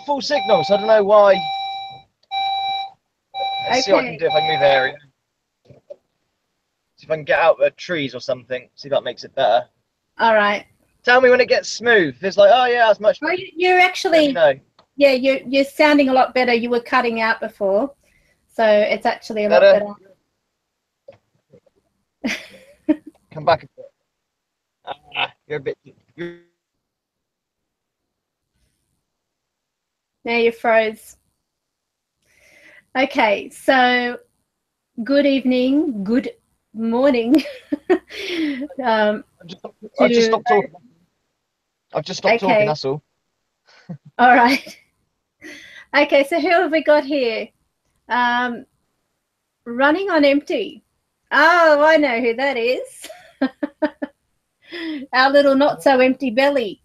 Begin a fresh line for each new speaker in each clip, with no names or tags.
got full signal, so I don't know why. Let's see what I can
Okay.
do if I can move area. See if I can get out the trees or something. See if that makes it better.
All right.
Tell me when it gets smooth. If it's like, oh yeah, that's much
Oh,
better.
you're
Let me
actually,
know.
yeah, you're sounding a lot better. You were cutting out before, so it's actually a lot
Better?
better.
Come back a bit. You're a bit.
Now you froze. Okay, so good evening, good morning.
I've just
To
stopped talking. I've just stopped talking.
Okay,
That's all.
all right. Okay, so who have we got here? Um, Running on empty. Oh, I know who that is. Our little not so empty belly.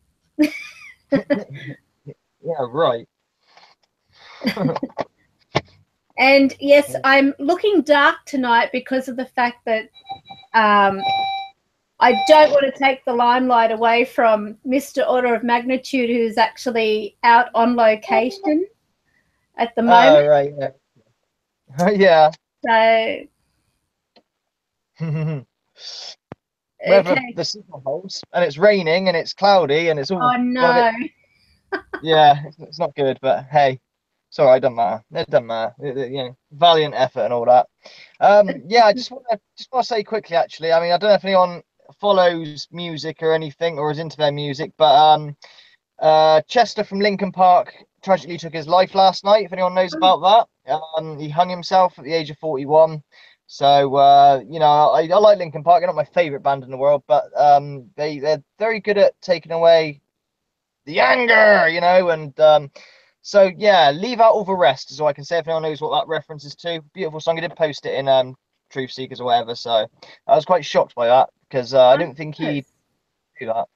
Yeah, right.
And yes, I'm looking dark tonight because of the fact that I don't want to take the limelight away from Mr. Order of Magnitude, who's actually out on location at the
Oh,
moment.
right. Yeah.
So,
Whether
okay.
the signal holds and it's raining and it's cloudy and it's all
Oh
got a bit.
no.
Yeah, it's not good, but hey, it's all right. Doesn't matter. It doesn't matter. You know, valiant effort and all that. Yeah, I just want to say quickly. Actually, I mean, I don't know if anyone follows music or anything or is into their music, but Chester from Linkin Park tragically took his life last night. If anyone knows about that, he hung himself at the age of 41. So you know, I like Linkin Park. They're not my favorite band in the world, but they're very good at taking away the anger, you know, and so yeah, leave out all the rest is all I can say. If anyone knows what that reference is to, beautiful song. I did post it in Truth Seekers or whatever, so I was quite shocked by that because I didn't think he'd do that.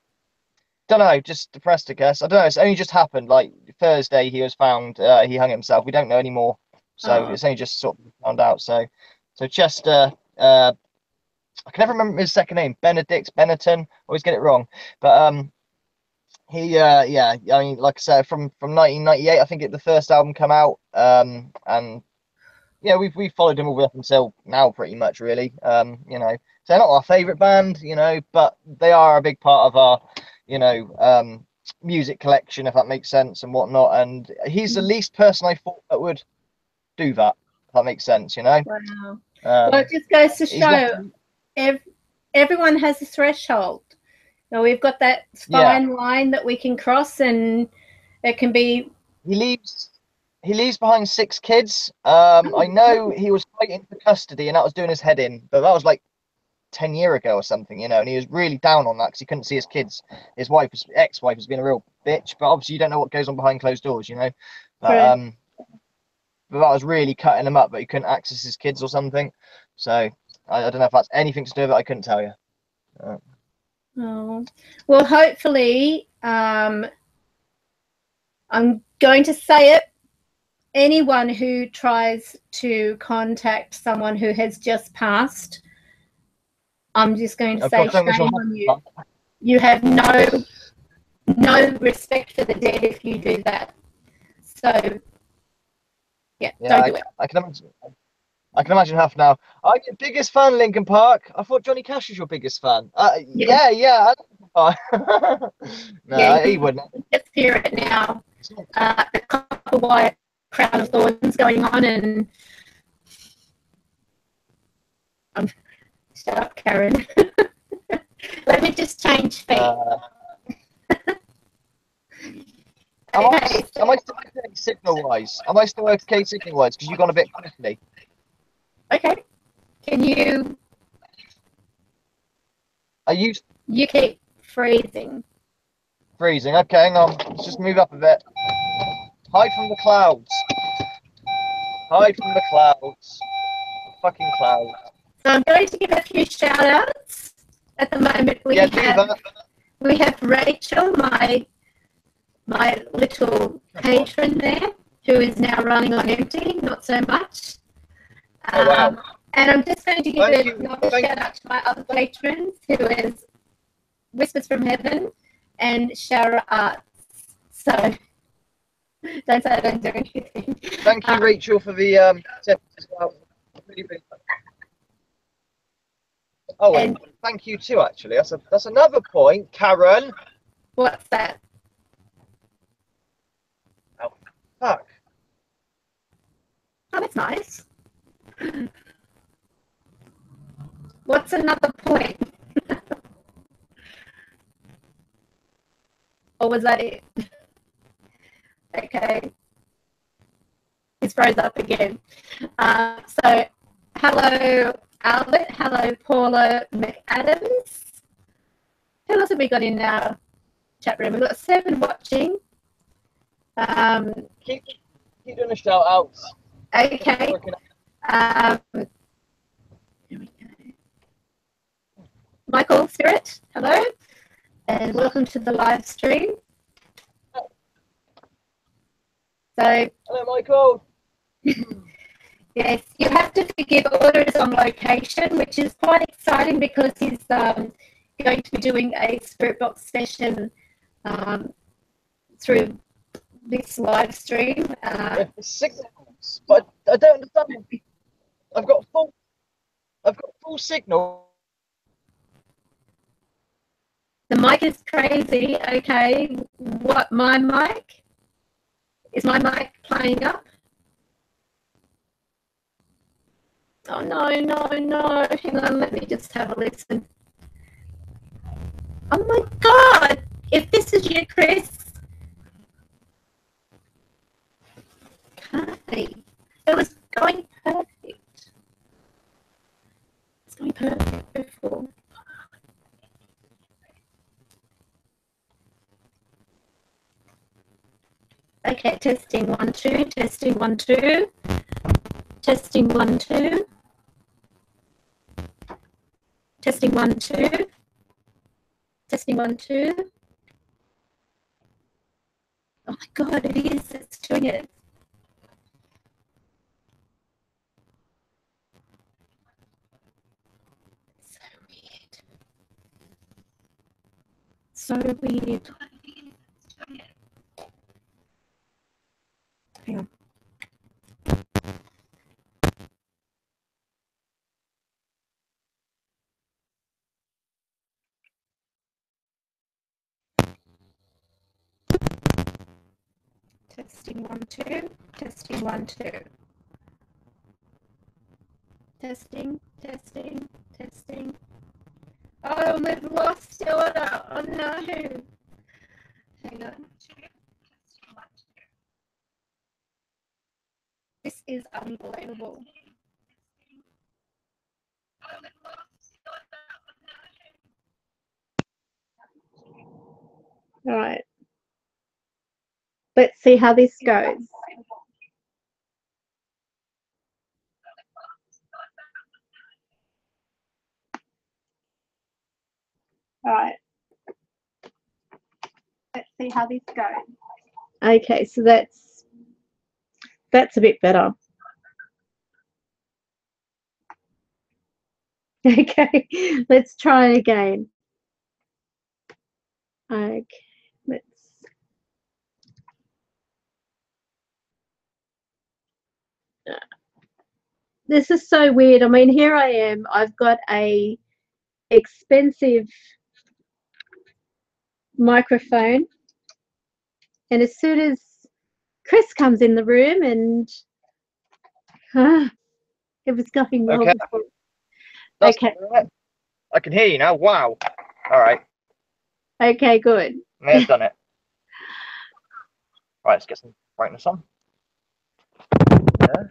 Don't know, just depressed, I guess. I don't know. It's only just happened. Like Thursday, he was found. He hung himself. We don't know anymore, so
Oh,
it's only just sort of found out. So Chester. I can never remember his second name. Benedict, Benetton. Always get it wrong. But he yeah, I mean, like I said, from 1998, I think the first album come out. And yeah, we've followed him all the way up until now, pretty much, really. You know, so they're not our favorite band, you know, but they are a big part of our, you know, music collection, if that makes sense, and whatnot. And he's the least person I thought that would do that, if that makes sense, you know.
wow. Well, it
Um,
just goes to
he's left,
show everyone has a threshold. Now we've got that
yeah.
fine line that we can cross, and it can be.
He leaves. He leaves behind 6 kids. I know he was fighting for custody, and that was doing his head in, but that was like 10 years ago or something, you know, and he was really down on that because he couldn't see his kids. His ex-wife, has been a real bitch, but obviously you don't know what goes on behind closed doors, you know. But
True.
but that was really cutting him up, but he couldn't access his kids or something. So I don't know if that's anything to do with it. I couldn't tell you.
Oh. Well, hopefully, I'm going to say it. Anyone who tries to contact someone who has just passed, I'm just going to
Oh
say
God, don't wish
shame
on
on you.
that.
You have no respect for the dead if you do that. So yeah,
Yeah,
don't do it.
I can imagine. I can imagine half now. I'm your biggest fan, Lincoln Park. I thought Johnny Cash was your biggest fan.
Yeah,
Yeah.
yeah.
No, he
You
wouldn't.
just hear it now. The copper wire crown of thorns going on, and shut up, Karen. Let me just change feet. Okay,
Am I still okay signal wise? Am I still okay signal wise? Because you gone a bit quickly.
okay. Can you?
Are you
You keep freezing.
freezing? Okay, hang on. Let's just move up a bit. Hide from the clouds. Hide from the clouds. Fucking clouds.
So I'm going to give a few shout outs. At the moment,
Yeah, do that.
we have Rachel, my little patron there, who is now running on empty, not so much.
Oh wow.
And I'm just going to give
Thank you.
another shout out to my other patrons, who is Whispers from Heaven and Shara Arts. So Don't say I don't do anything.
Thank you, Rachel, for the tip as well. Really, really. Oh, and thank you too. Actually, that's another point, Karen.
What's that?
Oh, fuck.
Oh, that's nice. What's another point? Or was that it? Okay. He's froze up again. So, hello, Albert. Hello, Paula McAdams. Who else have we got in our chat room? We've got 7 watching.
Keep doing the shout outs.
Okay. Here we go. Michael Spirit, hello, and welcome to the live stream. So,
hello, Michael.
Yes, you have to forgive Orders on location, which is quite exciting because he's going to be doing a Spirit Box session through this live stream.
Signals, but I don't understand. I've got full signal.
The mic is crazy. Okay, what, my mic? Is my mic playing up? Oh, no. Hang on, let me just have a listen. Oh my God, if this is you, Chris. Okay, it was going perfect. It's going perfect before. Okay, testing 1 2, testing 1 2, testing 1 2, testing 1 2, testing 1 2. Oh my God, it is. It's doing it. So weird. Hang on. Testing 1 2, testing 1 2. Testing. Oh, we've lost the order. Oh no. Hang on. This is unbelievable. All right. Let's see how this goes. All right. Let's see how this goes. Okay, so that's a bit better. Okay, let's try again. Okay, let's. This is so weird. I mean, here I am. I've got a expensive microphone, and as soon as Chris comes in the room, and it was going well
Okay.
before.
That's
okay.
Right. I can hear you now. Wow. All right.
Okay, good.
I've done it. Right, let's get some brightness on. Yeah.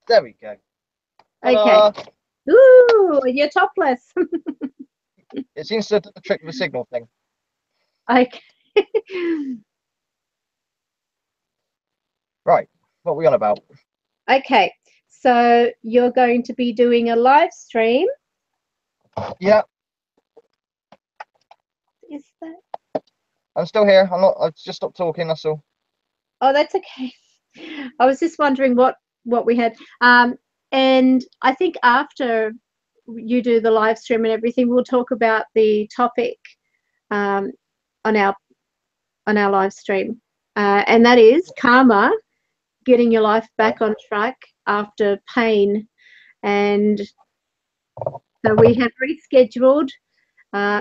There we go.
Okay. Ooh, you're topless.
It seems to do the trick of the signal thing.
Okay.
Right. What are we on about?
Okay. So you're going to be doing a live stream.
Yeah.
Is that?
I'm still here. I've just stopped talking. That's all.
Oh, that's okay. I was just wondering what we had. And I think after you do the live stream and everything, we'll talk about the topic on our live stream, and that is karma, getting your life back on track after pain. And so we have rescheduled,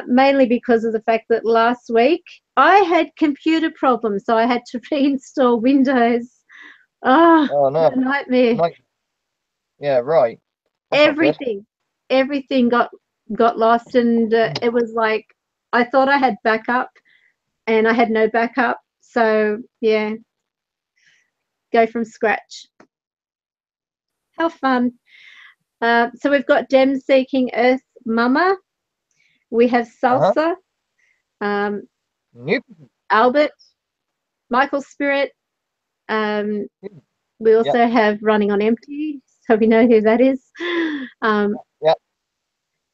mainly because of the fact that last week I had computer problems, so I had to reinstall Windows.
Oh no.
A nightmare.
Yeah, right. That's not good.
Everything got lost, and it was like I thought I had backup, and I had no backup. So yeah, go from scratch. How fun! So we've got Dem seeking Earth Mama. We have Salsa,
Nope.
Albert, Michael Spirit. We also have Running on Empty, so we know who that is. What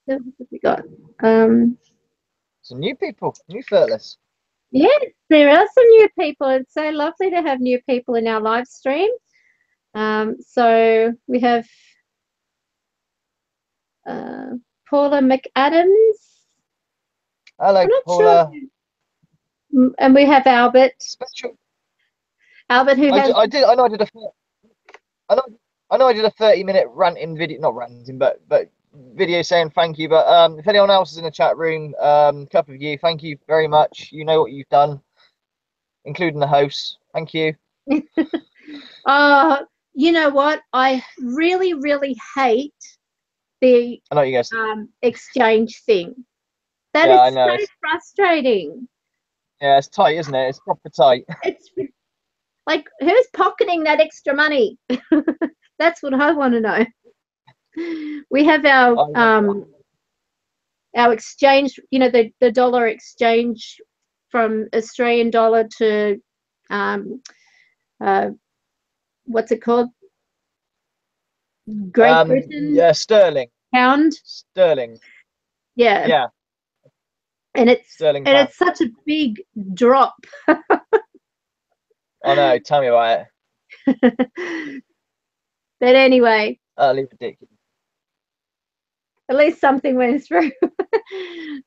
have we got?
Some new people, new Furtless.
Yes, there are some new people. It's so lovely to have new people in our live stream. So we have Paula McAdams.
Hello, Paula.
Sure. And we have Albert.
Special.
Albert, who has.
I know I did a 30-minute ranting video, not ranting, but video saying thank you. But if anyone else is in the chat room, a couple of you, thank you very much. You know what you've done, including the hosts. Thank you.
You know what? I really, really hate the
I know you guys.
exchange thing. That is so frustrating.
Yeah, it's tight, isn't it? It's proper tight.
It's like, who's pocketing that extra money? That's what I want to know. We have our exchange, you know, the dollar exchange from Australian dollar to what's it called? Great Britain.
Yeah, sterling.
Pound.
Sterling.
Yeah.
Yeah.
And it's
sterling
and it's such a big drop.
I know. Tell me about
it. But anyway.
Utterly ridiculous.
At least something went through.
No,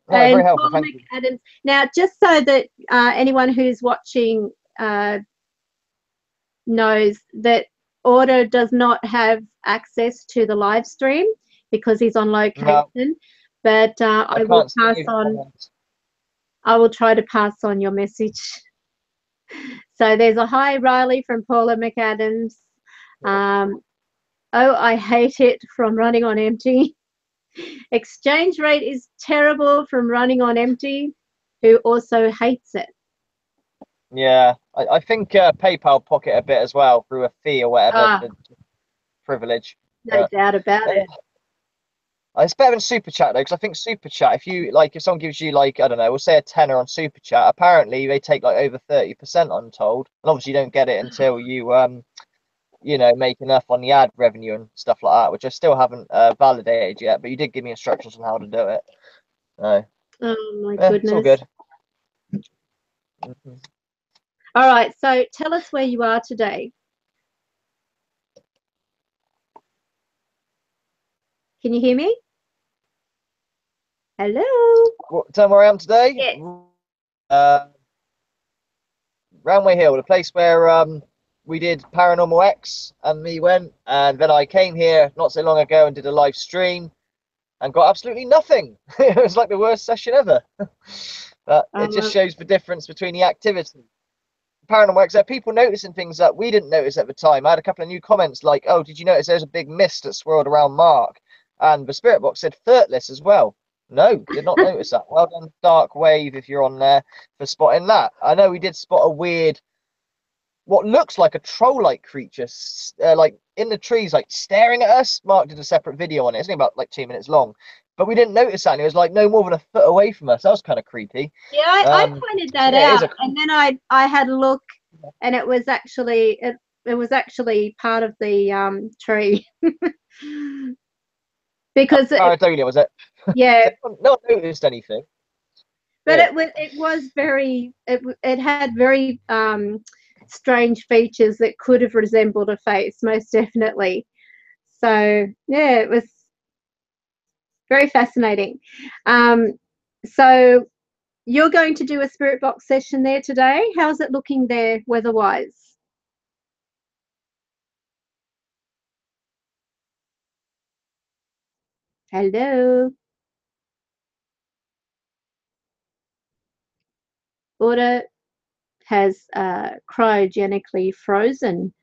very helpful. Thank you.
Adams. Now, just so that anyone who's watching knows that Order does not have access to the live stream because he's on location. No. But I will pass on. I will try to pass on your message. So there's a hi, Riley, from Paula McAdams. Oh, I hate it, from Running on Empty. Exchange rate is terrible, from Running on Empty, who also hates it.
Yeah, I think PayPal pocket a bit as well through a fee or whatever, the privilege.
No doubt about it.
It's better than Super Chat though, because I think Super Chat, if someone gives you like, I don't know, we'll say a tenner on Super Chat, apparently they take like over 30%, I'm told, and obviously you don't get it until you you know, make enough on the ad revenue and stuff like that, which I still haven't validated yet, but you did give me instructions on how to do it. So,
oh my goodness.
It's all good.
All right, so tell us where you are today. Can you hear me? Hello?
Tell me where I am today?
Yes.
Ranway Hill, the place where we did Paranormal X, and me went, and then I came here not so long ago and did a live stream and got absolutely nothing. It was like the worst session ever. But it just shows the difference between the activity. Paranormal X, there are people noticing things that we didn't notice at the time. I had a couple of new comments like, oh, did you notice there's a big mist that swirled around Mark? And the Spirit Box said Furtless as well. No, did not notice that. Well done, Dark Wave, if you're on there, for spotting that. I know we did spot a weird, what looks like a troll-like creature, like in the trees, like staring at us. Mark did a separate video on it. It's only about like 2 minutes long, but we didn't notice that. And it was like no more than a foot away from us. That was kind of creepy.
Yeah, I pointed that out, and then I had a look, and it was actually it was actually part of the tree. Because
Paradolia, was it?
Yeah.
No one noticed anything.
But it was very it had very strange features that could have resembled a face, most definitely. So yeah, it was very fascinating. So you're going to do a spirit box session there today. How's it looking there weather-wise? Hello. Order has cryogenically frozen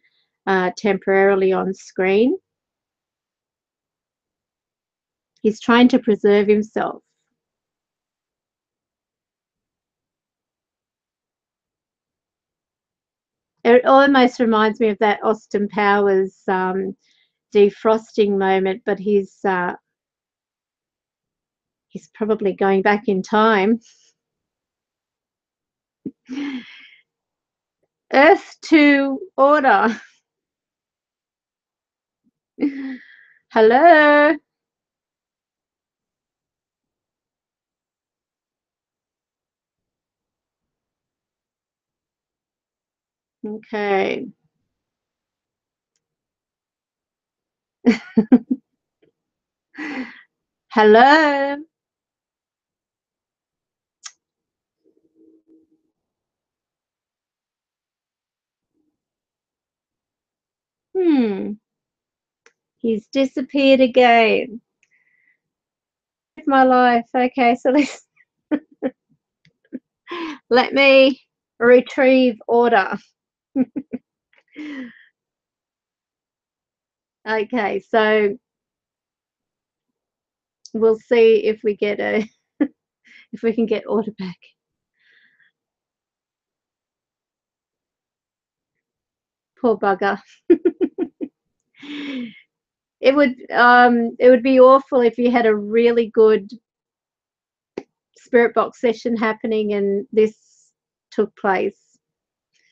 temporarily on screen. He's trying to preserve himself. It almost reminds me of that Austin Powers defrosting moment, but he's probably going back in time. Earth to order. Hello. Okay. Hello. He's disappeared again. My life. Okay, so let me retrieve order. Okay, so we'll see if we get if we can get order back. Poor bugger. It would be awful if you had a really good spirit box session happening and this took place.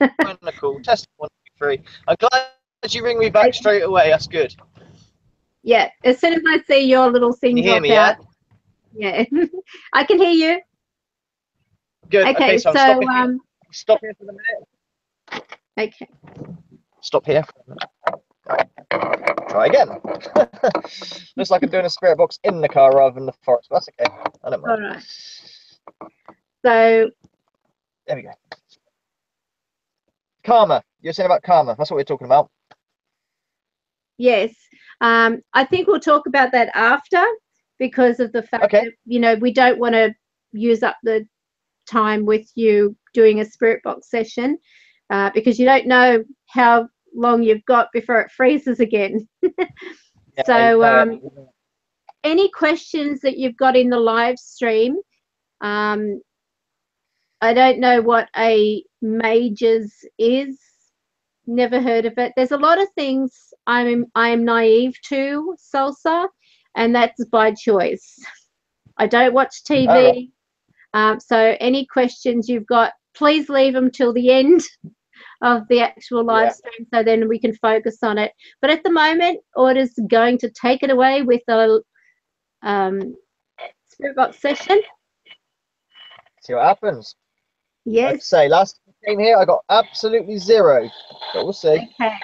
Kind of cool. Test 1, 2, 3. I'm glad you ring me back straight away. That's good.
Yeah, as soon as I see your little thing
Can you hear
drop
me?
out, yeah, I can hear you.
Good.
Okay,
So I'm stopping here. Stop here for the minute.
Okay.
Stop here. Try again. Looks like I'm doing a spirit box in the car rather than the forest. But that's okay. I don't mind.
All right. So
there we go. Karma. You're saying about karma. That's what we're talking about.
Yes. I think we'll talk about that after, because of the fact that, you know, we don't want to use up the time with you doing a spirit box session, because you don't know how long you've got before it freezes again. So any questions that you've got in the live stream, I don't know what a mages is. Never heard of it. There's a lot of things I'm naive to, Salsa, and that's by choice. I don't watch TV. So any questions you've got, please leave them till the end of the actual live stream, so then we can focus on it. But at the moment, Order's going to take it away with a spirit box session.
See what happens.
Yes.
I'd say last time I came here, I got absolutely 0, but we'll see.
Okay.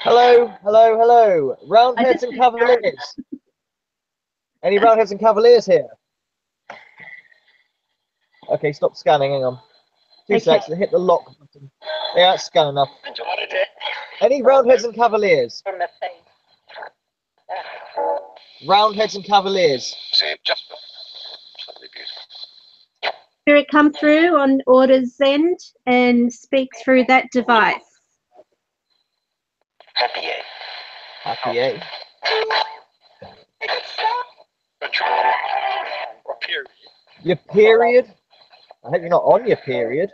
Hello. Roundheads and Cavaliers. Any Roundheads and Cavaliers here? Okay, stop scanning. Hang on. 2 seconds. Hit the lock button. Yeah, it's scan enough. Any Roundheads and Cavaliers? Roundheads and Cavaliers.
Spirit come through on Order's end and speak through that device.
Happy A. Your period? I hope you're not on your period.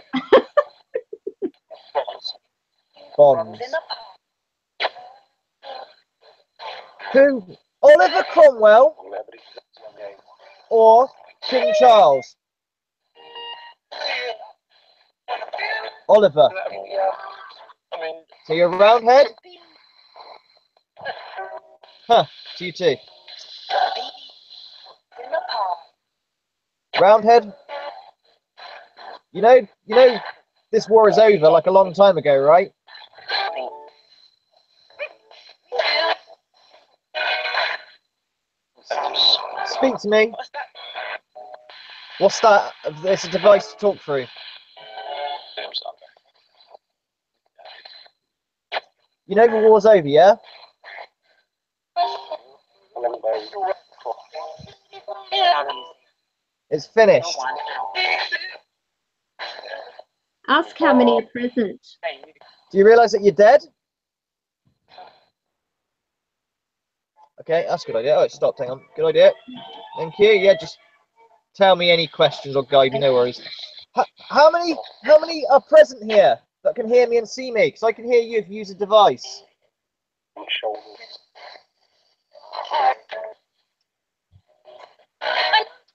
Bonds. Who? Oliver Cromwell or King Charles? Oliver. So you're a Roundhead? Huh, so you too. Roundhead? You know this war is over like a long time ago, right? speak to me. What's that? It's a device to talk through. You know the war's over, yeah? It's finished.
Ask how many are present.
Do you realise that you're dead? Okay, that's a good idea. Oh, it stopped. Hang on. Good idea. Thank you. Yeah, just tell me any questions or guide me. No worries. How many are present here that can hear me and see me? Because I can hear you if you use a device.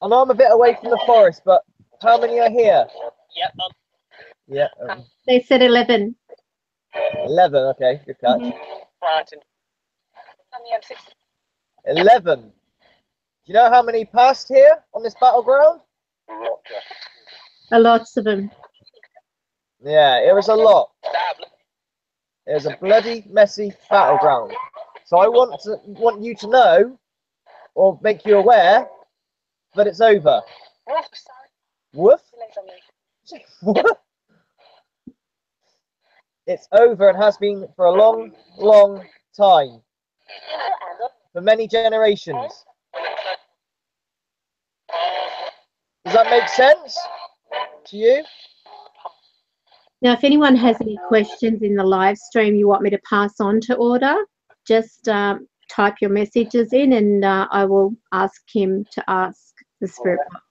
I know I'm a bit away from the forest, but how many are here? Yeah.
They said 11.
11. Okay, good catch. 11. Do you know how many passed here on this battleground?
A lot of them.
Yeah, it was a lot. It was a bloody messy battleground. So I want you to know, or make you aware, that it's over. Woof? Woof? It's over and has been for a long, long time. For many generations. Does that make sense to you?
Now, if anyone has any questions in the live stream you want me to pass on to Order, just type your messages in and I will ask him to ask the spirit box.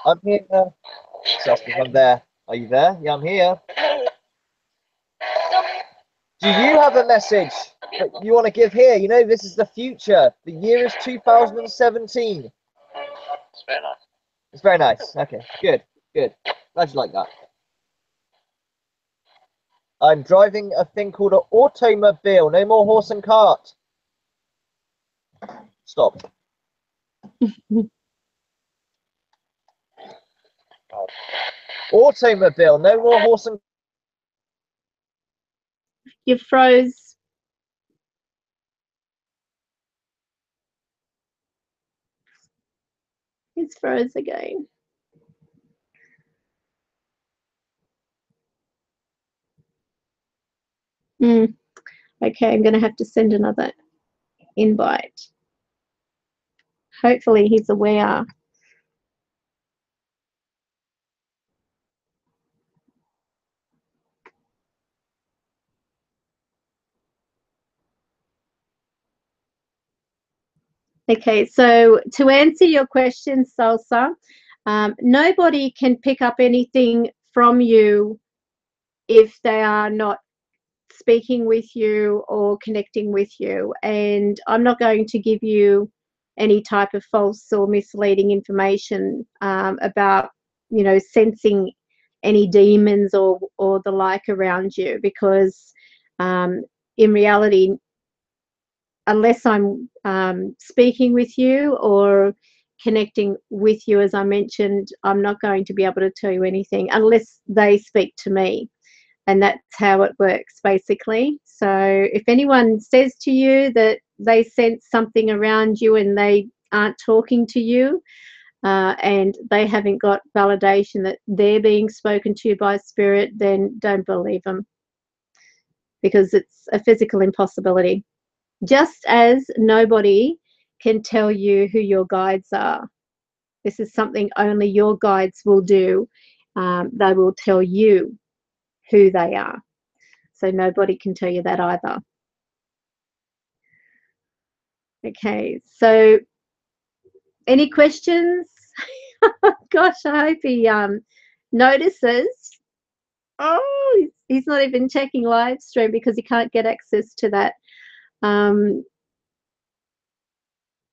I'm here. I'm there. Are you there? Yeah, I'm here. Do you have a message that you want to give here? You know, this is the future. The year is 2017. It's very nice. It's very nice. Okay, good, good. Glad you like that. I'm driving a thing called an automobile. No more horse and cart. Stop. Automobile. No more horse and.
You froze. It's froze again. Okay, I'm going to have to send another invite. Hopefully he's aware. Okay, so to answer your question, Salsa, nobody can pick up anything from you if they are not speaking with you or connecting with you. And I'm not going to give you any type of false or misleading information about, you know, sensing any demons or the like around you, because in reality, unless I'm speaking with you or connecting with you, as I mentioned, I'm not going to be able to tell you anything unless they speak to me. And that's how it works, basically. So if anyone says to you that they sense something around you and they aren't talking to you, and they haven't got validation that they're being spoken to by spirit, then don't believe them, because it's a physical impossibility. Just as nobody can tell you who your guides are. This is something only your guides will do. They will tell you who they are. So nobody can tell you that either. Okay, so any questions? Gosh, I hope he notices. Oh, he's not even checking live stream because he can't get access to that. Oh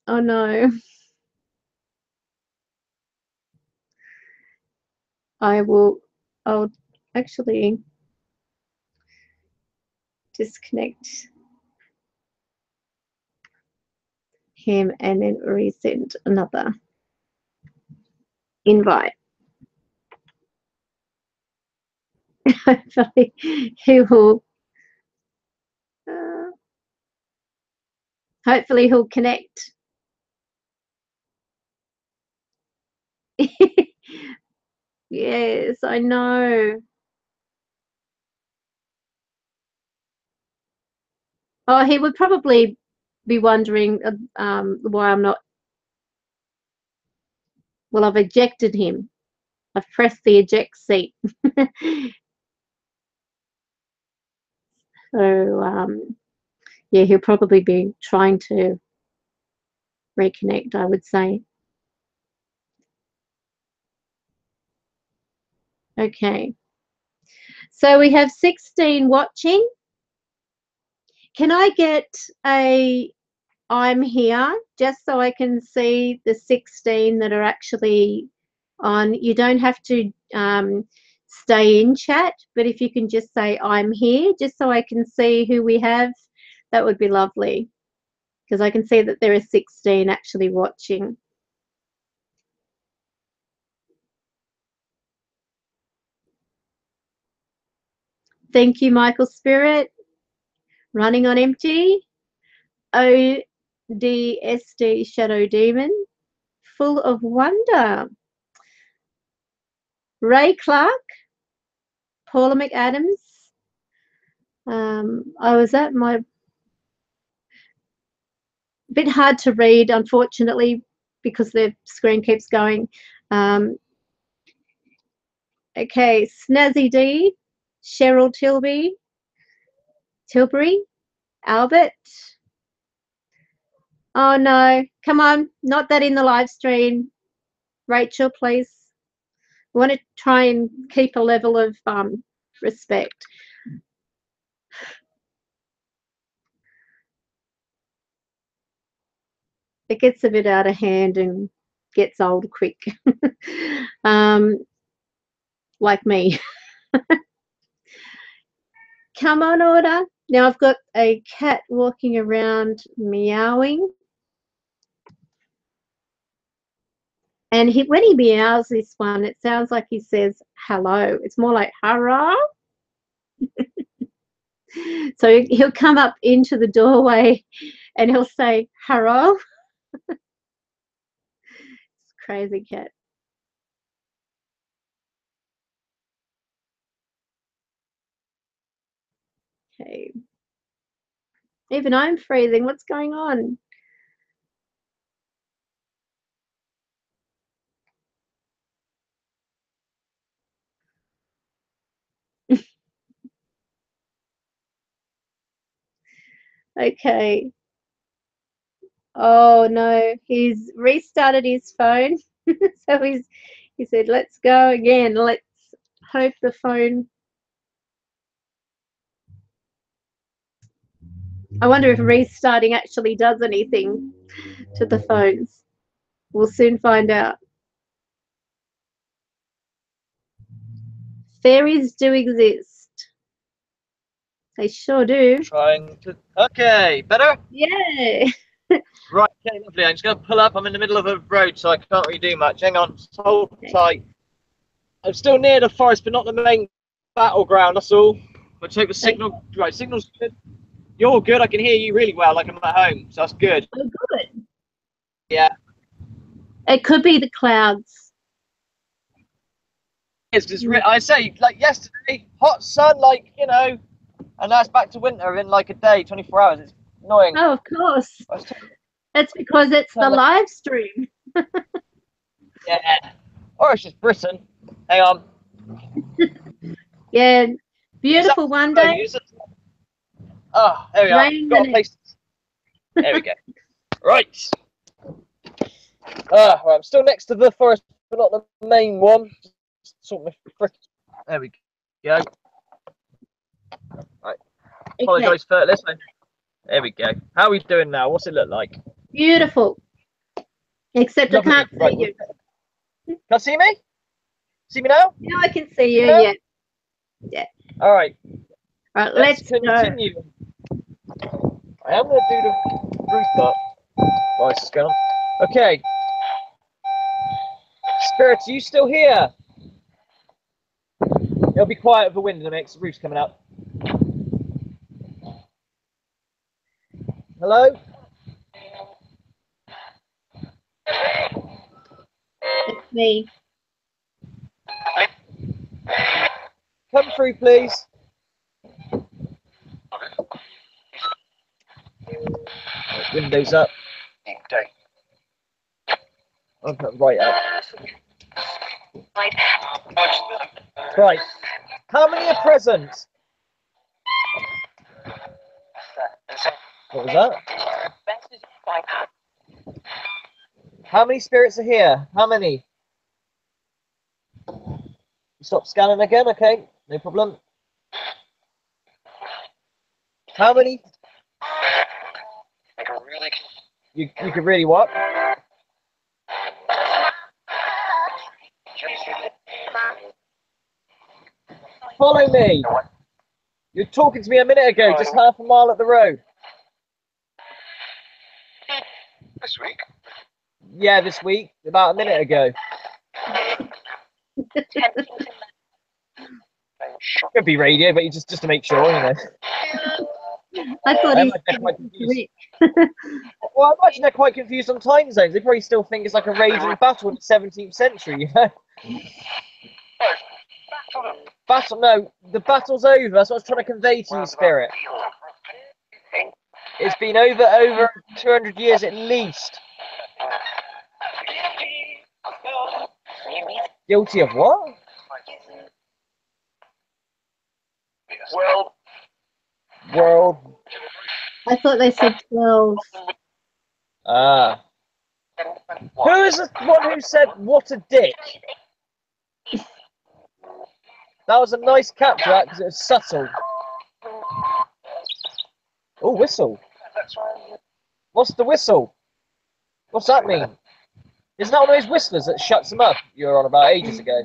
no. I'll actually disconnect him and then resend another invite. Hopefully he will. Hopefully he'll connect. Yes, I know. Oh, he would probably be wondering why I'm not. Well, I've ejected him. I've pressed the eject seat. So, yeah, he'll probably be trying to reconnect, I would say. Okay. So we have 16 watching. Can I get a I'm here just so I can see the 16 that are actually on? You don't have to stay in chat, but if you can just say I'm here just so I can see who we have, that would be lovely, because I can see that there are 16 actually watching. Thank you, Michael Spirit. Running on empty. ODSD Shadow Demon. Full of wonder. Ray Clark. Paula McAdams. I was at my bit hard to read, unfortunately, because the screen keeps going. Okay, Snazzy D, Cheryl Tilbury, Albert. Oh no, come on, not that in the live stream. Rachel, please. I want to try and keep a level of respect. It gets a bit out of hand and gets old quick. Like me. Come on, Order. Now I've got a cat walking around meowing. And when he meows this one, it sounds like he says hello. It's more like hurrah. So he'll come up into the doorway and he'll say hurrah. It's a crazy cat. Okay. Even I'm freezing. What's going on? Okay. Oh no, he's restarted his phone. So he said, let's go again. Let's hope the phone. I wonder if restarting actually does anything to the phones. We'll soon find out. Fairies do exist. They sure do.
Trying to. Okay, better?
Yeah.
Right, okay, lovely. I'm just going to pull up. I'm in the middle of a road, so I can't really do much. Hang on, just hold tight. I'm still near the forest, but not the main battleground, that's all. But take the signal. Right, signal's good. You're good. I can hear you really well, like I'm at home, so that's good.
Oh, good.
Yeah.
It could be the clouds.
It's just, I say, like yesterday, hot sun, like, you know, and now it's back to winter in like a day, 24 hours. It's annoying.
Oh, of course. That's because it's the live stream.
Yeah. Or it's just Britain. Hang on.
Yeah. Beautiful one day.
Oh, there we are. Got a place. There we go. Right. Right. I'm still next to the forest, but not the main one. Sort of frick. There we go. Right. Apologise for this. There we go. How are we doing now? What's it look like?
Beautiful. Except lovely. I can't see you.
Can't see me? See me now?
Now I can see you, yeah. Yeah.
All right.
All right, let's
continue. Go. I am going to do the roof up. Nice, it's going on. Okay. Spirit, are you still here? It'll be quiet with the wind in a minute, the roof's coming out. Hello?
It's me.
Come through, please. Right, windows up. I'll put right up. Right. How many are present? What was that? How many spirits are here? How many? Stop scanning again, okay, no problem. How many? You could really what? Follow me. You're talking to me a minute ago, just half a mile up the road.
This week?
Yeah, this week, about a minute ago. Could be radio, but just to make sure, you know.
I thought he was
quite confused. Well, I imagine they're quite confused on time zones. They probably still think it's like a raging battle in the 17th century, you know? Battle, no, the battle's over. That's what I was trying to convey to you, Spirit. It's been over 200 years at least. Guilty of what? World.
I thought they said 12.
Ah. Who is the one who said, what a dick? That was a nice capture, that, because it was subtle. Oh, whistle. What's the whistle? What's that mean? Isn't that one of those whistlers that shuts them up you were on about ages ago?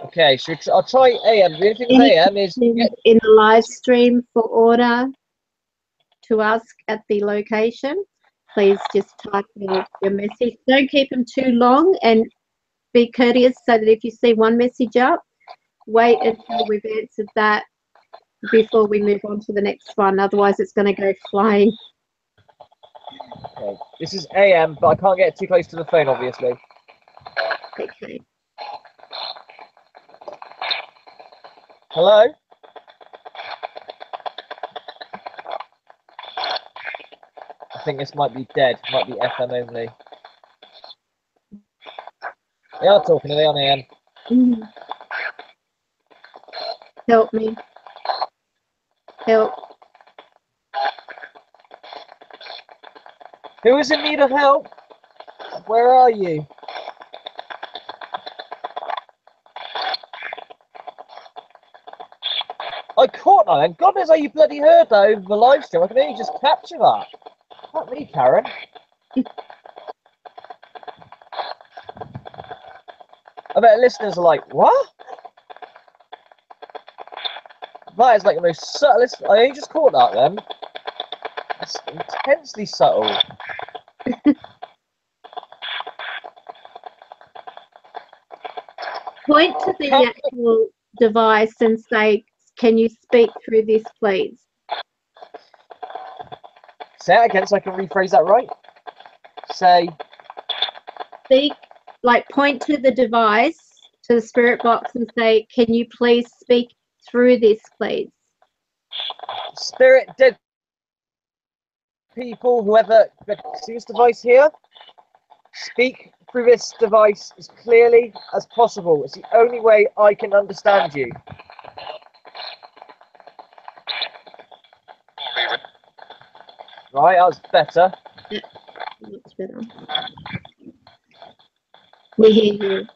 Okay, so I'll try AM. The only thing with AM is...
in the live stream for order to ask at the location, please just type in your message. Don't keep them too long and be courteous so that if you see one message up, wait until we've answered that before we move on to the next one. Otherwise, it's going to go flying.
Okay. This is AM, but I can't get too close to the phone, obviously.
Okay.
Hello? I think this might be dead. Might be FM only. They are talking, are they on AM?
Mm. Help me. Help.
Who is in need of help? Where are you? I caught that, and God knows how you bloody heard that over the live stream. I can only just capture that. Not me, Karen. I bet listeners are like, what? That is like the most subtlest. I only just caught that then. It's intensely subtle.
Point to the actual device and say, can you speak through this, please?
Say it again so I can rephrase that right. Say.
Speak, like point to the device, to the spirit box and say, can you please speak through this, please?
Spirit, dead people, whoever see this device here, speak through this device as clearly as possible. It's the only way I can understand you. Right, that was better.
Yeah, much better. We hear you.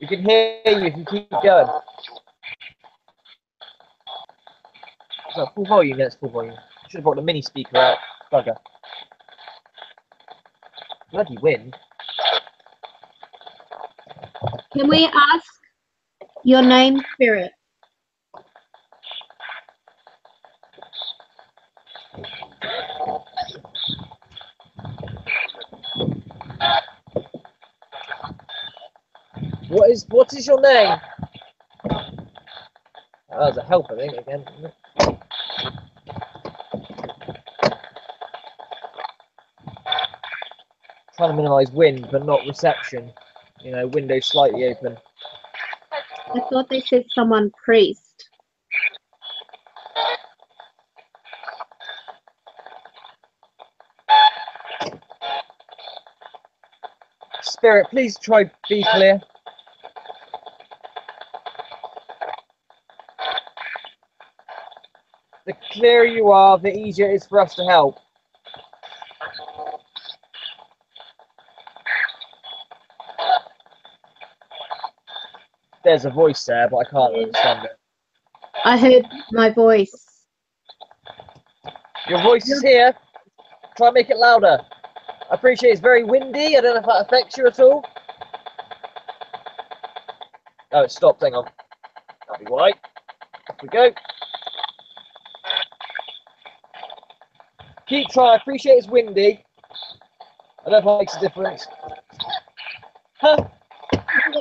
We can hear you if you keep going. Is that full volume? Yeah, it's full volume. Should have brought the mini speaker out. Bugger. Bloody wind.
Can we ask your name, spirit?
What is your name? That was a help, I think, again. trying to minimise wind, but not reception. You know, window slightly open.
I thought they said someone priest.
Spirit, please try be clear. The clearer you are, the easier it is for us to help. There's a voice there, but I can't understand it.
I heard my voice.
Your voice is here. Try and make it louder. I appreciate it's very windy. I don't know if that affects you at all. Oh, it stopped. Hang on. That'll be why. Off we go. Keep trying. I appreciate it's windy. I don't know if it makes a difference. Huh?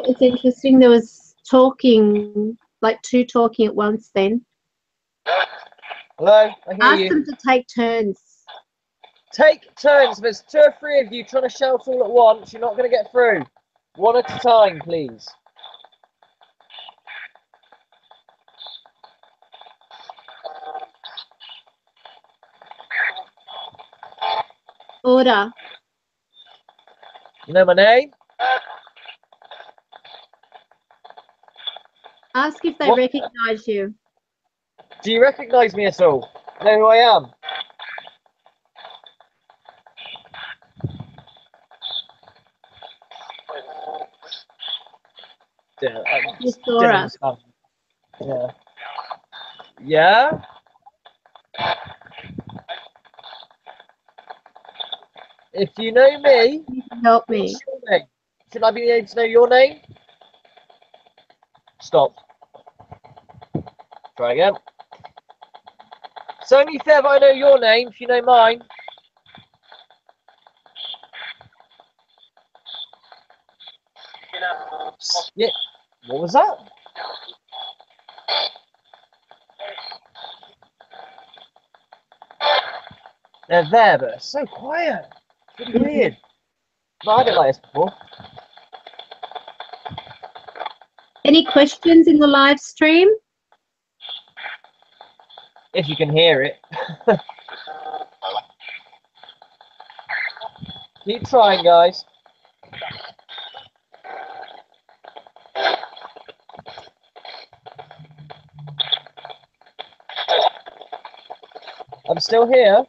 It's interesting. There was talking, like two talking at once then.
Hello? I hear
Ask
you.
them to take turns.
Take turns. If there's 2 or 3 of you trying to shout all at once, you're not going to get through. One at a time, please.
Order.
You know my name?
Ask if they
What?
recognize you.
Do you recognise me at all? Know who I am? Yeah,
You saw us.
Yeah. Yeah? If you know me,
You can help me.
what's your name? Should I be able to know your name? Stop. Try again. It's only fair that I know your name if you know mine. Yeah. What was that? They're there, but it's so quiet. It's really weird. No, I didn't like this before.
Any questions in the live stream?
If you can hear it. Keep trying, guys. I'm still here.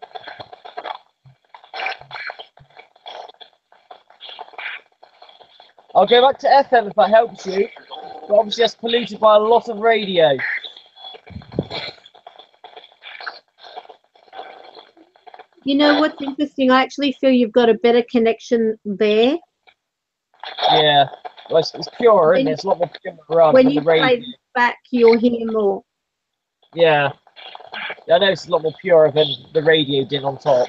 I'll go back to FM if that helps you. But obviously that's polluted by a lot of radio.
You know what's interesting? I actually feel you've got a better connection there.
Yeah. Well, it's purer, isn't it? It's a lot more pure run
When
than
you
the radio.
play this back, you'll hear more.
Yeah. I know it's a lot more pure than the radio did on top.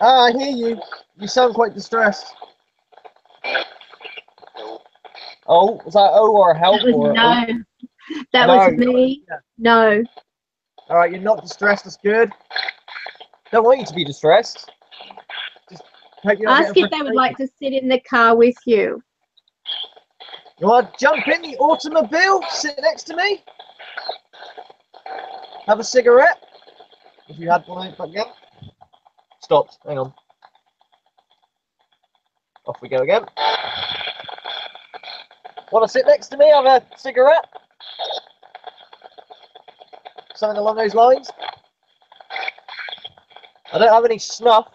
Ah, I hear you. You sound quite distressed. Oh, was that O or a help
That was
or
no. That
No,
was me.
yeah.
No.
All right, you're not distressed. That's good. Don't want you to be distressed. Just hope you're not
Ask
getting
if they would
frustrated.
like to sit in the car with you.
You want to jump in the automobile? Sit next to me? Have a cigarette? If you had one back again. Stopped. Hang on. Off we go again. Want to sit next to me? Have a cigarette? Something along those lines? I don't have any snuff.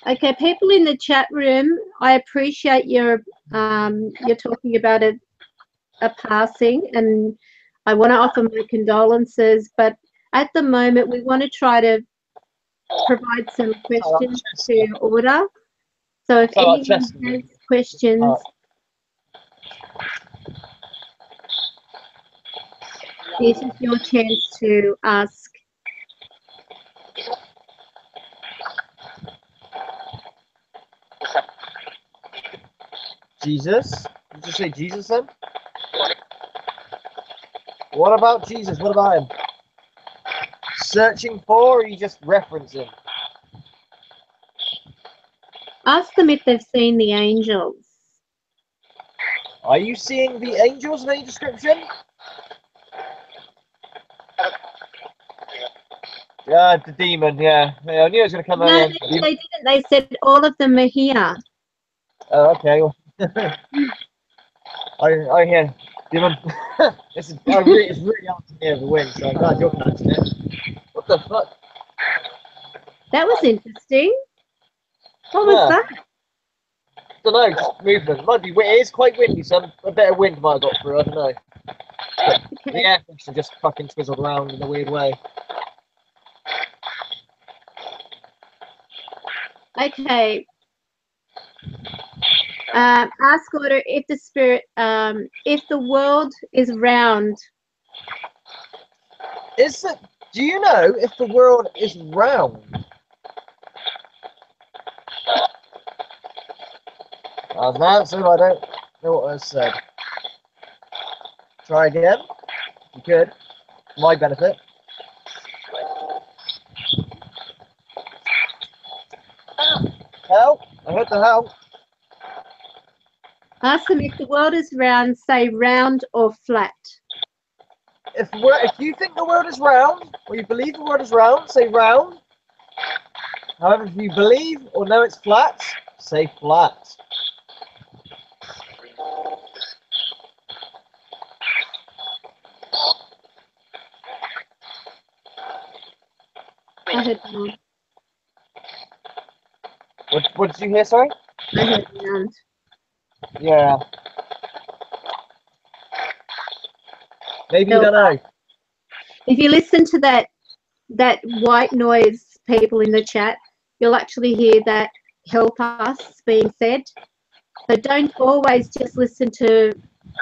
Okay, people in the chat room, I appreciate you're talking about a passing, and I want to offer my condolences, but at the moment we want to try to provide some questions to order. So if anyone has questions, this is your chance to ask.
Jesus? Did you say Jesus then? What about Jesus? What about him? searching for, or are you just referencing?
Ask them if they've seen the angels.
Are you seeing the angels of any description? The demon, yeah. I knew it was going to come
No,
in.
they didn't. They said all of them are here.
Oh, okay. I hear demon. It's really hard to hear the wind, so I'm glad you're catching it. What the fuck?
That was interesting. What was
Yeah.
that?
Don't know, just movement. Might be. It is quite windy, so a bit of wind might have got through. I don't know. But
Okay.
the air pressure just fucking twizzled around in a weird way.
Okay. Ask order if the spirit, if the world is round.
Is it? Do you know if the world is round? As an answer, I don't know what I said. Try again. You could. For my benefit. Help! I heard the help.
Ask them if the world is round, say round or flat.
If you think the world is round, or you believe the world is round, say round. However, if you believe or know it's flat, say flat.
I heard round.
What did you hear, sorry?
I heard round.
Yeah. Maybe you
Help
don't know.
If you listen to that white noise, people in the chat, you'll actually hear that help us being said. So don't always just listen to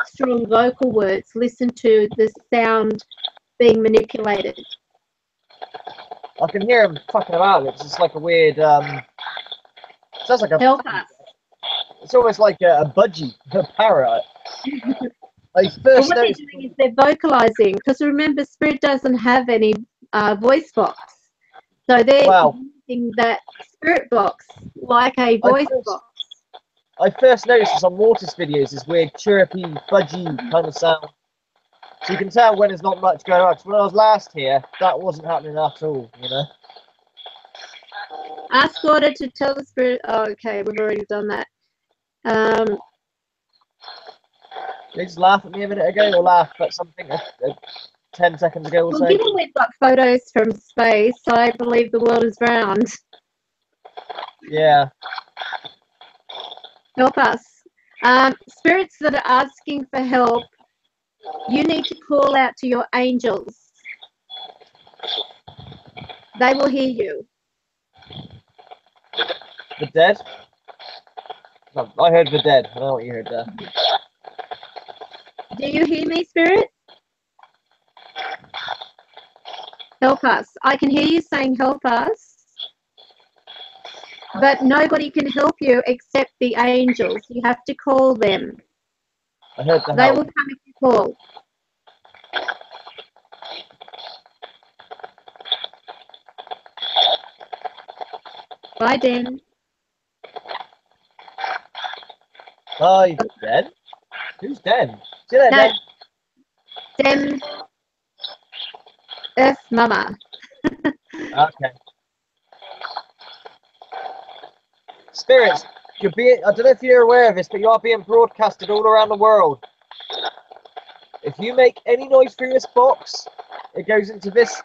strong vocal words. Listen to the sound being manipulated.
I can hear him fucking about. It's just like a weird. Sounds like a.
Help us.
It's almost like a budgie, a parrot. I
Well,
first
what they're
noticed.
doing is they're vocalizing, because remember, Spirit doesn't have any voice box. So they're
Wow.
using that Spirit box like a voice box.
I first noticed this on Mortis videos, this weird chirpy, budgie kind of sound. So you can tell when there's not much going on. 'Cause when I was last here, that wasn't happening at all, you know?
Ask order to tell the Spirit. Oh, okay, we've already done that.
They just laughed at me a minute ago, or laughed at something 10 seconds ago or
Well,
so.
given we've got photos from space, I believe the world is round.
Yeah.
Help us. Spirits that are asking for help, you need to call out to your angels. They will hear you.
The dead? No, I heard the dead. I don't know what you heard there.
Do you hear me, Spirit? Help us. I can hear you saying help us. But nobody can help you except the angels. You have to call them.
I heard the
They
help.
will come if you call. Bye, Dan.
Hi, dead? Who's dead? See you there,
No,
dead.
Dem Earth Mama.
Okay. Spirits, you're being, I don't know if you're aware of this, but you are being broadcasted all around the world. If you make any noise through this box, it goes into this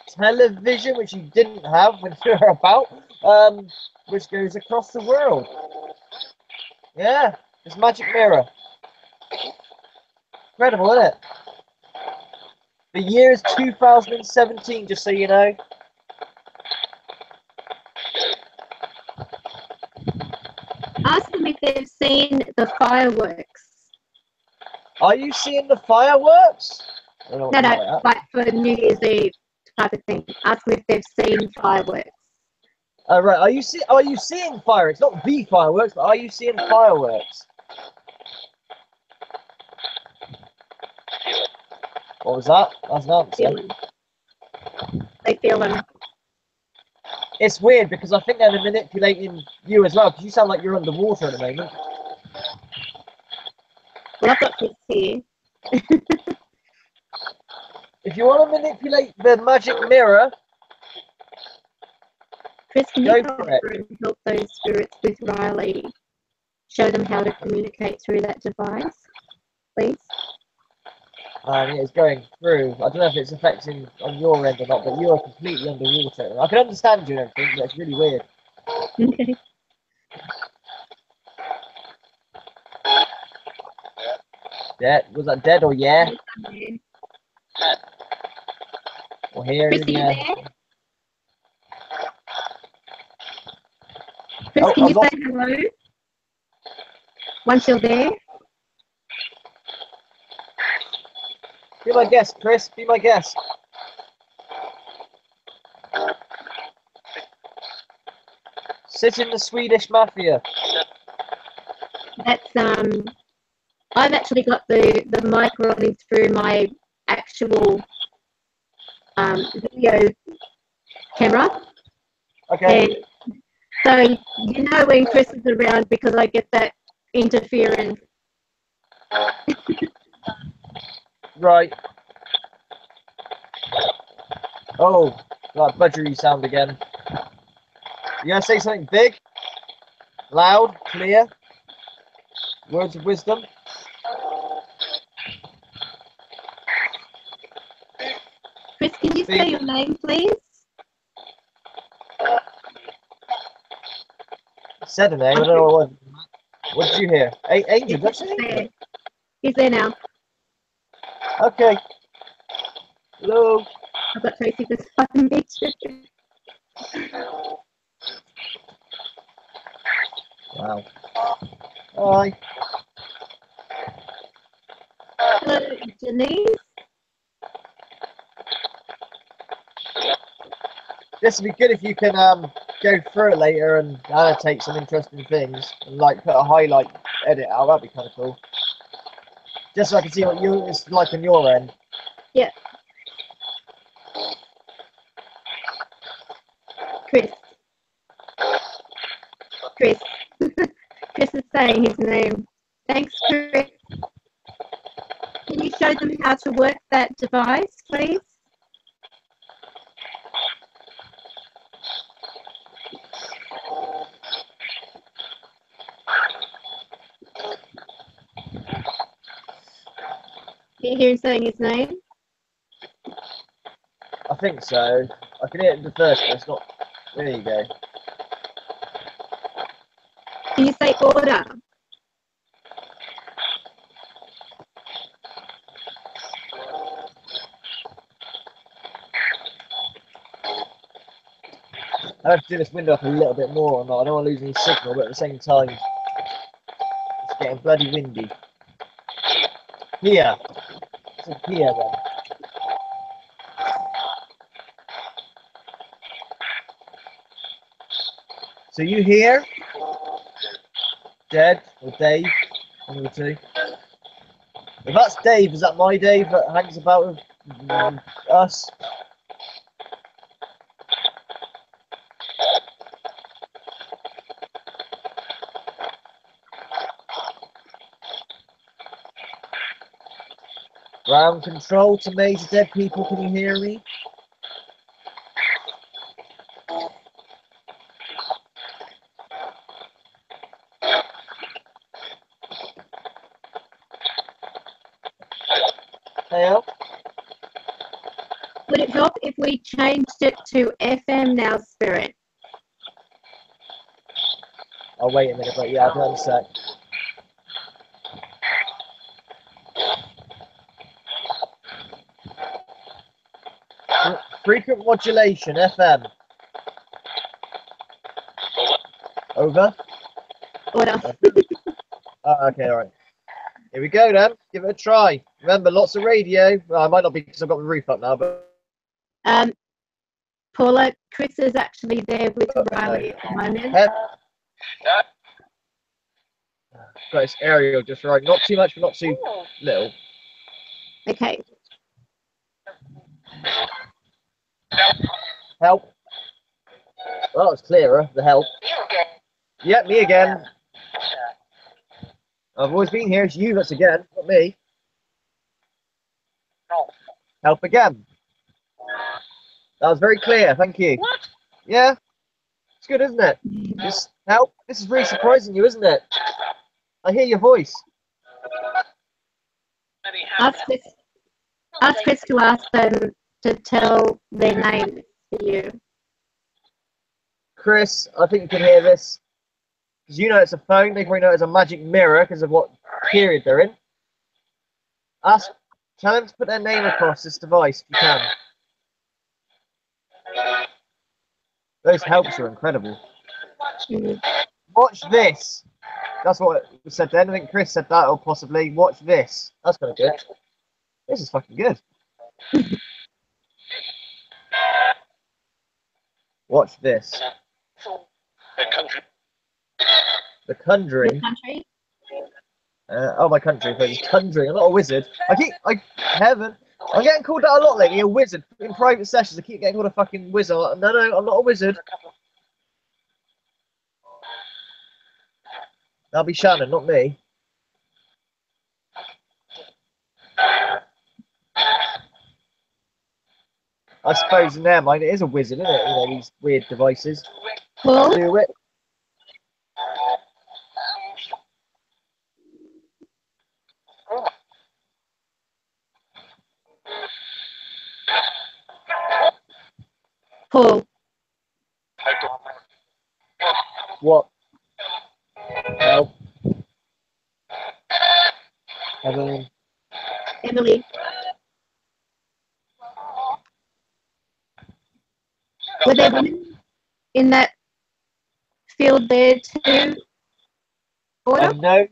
television, which you didn't have when you were about, which goes across the world. Yeah, this magic mirror. Incredible, isn't it? The year is 2017, just so you know.
Ask them if they've seen the fireworks.
Are you seeing the fireworks?
No, like for New Year's Eve type of thing. Ask them if they've seen fireworks.
Right. Are you seeing fireworks? Not the fireworks, but are you seeing fireworks? What was that? That's an answer.
They feel them.
It's weird because I think they're manipulating you as well, because you sound like you're underwater at the moment.
Well, I've got Chris here.
If you want to manipulate the magic mirror,
Chris, can
go
you come
for it.
through and help those spirits with Riley? Show them how to communicate through that device, please.
It's going through. I don't know if it's affecting on your end or not, but you are completely underwater. I can understand you and everything, but it's really weird.
Okay.
Yeah, was that dead or yeah? Or here?
Chris, are you
Yeah.
there? Chris,
Oh,
can
I've
you
lost.
say hello? Once you're there.
Be my guest, Chris. Be my guest. Sit in the Swedish mafia.
That's I've actually got the mic running through my actual video camera.
Okay.
And so you know when Chris is around because I get that interference.
Right. Oh, that budgery sound again. You gonna say something big? Loud? Clear? Words of wisdom?
Chris, can you say your name, please?
Said a name, I don't know what. What did you hear? Angel, did I say Angel?
He's there now.
Okay. Hello.
I've got Tracy beside me too.
Wow. Hi.
Hello, Denise.
This would be good if you can go through it later and annotate some interesting things and like put a highlight edit out. That'd be kind of cool. Just so I can see what it's like on your end.
Yeah. Chris. Chris. Chris is saying his name. Thanks, Chris. Can you show them how to work that device, please? Can you hear him saying his name?
I think so. I can hear it in the first, but it's not. There you go.
Can you say order?
I have to do this window up a little bit more or not. I don't want to lose any signal, but at the same time, it's getting bloody windy. Here. It's here then. So you here? Dead or Dave? One of the two. If that's Dave, is that my Dave that hangs about with us? Ground control to major dead people, can you hear me? Hello?
Would it help if we changed it to FM now, Spirit?
Oh, wait a minute, but yeah, I'll be on a sec. Frequent modulation, FM. Over?
Order.
Oh, okay, alright. Here we go then. Give it a try. Remember, lots of radio. Well, I might not be because I've got the roof up now, but.
Paula, Chris is actually there with Riley at the moment.
Got this aerial just right. Not too much, but not too little.
Okay.
Help. Well, it's clearer. The help. Yep, me again. I've always been here. It's you that's again, not me. Help again. That was very clear. Thank you.
What?
Yeah. It's good, isn't it? Just help. This is really surprising you, isn't it? I hear your voice.
Ask Chris to ask them to tell their names for you.
Chris, I think you can hear this. Because you know it's a phone, they probably know it's a magic mirror because of what period they're in. Tell them to put their name across this device if you can. Those helps are incredible. Watch this. That's what was said then. I think Chris said that, or possibly watch this. That's kind of good. This is fucking good. Watch this.
The country.
The Conjuring.
The country?
Oh, my country. It's Conjuring. I'm not a wizard. Heaven. I'm getting called that a lot lately. A wizard in private sessions. I keep getting called a fucking wizard. No, I'm not a wizard. That'll be Shannon, not me. I suppose in their mind it is a wizard, isn't it? You know, these weird devices.
Paul?
Do it.
Paul.
What? Help. Evelyn.
Emily. Were there women in that field there too?
I know.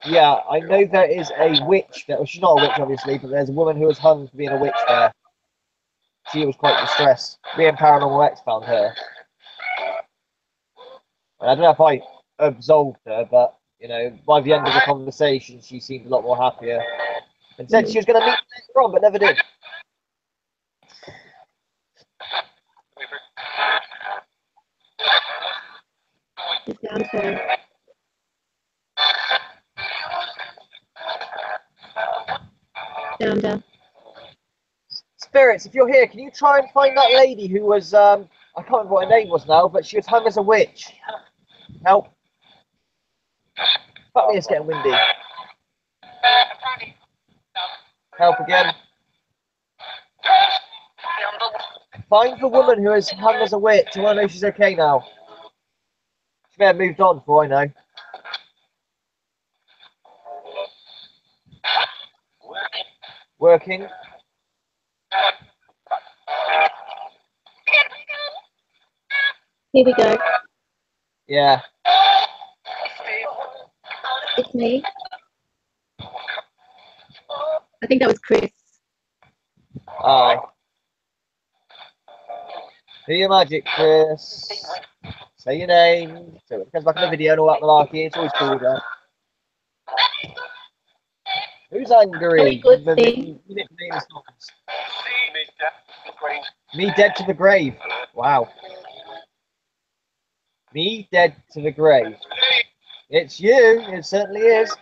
Yeah, I know there is a witch. Well, she's not a witch, obviously, but there's a woman who was hung for being a witch there. She was quite distressed. Me and Paranormal X found her. I don't know if I absolved her, but, you know, by the end of the conversation, she seemed a lot more happier. And said she was going to meet me later on, but never did.
It's downstairs. Down.
Spirits, if you're here, can you try and find that lady who was, I can't remember what her name was now, but she was hung as a witch. Help. Fuck me, it's getting windy. Help again. Find the woman who is hung as a witch. I want to know if she's okay now. She may have moved on, for I know. Working.
Here we go.
Yeah.
It's me. I think that was Chris.
Aye. Do your magic, Chris. Say your name. So it comes back in the video and all that malarkey. It's always cool, that. Who's angry?
Very good thing.
Me dead to the grave. Wow. Me dead to the grave. It's you. It certainly is.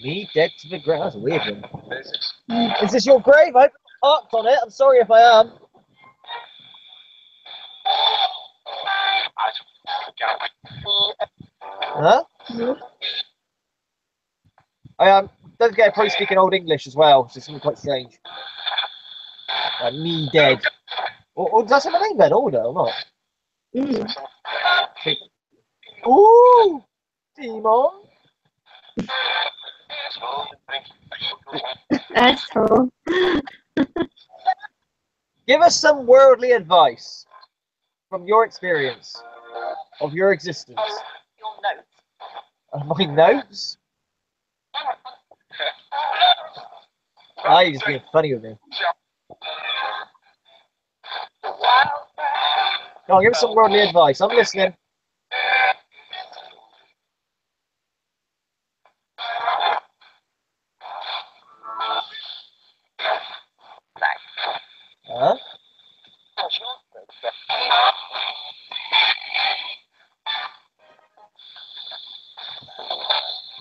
Me dead to the grave. That's a weird one. Is this your grave? I've parked on it. I'm sorry if I am. Huh? I am. Don't forget, I probably speaking Old English as well, so it's something quite strange. Me dead. Or does that say my name then? Order or not? Ooh! Demon!
Asshole.
Give us some worldly advice from your experience of your existence. My notes? You're just being funny with me. Come on, give us some worldly advice. I'm listening.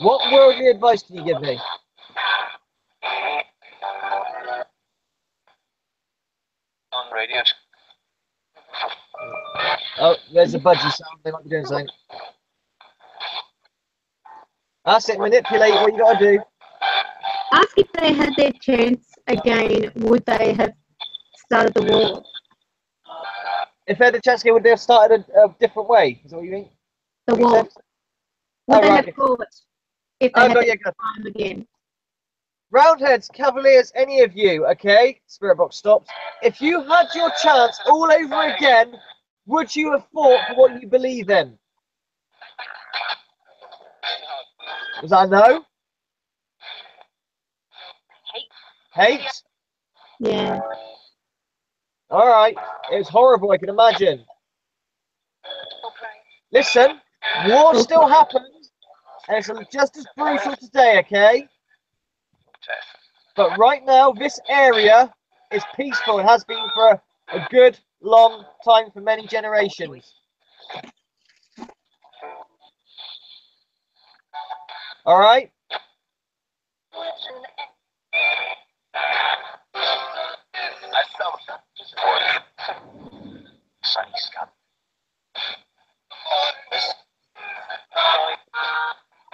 What worldly advice can you give me?
On radio.
Oh, there's a budgie sound. They might be doing something. That's it. Manipulate what you got to do.
Ask if they had their chance again, would they have started the war?
If they had a chance again, would they have started a different way? Is that what you mean?
The
Makes
war.
sense?
Would
Oh,
they
right.
have fought if they
Oh,
had
no,
the
yeah, good.
time again?
Roundheads, Cavaliers, any of you, okay? Spirit box stops. If you had your chance all over again, would you have fought for what you believe in? Was that a no? Hate?
Yeah.
All right. It was horrible, I can imagine. Listen, war still happens, and it's just as brutal today, okay? But right now, this area is peaceful and has been for a good long time, for many generations. All right?
Sunny scum.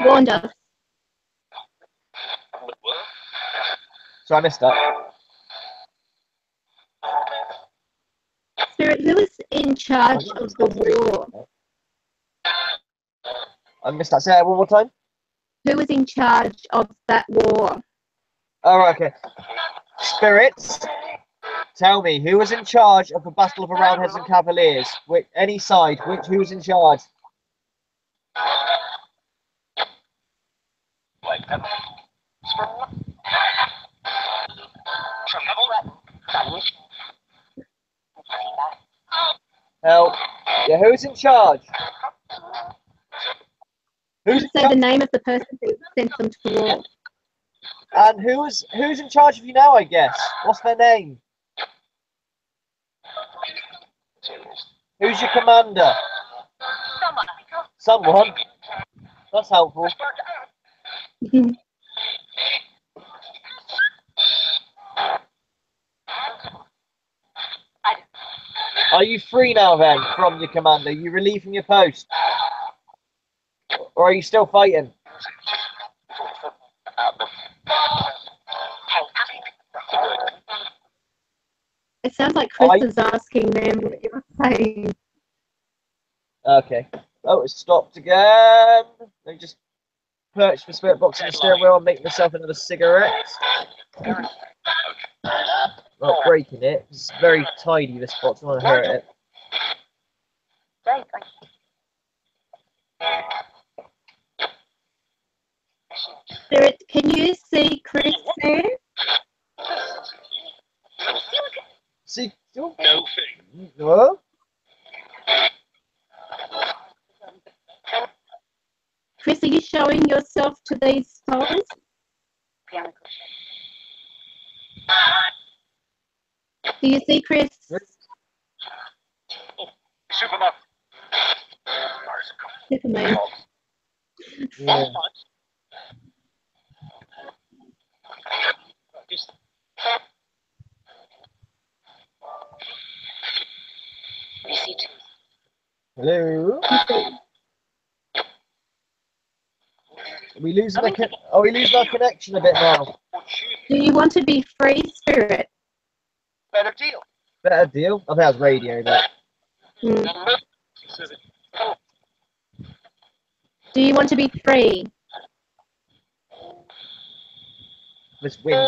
Warned us.
So I missed that.
Spirit, who is in charge of the war?
I missed that. Say that one more time.
Who was in charge of that war?
All right, okay. Spirits, tell me, who was in charge of the Battle of the Roundheads and Cavaliers? Any side, who was in charge? Help. Yeah, who's in charge? Who's in
Say
charge?
the name of the person who sent them to the war.
And who's in charge of you now, I guess? What's their name? Who's your commander? Someone. That's helpful. Are you free now then from your commander? Are you relieved from your post? Or are you still fighting?
It sounds like Chris is asking them what you're saying.
Okay. Oh, it's stopped again. Let me just perch the spirit box on the steering wheel and make myself another cigarette. Not breaking it. It's very tidy, this box. I want to hurt it.
Spirit, can you see Chris there?
See?
No thing.
What?
Chris, are you showing yourself to these souls? Do you see Chris?
Superman.
Superman.
Yeah. Hello? Are we losing our connection a bit now?
Do you want to be free, Spirit?
Better deal.
Better deal? I think that's radio, but
Do you want to be free?
this wind.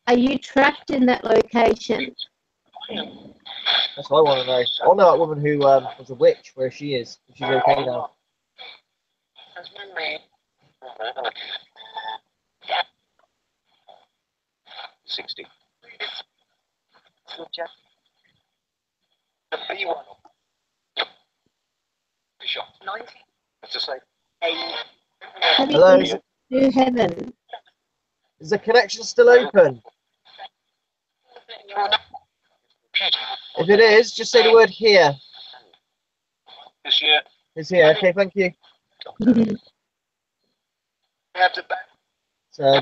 Are you trapped in that location?
That's what I want to know. I want to know that woman who was a witch, where she is. If she's okay now.
60. The B one. Shot. 90. What's to say?
Have you
Hello?
been to heaven?
Is the connection still open? If it is, just say the word here.
This year.
It's here. Okay, thank you.
have to back.
So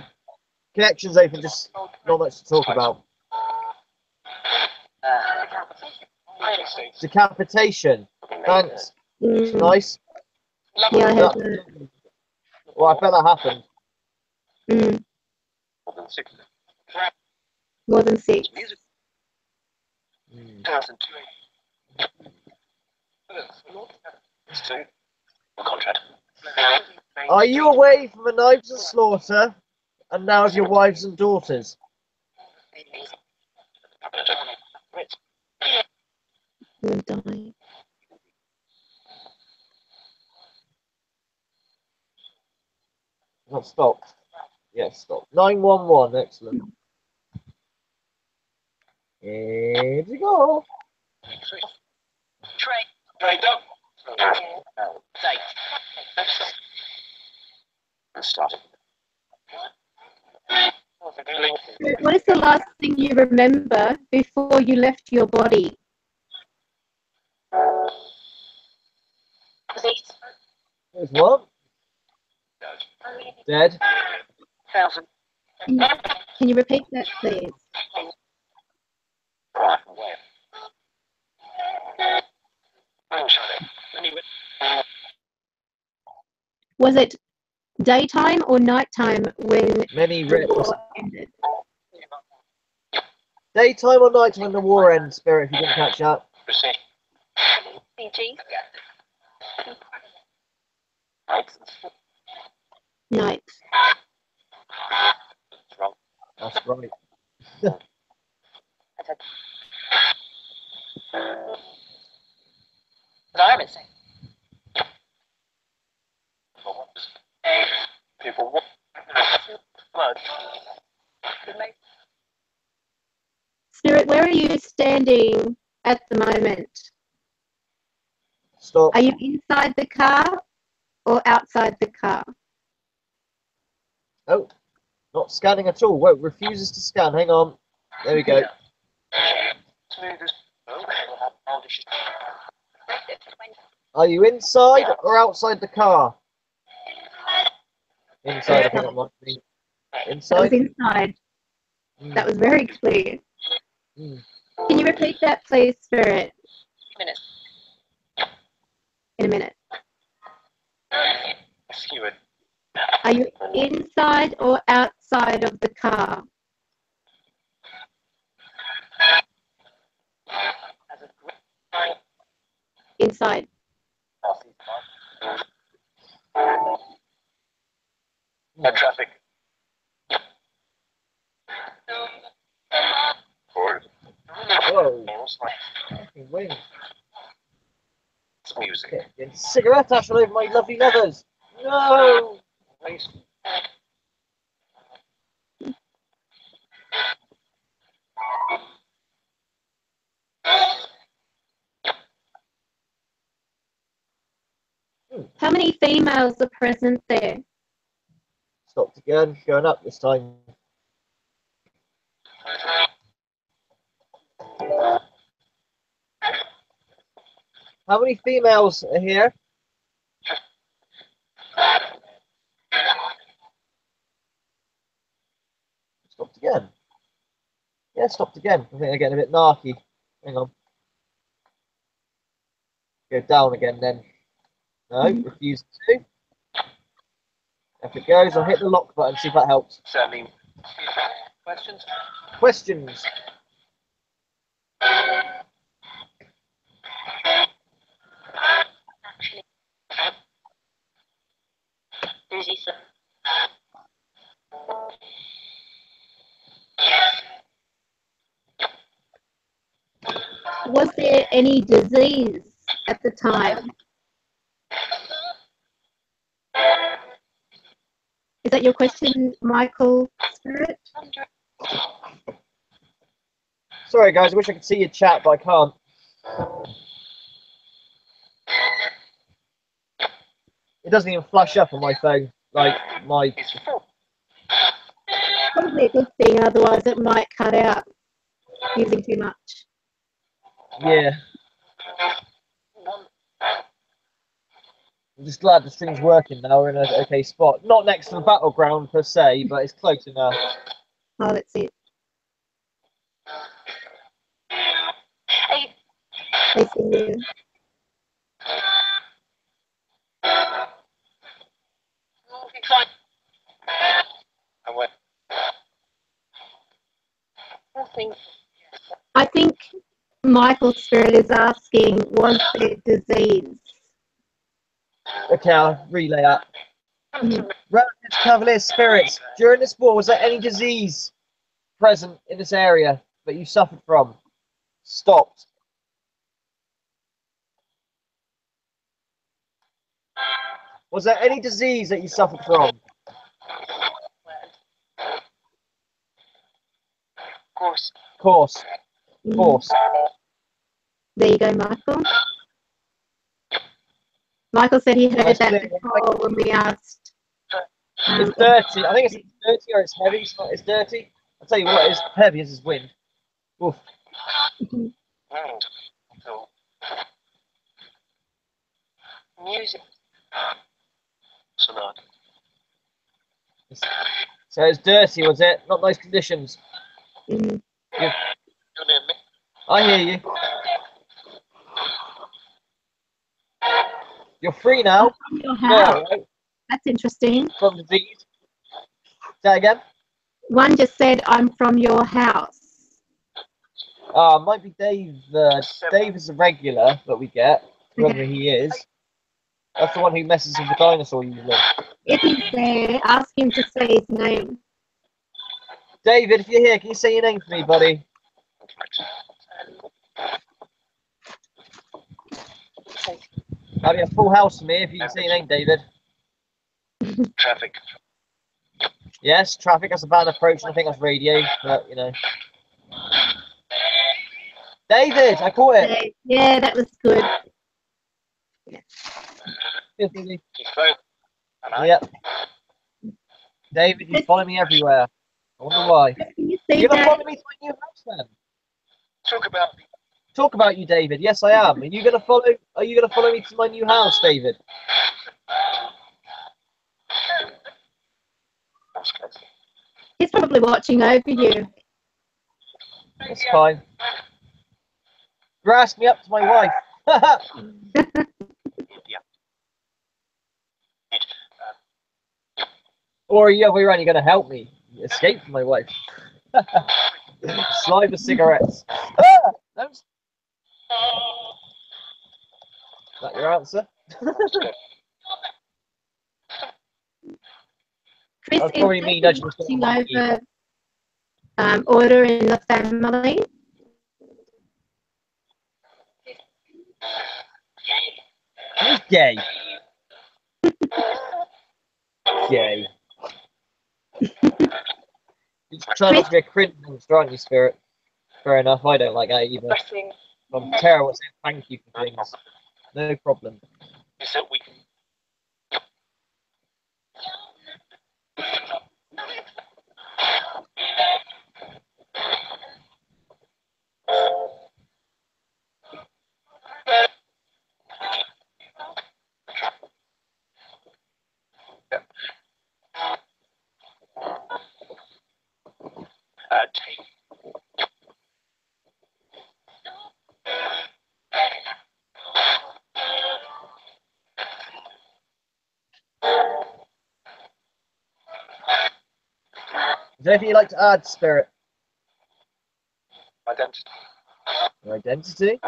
connections open, just not much to talk about. Decapitation. Thanks. Nice.
Yeah, I heard
That-
that.
well, I bet that happened.
More than 6.
More than 6.
Music.
Hmm.
2002. Contract.
Are you away from the knives and slaughter, and now of your wives and daughters?
Will die.
Not stop. Yes, stop. 911. Excellent. Here we go.
Trade up. Start.
What is the last thing you remember before you left your body?
There's one. Dead.
1,000.
Can you repeat that, please?
Right, where? Anyway.
Was it daytime or nighttime when
Many
the
rips.
war ended?
Daytime or night when the war ends, Spirit, if you didn't catch that.
CG.
Night.
That's right.
People blood.
Spirit, where are you standing at the moment?
Stop.
Are you inside the car or outside the car?
Oh, not scanning at all. Whoa, refuses to scan. Hang on. There we go. Are you inside or outside the car? Inside, I think that might be.
That was
Inside?
inside. That was very clear.
Mm.
Can you repeat that, please, Spirit? In a minute.
Skewered.
Are you inside or outside of the car? Inside.
No traffic.
Whoa. Fucking wing.
It's music.
Getting cigarette ash all over my lovely leathers. No!
How many females are present there?
Stopped again. Going up this time. How many females are here? Stopped again. Yeah, stopped again. I think they're getting a bit narky. Hang on. Go down again then. No, refuse to. If it goes, I'll hit the lock button, see if that helps.
Certainly. Questions?
Questions?
Was there any disease at the time? Is that your question, Michael Spirit?
Sorry, guys, I wish I could see your chat, but I can't. It doesn't even flash up on my phone. Like, my...
Probably a good thing, otherwise it might cut out using too much.
Yeah. I'm just glad the stream's working now. We're in an okay spot. Not next to the battleground per se, but it's close enough.
Oh, let's see.
Hey.
I see you.
I went. Nothing.
I think Michael's spirit is asking, was there disease?
Okay, I'll relay that.
Mhm.
Relative to Cavalier spirits, during this war, was there any disease present in this area that you suffered from? Stopped. Was there any disease that you suffered from?
Of course.
Course.
Mhm.
Course.
There you go, Michael. Michael said he heard
Nice
that
clear.
before when we asked.
It's dirty. I think it's dirty or it's heavy. It's not. It's dirty. I'll tell you what. It's heavy as is wind. Oof.
Mhm.
And so music. So that.
So it's dirty, was it? Not nice conditions.
Mhm.
You name me.
I hear you. You're free now.
From your
You know
house.
that, right?
That's interesting.
From disease. Say that again.
One just said, I'm from your house.
Might be Dave. Dave is a regular that we get, whoever
Okay.
he is. That's the one who messes with the dinosaur usually.
If he's there, ask him to say his name.
David, if you're here, can you say your name for me, buddy? That'd be a full house for me if you can say your name, David.
Traffic.
Yes, traffic. That's a bad approach. I think that's radio, but you know. David, I caught it.
Yeah, that was good.
Cheers, buddy.
Keep phone. And I.
Yep. David, you follow me everywhere. I wonder why.
Can you see
You're gonna
that?
follow me to my new house then?
Talk about.
Talk about you, David. Yes, I am. Are you gonna follow? Are you gonna follow me to my new house, David?
He's probably watching over you.
That's fine. Grass me up to my wife.
Yeah.
Or the other way around, you're gonna help me escape from my wife. Slide the cigarettes. Don't. Is that your answer?
Chris,
That's
is
probably me
David
nudging
watching
monkey.
over order in the family?
Who's gay? Gay. You try not to be a cringe monster, aren't you, Spirit? Fair enough. I don't like that either.
Nothing.
I'm terrible at saying thank you for things. No problem.
Is that we can. Take.
Is there anything you'd like to add, Spirit?
Identity.
Your identity?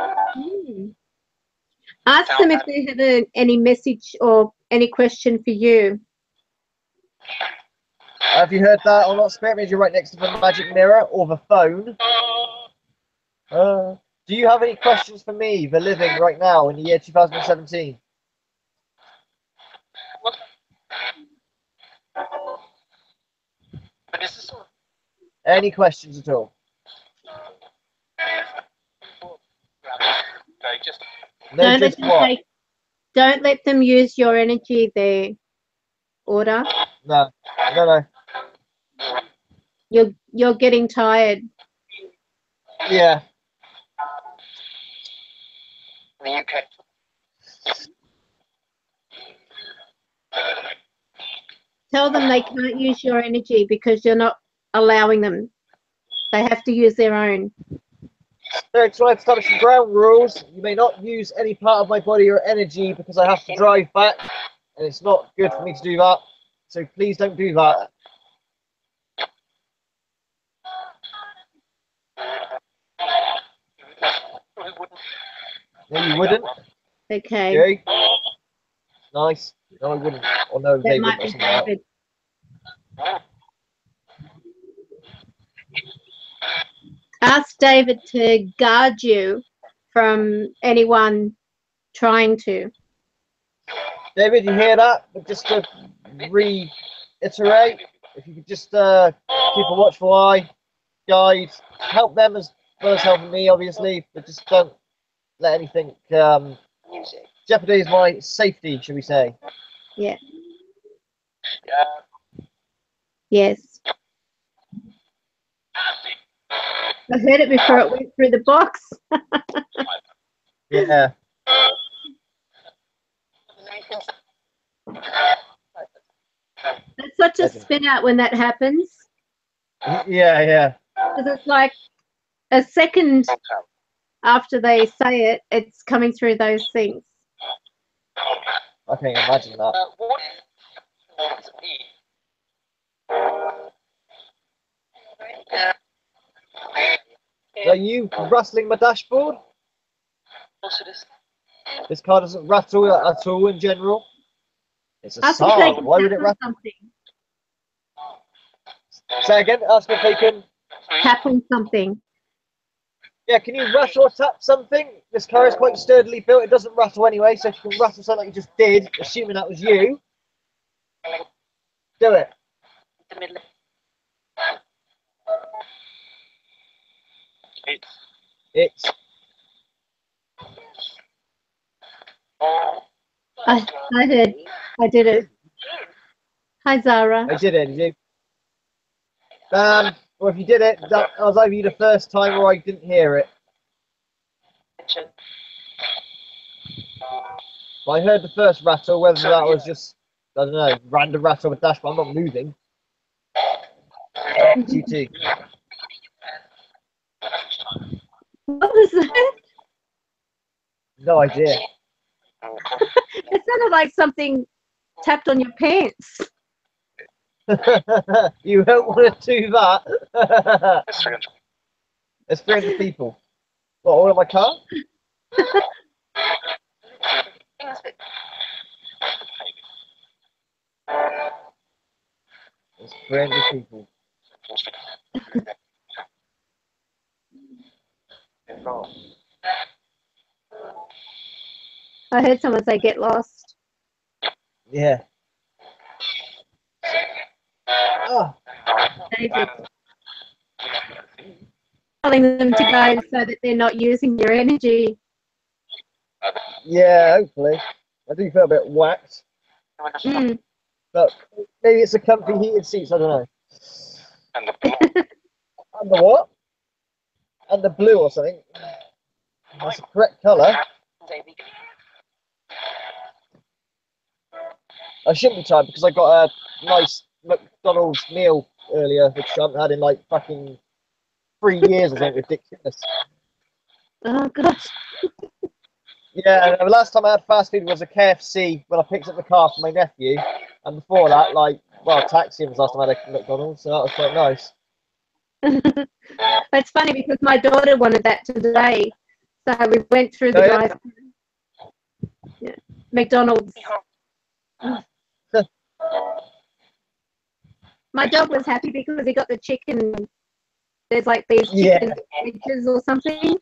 Ask them if they have any message or any question for you.
Have you heard that or not, Spirit? Means you're right next to the magic mirror or the phone. Do you have any questions for me, the living, right now in the year 2017?
But this is.
Any questions at all?
Just.
No,
Don't let
just
them
what?
don't let them use your energy there. Order.
No, no.
You're getting tired.
Yeah.
The UK.
Tell them they can't use your energy because you're not allowing them. They have to use their own.
So I establish some ground rules. You may not use any part of my body or energy because I have to drive back, and it's not good for me to do that. So please don't do that. No, you wouldn't.
Okay.
Okay. Nice. No, I wouldn't. Or no,
That
they
might
wouldn't.
be
Or something like
David. Ask David to guard you from anyone trying to.
that. David, you hear that? But just to reiterate, if you could just keep a watchful eye, guide, help them as well as helping me, obviously, but just don't let anything jeopardize my safety, should we say?
Yeah. Yes. I heard it before it went through the box.
Yeah.
That's such a
Legend.
spin out when that happens.
Yeah, yeah.
Because it's like a second after they say it, it's coming through those things.
I can imagine that. Are you rustling my dashboard? This car doesn't rattle at all in general. It's a
Ask if they
Saab.
can
Why would
tap
it
on
rattle?
something.
Say again. Ask if they can.
Tap on something.
Yeah, can you rattle or tap something? This car is quite sturdily built. It doesn't rattle anyway. So if you can rattle something like you just did, assuming that was you, do it. It's.
I heard. I did it. Hi, Zara.
I did it. Did you? Well, if you did it, that was either you the first time or I didn't hear it. But I heard the first rattle, whether that was just, I don't know, random rattle with dashboard. I'm not moving. GT.
What was that?
No idea.
It sounded like something tapped on your pants.
You don't want to do that. There's 300 people. What, all in my car? There's 300 people.
I heard someone say get lost.
Yeah. Oh,
David. Telling them to go so that they're not using your energy.
yeah, hopefully. I do feel a bit whacked.
Mm.
But maybe it's the comfy heated seats, I don't know. And the what? And the blue or something. That's the correct colour. I shouldn't be tired because I got a nice McDonald's meal earlier, which I haven't had in like fucking 3 years or something ridiculous.
Oh, gosh.
Yeah, and the last time I had fast food was a KFC when I picked up the car for my nephew. And before that, like, well, taxi was the last time I had a McDonald's, so that was quite nice.
It's funny because my daughter wanted that today. So we went through the
Oh, yeah?
drive. Yeah. McDonald's. My dog was happy because he got the chicken. There's like these chicken wedges or something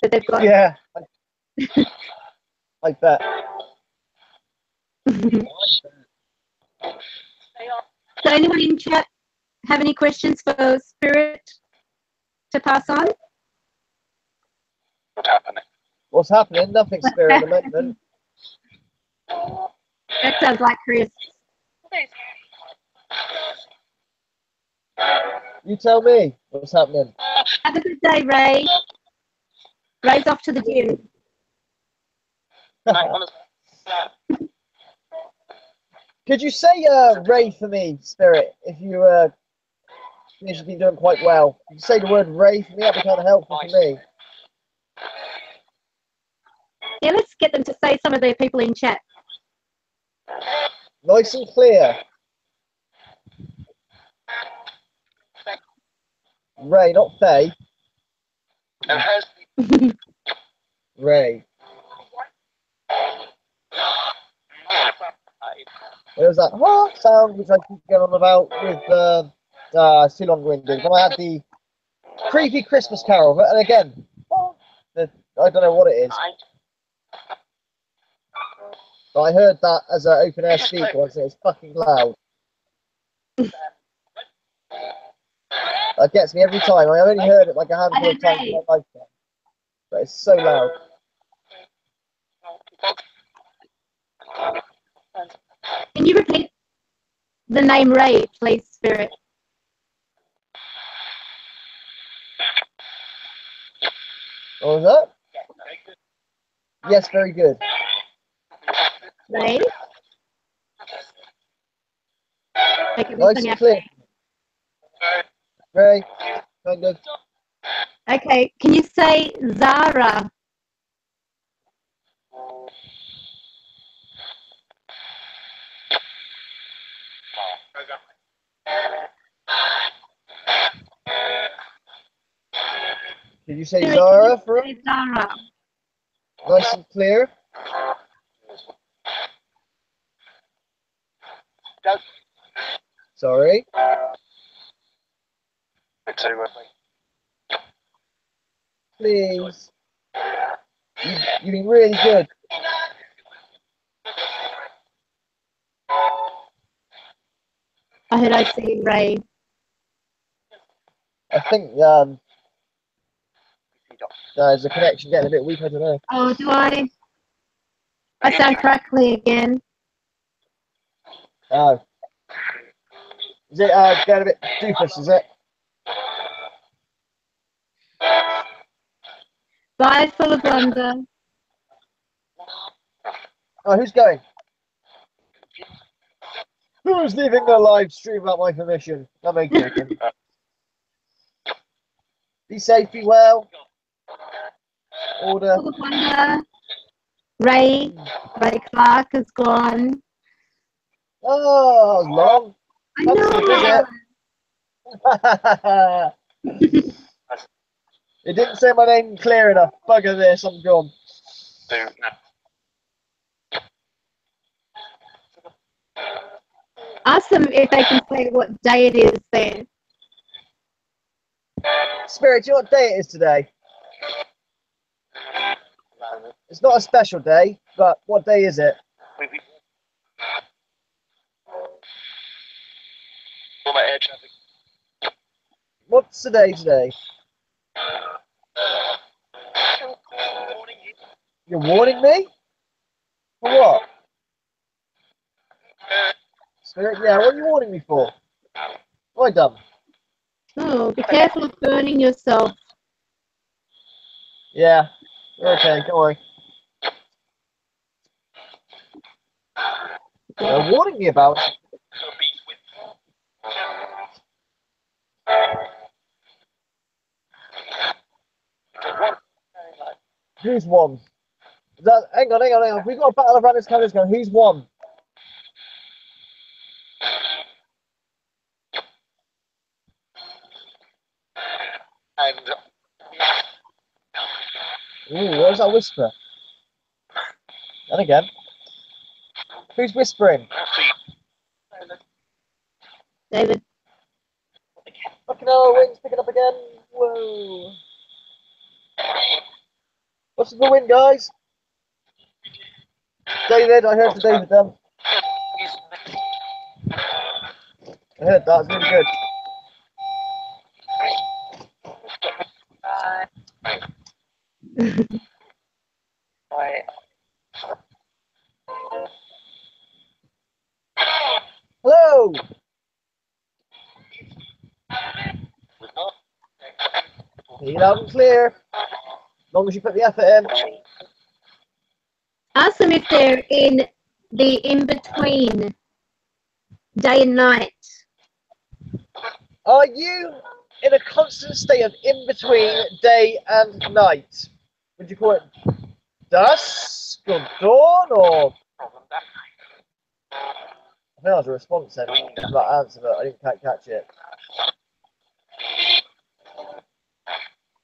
that they've got.
Yeah. Like that.
So anyone in chat have any questions for Spirit to pass on?
What's happening?
What's happening? Nothing, Spirit, at the moment.
That sounds like Chris.
You tell me what's happening.
Have a good day, Ray. Ray's off to the gym.
Could you say Ray for me, Spirit, if you you've been doing quite well? Could you say the word Ray for me? That'd be kind of helpful for me.
Yeah, let's get them to say some of their people in chat.
Nice and clear. Ray, not Faye.
And has
Ray. There was that sound which I keep going on about with it's too long-winded. When I had the creepy Christmas carol, and again, I don't know what it is. But I heard that as an open air speaker once, and it's fucking loud. That gets me every time. I only heard it like a handful of times in my lifetime, but it's so loud.
Can you repeat the name Ray, please, Spirit?
What was that? Yes, very good.
Ray? Okay,
Nice and clear. Ray, kind of.
Okay, can you say Zara?
Did you say Zara for
Say Zara.
nice and clear? Sorry. Please. You've been really good.
I heard I see Ray.
I think there's a connection getting a bit weak. I don't know.
Oh, do I? I sound crackly again.
Oh. Is it getting a bit doofus, is it?
Bye, full of wonder.
Oh, who's going? Who's leaving the live stream without my permission? That makes sense. Be safe, be well. Order.
Full of wonder. Ray Clark is gone.
Oh, long.
I know.
It didn't say my name clear enough. Bugger this, I'm gone.
Ask them if they can say what day it is there.
Spirit, do you know what day it is today? It's not a special day, but what day is it? What's the day today? You're warning me? For what? Spirit, yeah, what are you warning me for? What have I done?
Oh, be careful of burning yourself.
Yeah, you're okay, don't worry. They're warning me about it. Who's won? Hang on. We've got a battle of runners colours going. Who's won? Ooh, what was that whisper? And again. Who's whispering?
David.
Fucking hell, wings picking up again. Whoa. What's the win, guys? David, I heard the David then. I heard that, it's really good. Hello! Hear you loud and clear. As long as you put the effort in.
Ask them if they're in the in-between Day and night.
Are you in a constant state of in between day and night? Would you call it dusk or dawn or? I think that was a response then to that answer, but I didn't quite catch it.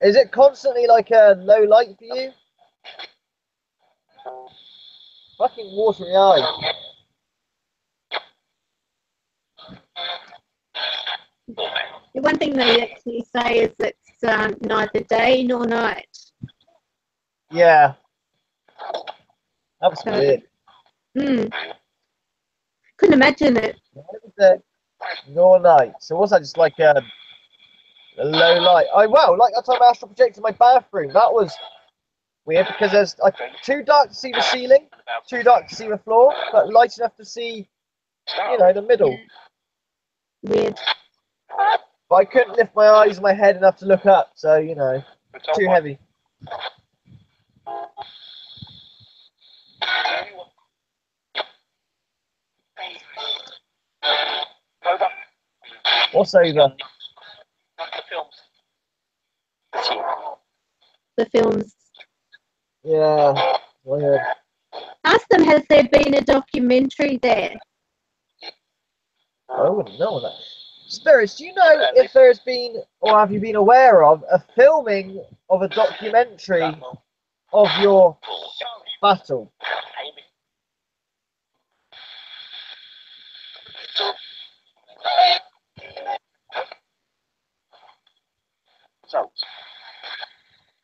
Is it constantly like a low light for you? Fucking water in the eye.
The one thing they actually say is it's neither day nor night.
Yeah. That was
So,
weird.
couldn't imagine it.
Nor night. So was that just like a low light? Oh wow, like that time I astral projected in my bathroom. That was weird because there's like too dark to see the ceiling, too dark to see the floor, but light enough to see, you know, the middle.
Weird.
But I couldn't lift my eyes and my head enough to look up, so you know, too heavy. What's over?
The films.
Yeah. Weird.
Ask them, has there been a documentary there?
I wouldn't know that. Spirits, do you know if there's been, or have you been aware of, a filming of a documentary of your battle?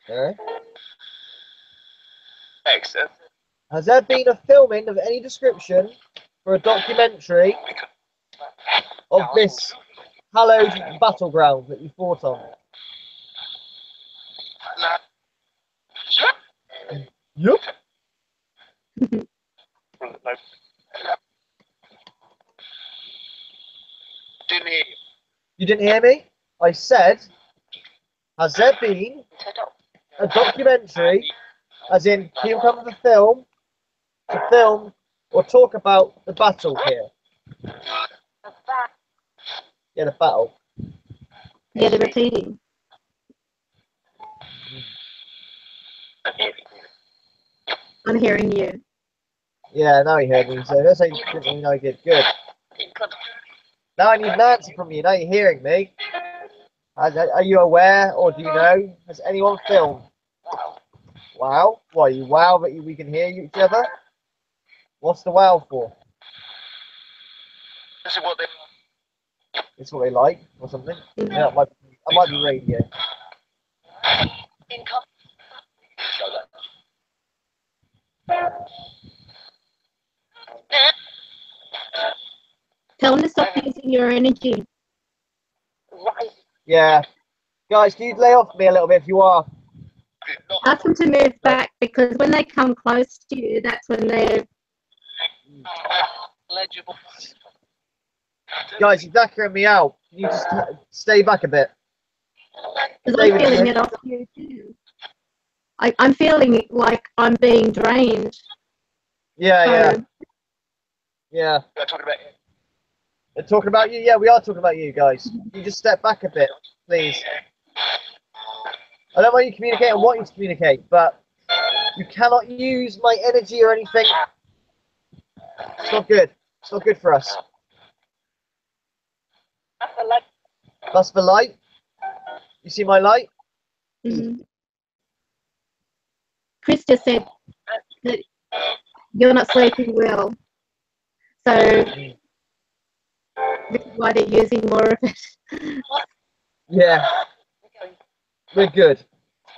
Yeah.
Excellent.
Has there been a filming of any description for a documentary of this hallowed battleground that you fought on? Yup.
Didn't hear you.
You didn't hear me? I said, has there been a documentary, as in people come to film, or talk about the battle here? Yeah, the battle.
Yeah, they're repeating. I'm hearing you.
Yeah, now you heard me. So let's say you didn't really know I did. Good. Now I need an answer from you. Now you're hearing me. Are you aware, or do you know? Has anyone filmed? Wow. Why you wow that we can hear each other? What's the wow for?
This is what they
It's what they like, or something. Yeah, it might be radio.
show that.
Tell them to stop using your energy.
Yeah. Guys, can you lay off me a little bit if you are?
Ask them to move back, because when they come close to you, that's when they're
Legible.
Guys, you're knacking me out. Can you just stay back a bit?
because I'm feeling it off you too. I'm feeling like I'm being drained.
Yeah,
So,
yeah. Yeah.
We're talking about
They're talking about you? Yeah, we are talking about you guys. You just step back a bit, please. I don't want you to communicate, I want you to communicate, but you cannot use my energy or anything. It's not good. It's not good for us. That's the light. You see my light?
Chris just said that you're not sleeping well. So this is why they're using more of it.
Yeah. We're good. Yeah,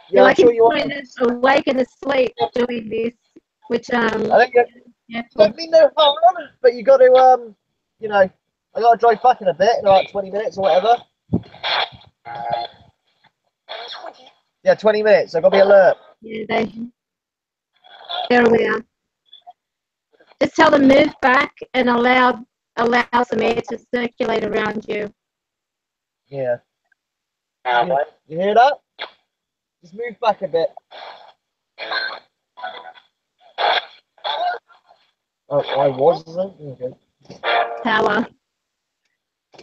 You're
I'm
like
sure you are.
awake and asleep doing this, which
I don't
yeah.
mean no harm, but you got to you know, I got to drive back in a bit in about 20 minutes or whatever. Yeah, 20 minutes. I've got to be alert.
Yeah, they're aware. Just tell them move back and allow some air to circulate around you.
Yeah. You hear that? Just move back a bit. Oh, I was, isn't it? Okay.
Tower.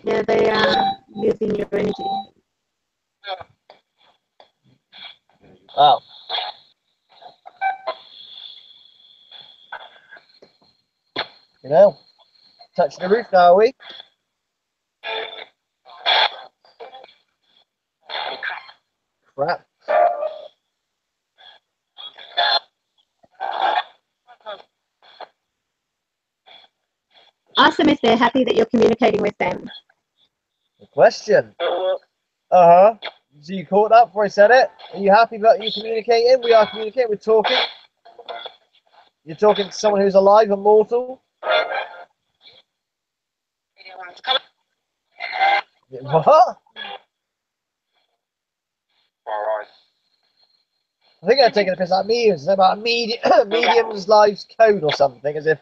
Yeah, they are using your energy.
Wow. You know, touching the roof now, are we? Crap.
Ask them if they're happy that you're communicating with them.
Good question. Uh-huh. So you caught that before I said it? Are you happy that you communicating? We are communicating, we're talking. You're talking to someone who's alive, immortal. What?
Alright.
I think they're taking a piss out of mediums. It's about medium's lives code or something, as if,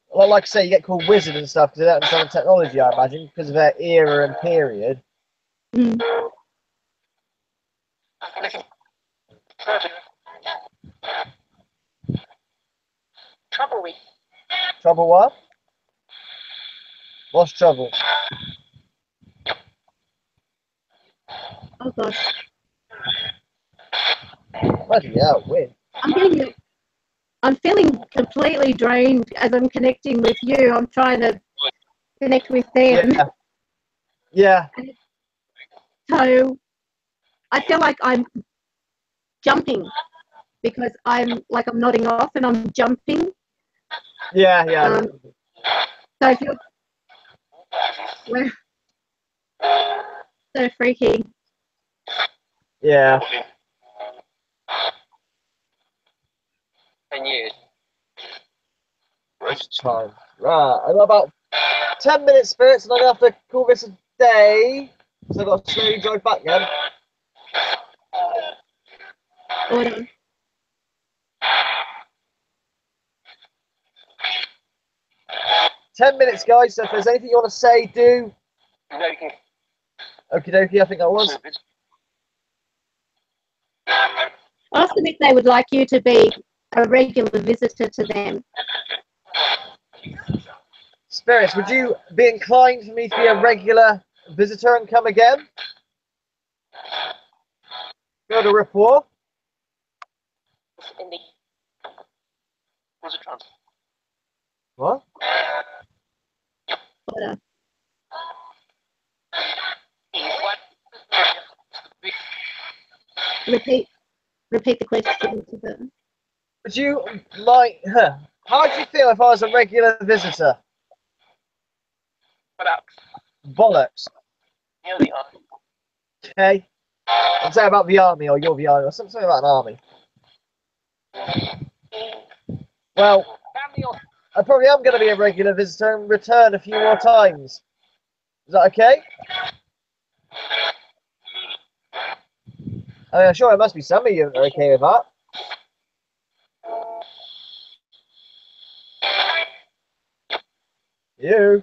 well, like I say, you get called wizard and stuff because they don't understand technology, I imagine, because of their era and period.
Mm.
Trouble with.
Trouble what? What's trouble?
Oh gosh,
Bloody hell, win.
I'm feeling completely drained as I'm connecting with you. I'm trying to connect with them.
Yeah. Yeah.
So I feel like I'm jumping because I'm nodding off and I'm jumping.
Yeah, yeah.
So if you're we're so freaky.
Yeah.
10 years.
Waste time. Right. I've got about 10 minutes, spirits, and I'm going to have to call this a day. So I've got to slowly drive back again.
Order.
10 minutes, guys. So if there's anything you want to say, do.
No, you can.
Okie dokie, I think that was.
Ask them if they would like you to be a regular visitor to them.
Spirits, would you be inclined for me to be a regular visitor and come again? Go to rapport.
In the. What's it trans?
What?
Order. Repeat the question to them.
Would you like? How would you feel if I was a regular visitor?
What up?
Bollocks.
You're the army.
Okay. I'm saying about the army, or you're the army, or something about an army. Well, I probably am going to be a regular visitor and return a few more times. Is that okay? I mean, I'm sure there must be some of you that are okay with that. You.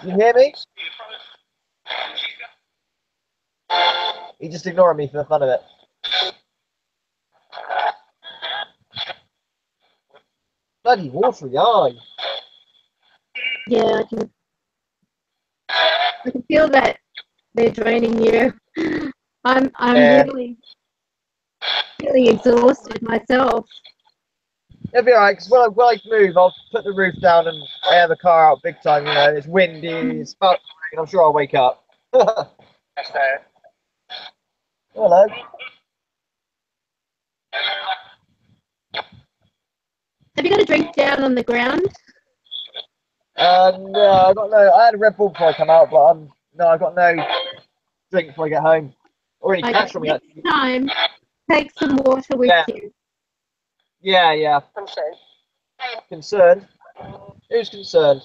You hear me? You just ignoring me for the fun of it. Bloody watery eye.
Yeah, I can feel that they're draining you. I'm
Yeah.
really exhausted myself.
It'll be alright, because when I move, I'll put the roof down and air the car out big time, you know. It's windy, it's about to rain, I'm sure I'll wake up.
That's there.
Hello.
Have you got a drink down on the ground?
No, I had a Red Bull before I come out, but no, I got no drink before I get home. Or any cash from me,
Next
actually.
time, take some water with you.
Yeah.
Concerned.
Concerned? Who's concerned?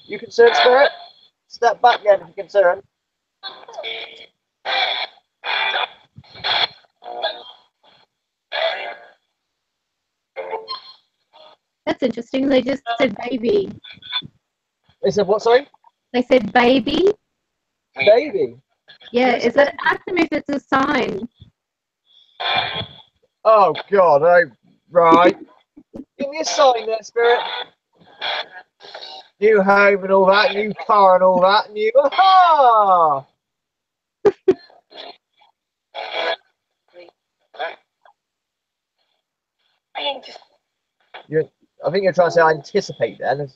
You concerned, Spirit? Step back then if you're concerned.
That's interesting. They just said baby.
They said what, sorry?
They said baby.
Baby.
Yeah,
Who's
is it? Ask them if it's a sign.
Oh, God. Right. Give me a sign there, Spirit. New home and all that, new car and all that, new aha! I think you're trying to say I anticipate then,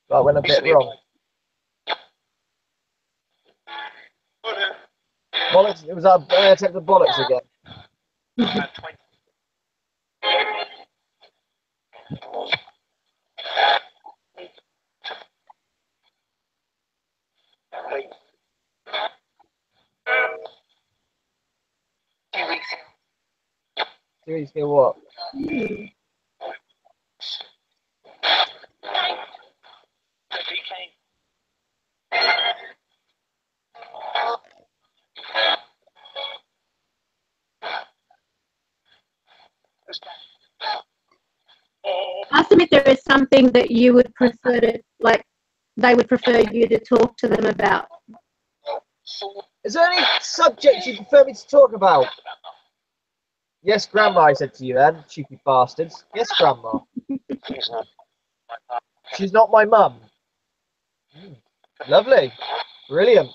but I went a bit wrong. Bollocks, it was our attempt at bollocks again. Seriously, feel what?
Ask them if there is something that you would prefer to, like, they would prefer you to talk to them about.
Is there any subject you prefer me to talk about? Yes, Grandma, I said to you then, cheeky bastards. Yes, Grandma. She's not my mum. Lovely. Brilliant.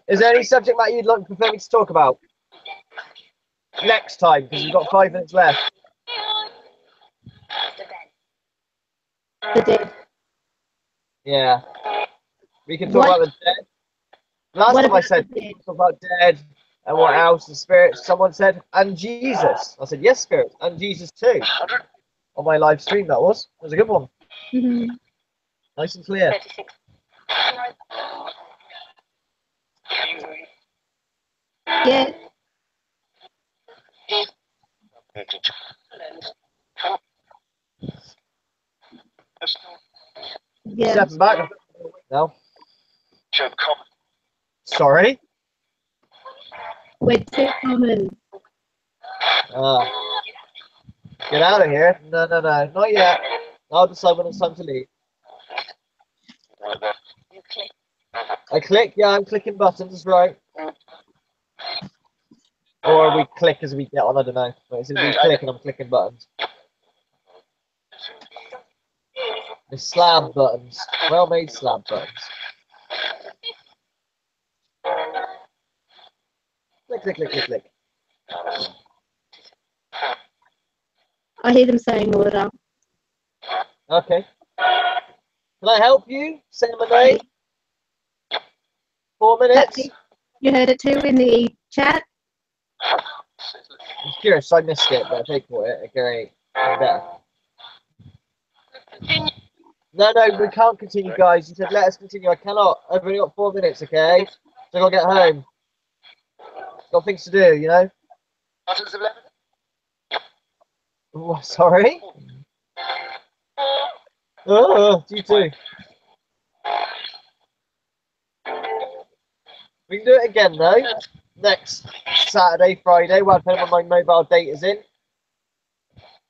Is there any subject matter you'd like prefer me to talk about? Next time, because we've got 5 minutes left.
The dead.
Yeah. We can talk about the dead. Last
What
time I
about
said
the dead?
talk about dead and what else, the spirits. Someone said, and Jesus. I said, yes, spirit, and Jesus too. On my live stream, that was. It was a good one.
Mm-hmm.
Nice and clear.
Yeah. Yeah.
Stepping back. No. Sorry.
We're too common.
Get out of here. No, no, no. Not yet. I'll decide when it's time to leave. I click. Yeah, I'm clicking buttons, right. Or we click as we get on, I don't know. But it's we click and I'm clicking buttons. The slab buttons. Well made slab buttons. Click, click, click, click, click.
I hear them saying order.
Okay. Can I help you? Say my name. 4 minutes.
You heard it too in the chat?
I'm curious, I missed it, but I think for it. Okay, better. No, no, we can't continue, guys. You said let us continue. I cannot. I've only got 4 minutes, okay? So I gotta get home. Got things to do, you know? Oh, sorry? Oh, you too. We can do it again, though. Next Saturday, Friday, well, depending on my mobile data's in.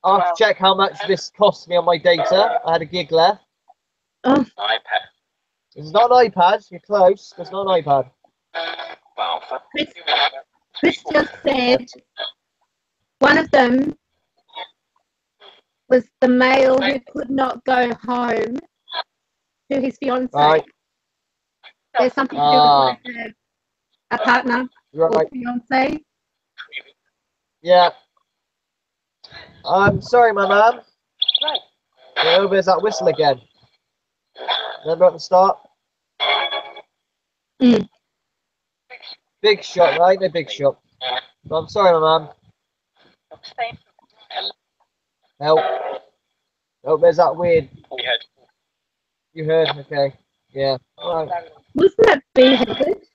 I'll have to check how much this cost me on my data. I had a gig left.
Oh.
iPad.
It's not an iPad. You're close. It's not an iPad.
Chris just said one of them was the male who could not go home to his fiancée.
Right.
There's something to do with a partner or
Right.
fiancée.
Yeah. I'm sorry, my man. Yeah, there's that whistle again. Remember at the start?
Mm.
Big shot, right? No big shot. But I'm sorry, my man. Help. Oh, there's that weird. You heard? Okay. Yeah. All right.
Wasn't that beheaded?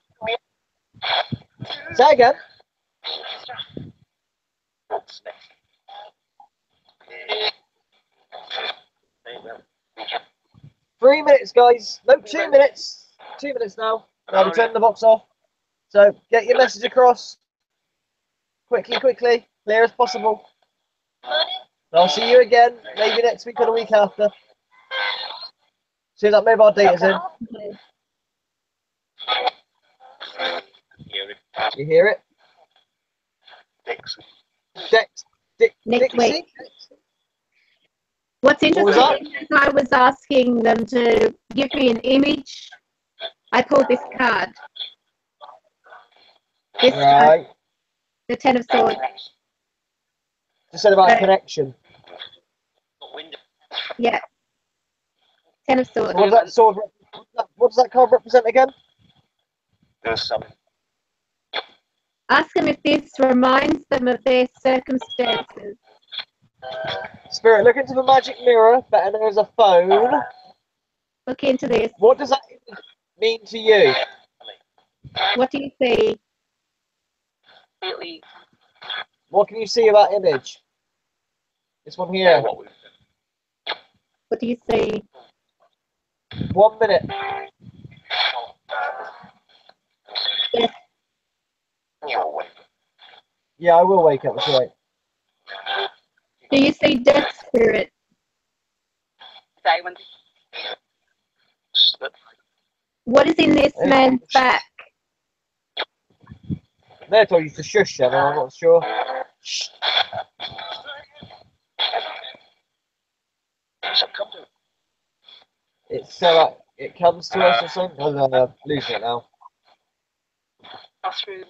Say again. Three minutes, guys. No, 2 minutes. 2 minutes now. Now we turn the box off. So get your message across. Quickly, quickly. Clear as possible. I'll see you again. Maybe next week or the week after. See if that mobile data's in. You hear it? Dex.
Next week. What's
What was
interesting is I was asking them to give me an image. I pulled this card. This card,
Right.
the Ten of Swords.
Just said about
Right.
connection.
Yeah. Ten of
So
Swords.
what does that sword? What does that card represent again?
There's some.
Ask them if this reminds them of their circumstances.
Spirit, look into the magic mirror. Better there's a phone.
Look into this.
What does that mean to you?
What do you see?
Really,
What can you see of that image? This one here.
what we've
What do you see?
1 minute.
Yes.
your way.
Yeah, I will wake up. That's right.
Do you see Death Spirit?
Diamond.
What is in this man's back?
They told you to shush them. I'm not sure.
So come to
It's it comes to us or something. Oh, no, no, losing it now.
bathroom.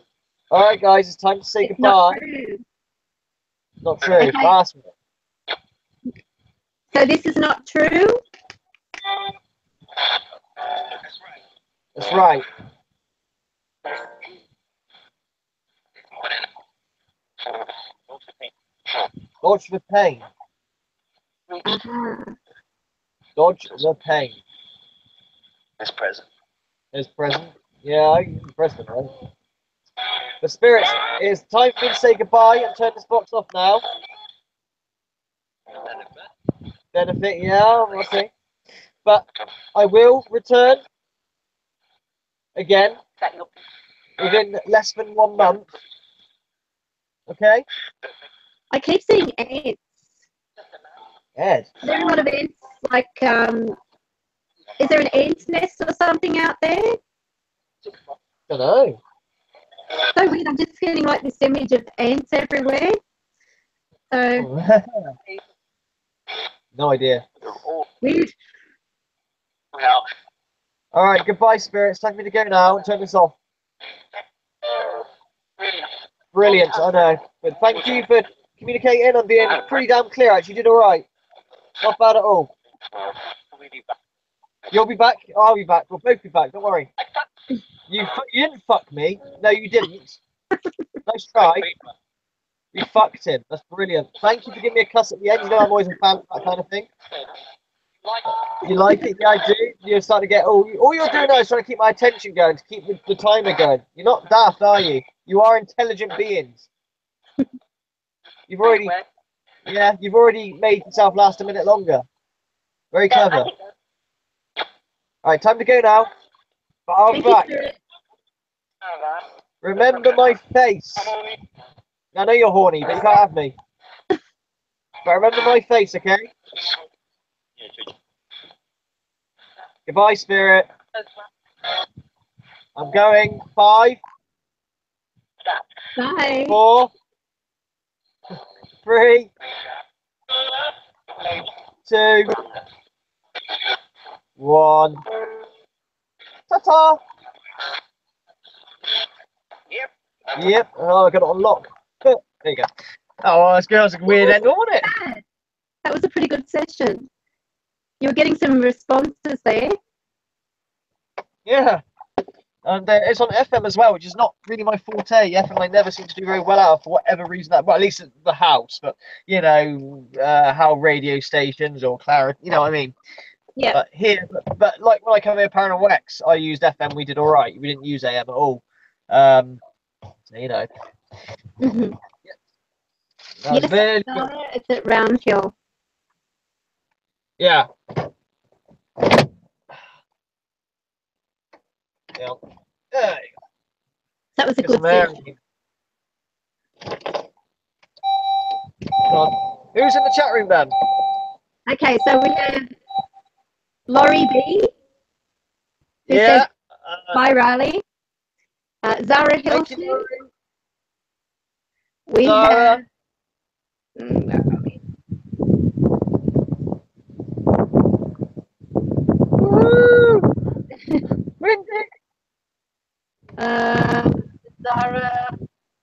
All right, guys, it's time to say
It's not
goodbye.
true.
Not true.
Okay.
Last minute.
So this is not true?
That's right. Dodge the pain.
Uh-huh.
Dodge the pain.
This present.
Is present. Yeah, I can press them, right? The spirits, it's time for me to say goodbye and turn this box off now. Benefit, yeah, we'll see. But I will return again within less than 1 month. Okay?
I keep seeing ants.
Ed.
Are there a lot of ants? Like, is there an ant nest or something out there?
Don't know.
So weird. I'm just getting like this image of ants everywhere. So
No idea.
weird.
Well,
All right, goodbye, spirits. Time for me to go now and turn this off. Brilliant, I know. But thank you for communicating and being pretty damn clear. Actually, you did all right. Not bad at all.
we'll be back.
You'll be back. I'll be back. We'll both be back. Don't worry. You didn't fuck me. No, you didn't. Nice try. You fucked him. That's brilliant. Thank you for giving me a cuss at the end. You know I'm always a fan of that kind of thing. You like it? Yeah, I do. You're starting to get all you're doing now is trying to keep my attention going, to keep the timer going. You're not daft, are you? You are intelligent beings. You've already made yourself last a minute longer. Very clever. All right, time to go now. But I'll be back. Remember my face. I know you're horny, but you can't have me. But remember my face, okay? Goodbye, spirit. I'm going. 5,
Bye.
4, 3, 2, 1. Ta-ta. Yep. Oh, I got it on lock. There you go. Oh, this girl's a weird end, wasn't it?
That was a pretty good session. You were getting some responses there.
Yeah. And it's on FM as well, which is not really my forte. FM I never seem to do very well out of, for whatever reason. Well, at least at the house, but you know how radio stations or clarity, you know what I mean.
Yeah.
But here, but like when I come here, Paranormal X, I used FM. We did all right. We didn't use AM at all. So, you know.
Mm-hmm.
That was very good.
It's at Round Hill.
Yeah. Yeah. There you go.
That was a
Get
good
some air.
session.
Come on. Who's in the chat room then?
Okay, so we have Laurie B. Who
Yeah.
says, bye, Riley. Zara
Thank you,
Hilton.
Laurie.
We
Zara.
have. Where are we?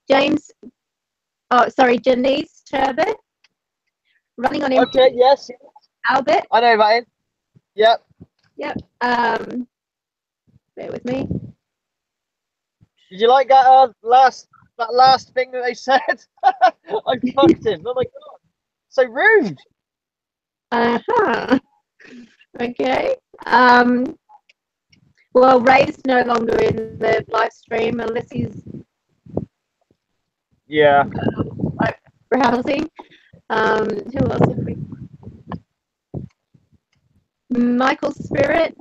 James, oh, sorry, Janice Turbot, running on empty.
Okay, yes.
Albert.
I know about him. Yep.
Yep. Bear with me.
Did you like that last thing that they said? I fucked him. Oh my god. So rude.
Uh-huh. Okay. Well, Ray's no longer in the live stream unless he's
Yeah.
like browsing. Who else have we? Michael Spirit.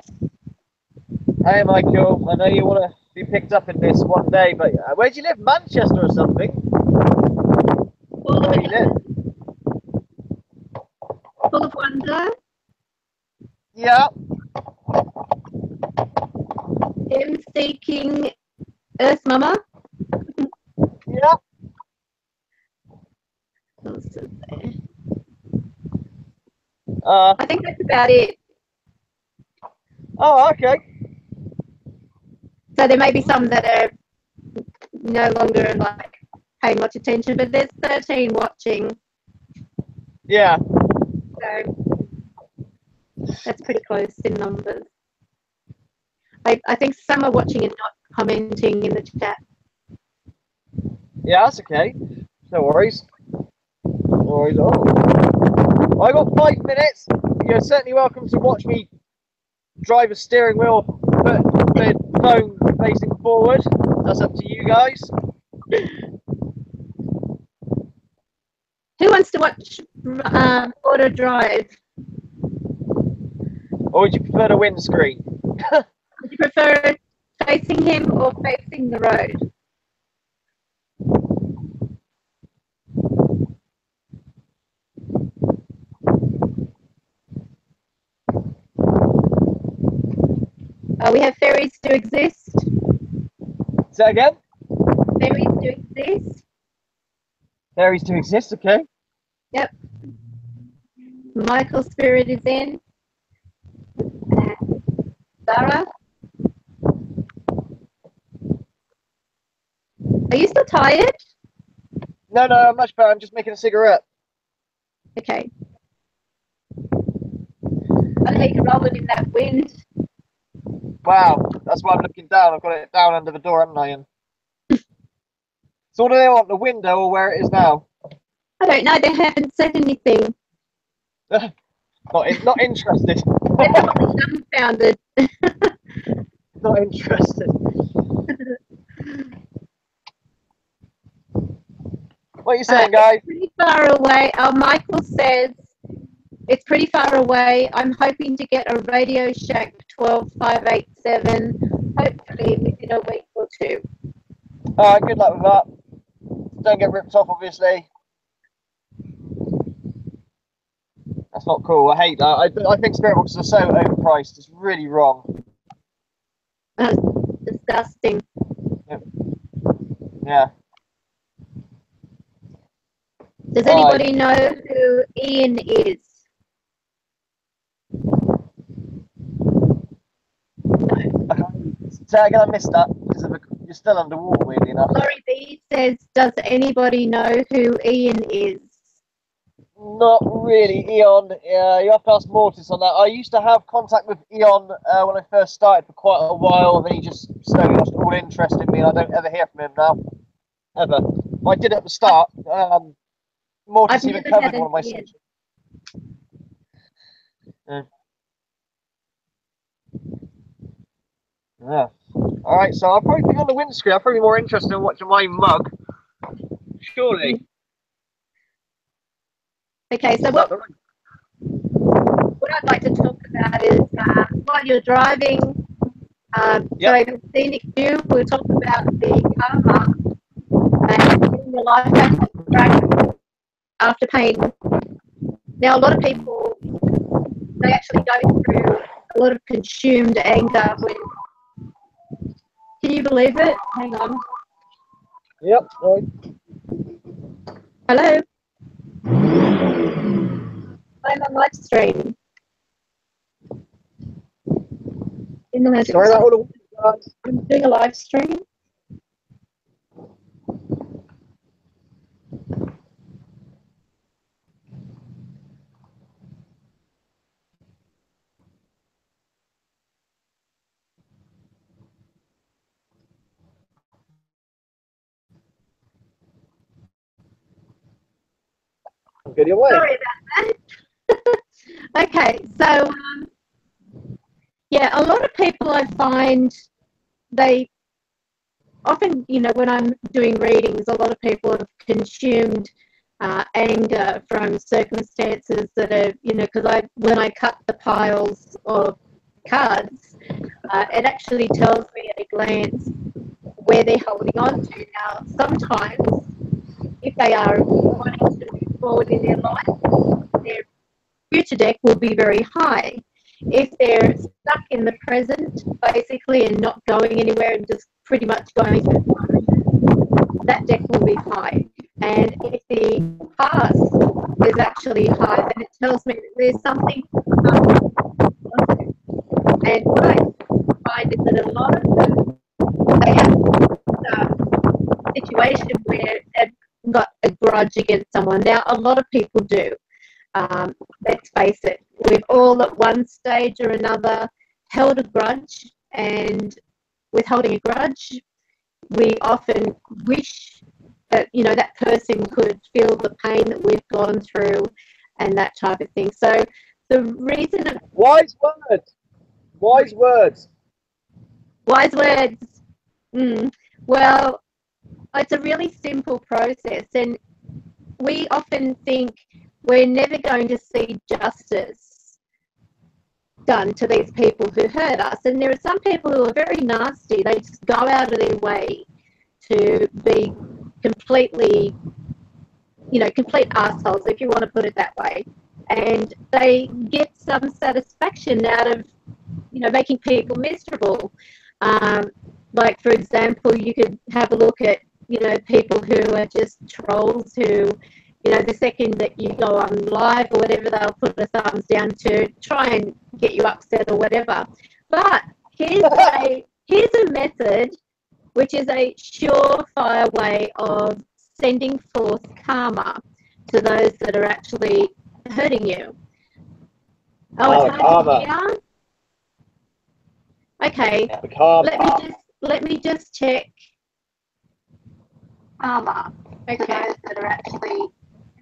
Hey Michael, I know you want to be picked up in this one day, but where do you live? Manchester or something?
Full
Where do you live?
of Wonder.
Yeah.
Him seeking Earth Mama.
Yeah.
I think that's about it.
Oh, okay.
So there may be some that are no longer like paying much attention, but there's 13 watching.
Yeah.
So that's pretty close in numbers. I think some are watching and not commenting in the chat.
Yeah, that's okay. No worries. No worries at all. I got 5 minutes. You're certainly welcome to watch me drive a steering wheel, put the phone facing forward. That's up to you guys.
Who wants to watch Auto Drive?
Or would you prefer the windscreen?
Would you prefer facing him or facing the road? We have ferries to exist.
Say that again?
Ferries to exist.
Ferries to exist, okay.
Yep. Michael Spirit is in. Sarah? Are you still tired?
No, I'm much better. I'm just making a cigarette.
Okay. Okay, you can roll it in that wind.
Wow, that's why I'm looking down. I've got it down under the door, haven't I? And so what do they want, the window or where it is now?
I don't know, they haven't said anything.
Not interested.
They're probably dumbfounded.
Not interested. What are you saying, guys?
It's pretty far away. Michael says it's pretty far away. I'm hoping to get a Radio Shack 12587, hopefully within a week or two.
Alright, good luck with that. Don't get ripped off, obviously. That's not cool. I hate that. I think spirit boxes are so overpriced. It's really wrong.
That's disgusting.
Yeah.
Does anybody know who Ian is?
Say again, I missed that because you're still underwater, weirdly enough.
Laurie B says, does anybody know who Ian is?
Not really, Eon. You have to ask Mortis on that. I used to have contact with Eon when I first started for quite a while, and then he just slowly lost all interest in me, and I don't ever hear from him now. Ever. I did at the start. Mortis even covered one of my sessions. Yeah. All right, so I'll probably be on the windscreen. I'll probably be more interested in watching my mug. Surely.
Okay, so what I'd like to talk about is while you're driving,
Yep.
so scenic view, we'll talk about the car park and getting your life back on track after pain. Now, a lot of people, they actually go through a lot of consumed anger when, can you believe it? Hang on.
Yep. Right.
Hello? I'm on live stream.
Sorry about all the
I'm doing a live stream.
Good away.
Sorry about that. Okay, so yeah, a lot of people I find they often, when I'm doing readings, a lot of people have consumed anger from circumstances that are, because when I cut the piles of cards, it actually tells me at a glance where they're holding on to. Now, sometimes if they are wanting to move forward in their life, their future deck will be very high. If they're stuck in the present, basically, and not going anywhere and just pretty much going through the motions, that deck will be high. And if the past is actually high, then it tells me that there's something. And what I find is that a lot of them, they have a situation where they've got a grudge against someone. Now, a lot of people do. Let's face it, we've all at one stage or another held a grudge, and with holding a grudge, we often wish that, that person could feel the pain that we've gone through and that type of thing. So the reason...
Wise words. Wise words.
Wise words. Well, it's a really simple process, and we often think we're never going to see justice done to these people who hurt us. And there are some people who are very nasty. They just go out of their way to be completely, complete assholes, if you want to put it that way. And they get some satisfaction out of, making people miserable. Like, for example, you could have a look at, people who are just trolls who, the second that you go on live or whatever, they'll put the thumbs down to try and get you upset or whatever. But here's a method which is a surefire way of sending forth karma to those that are actually hurting you. Oh, it's hard to hear? Okay, let me just check. Karma. Okay, those that are actually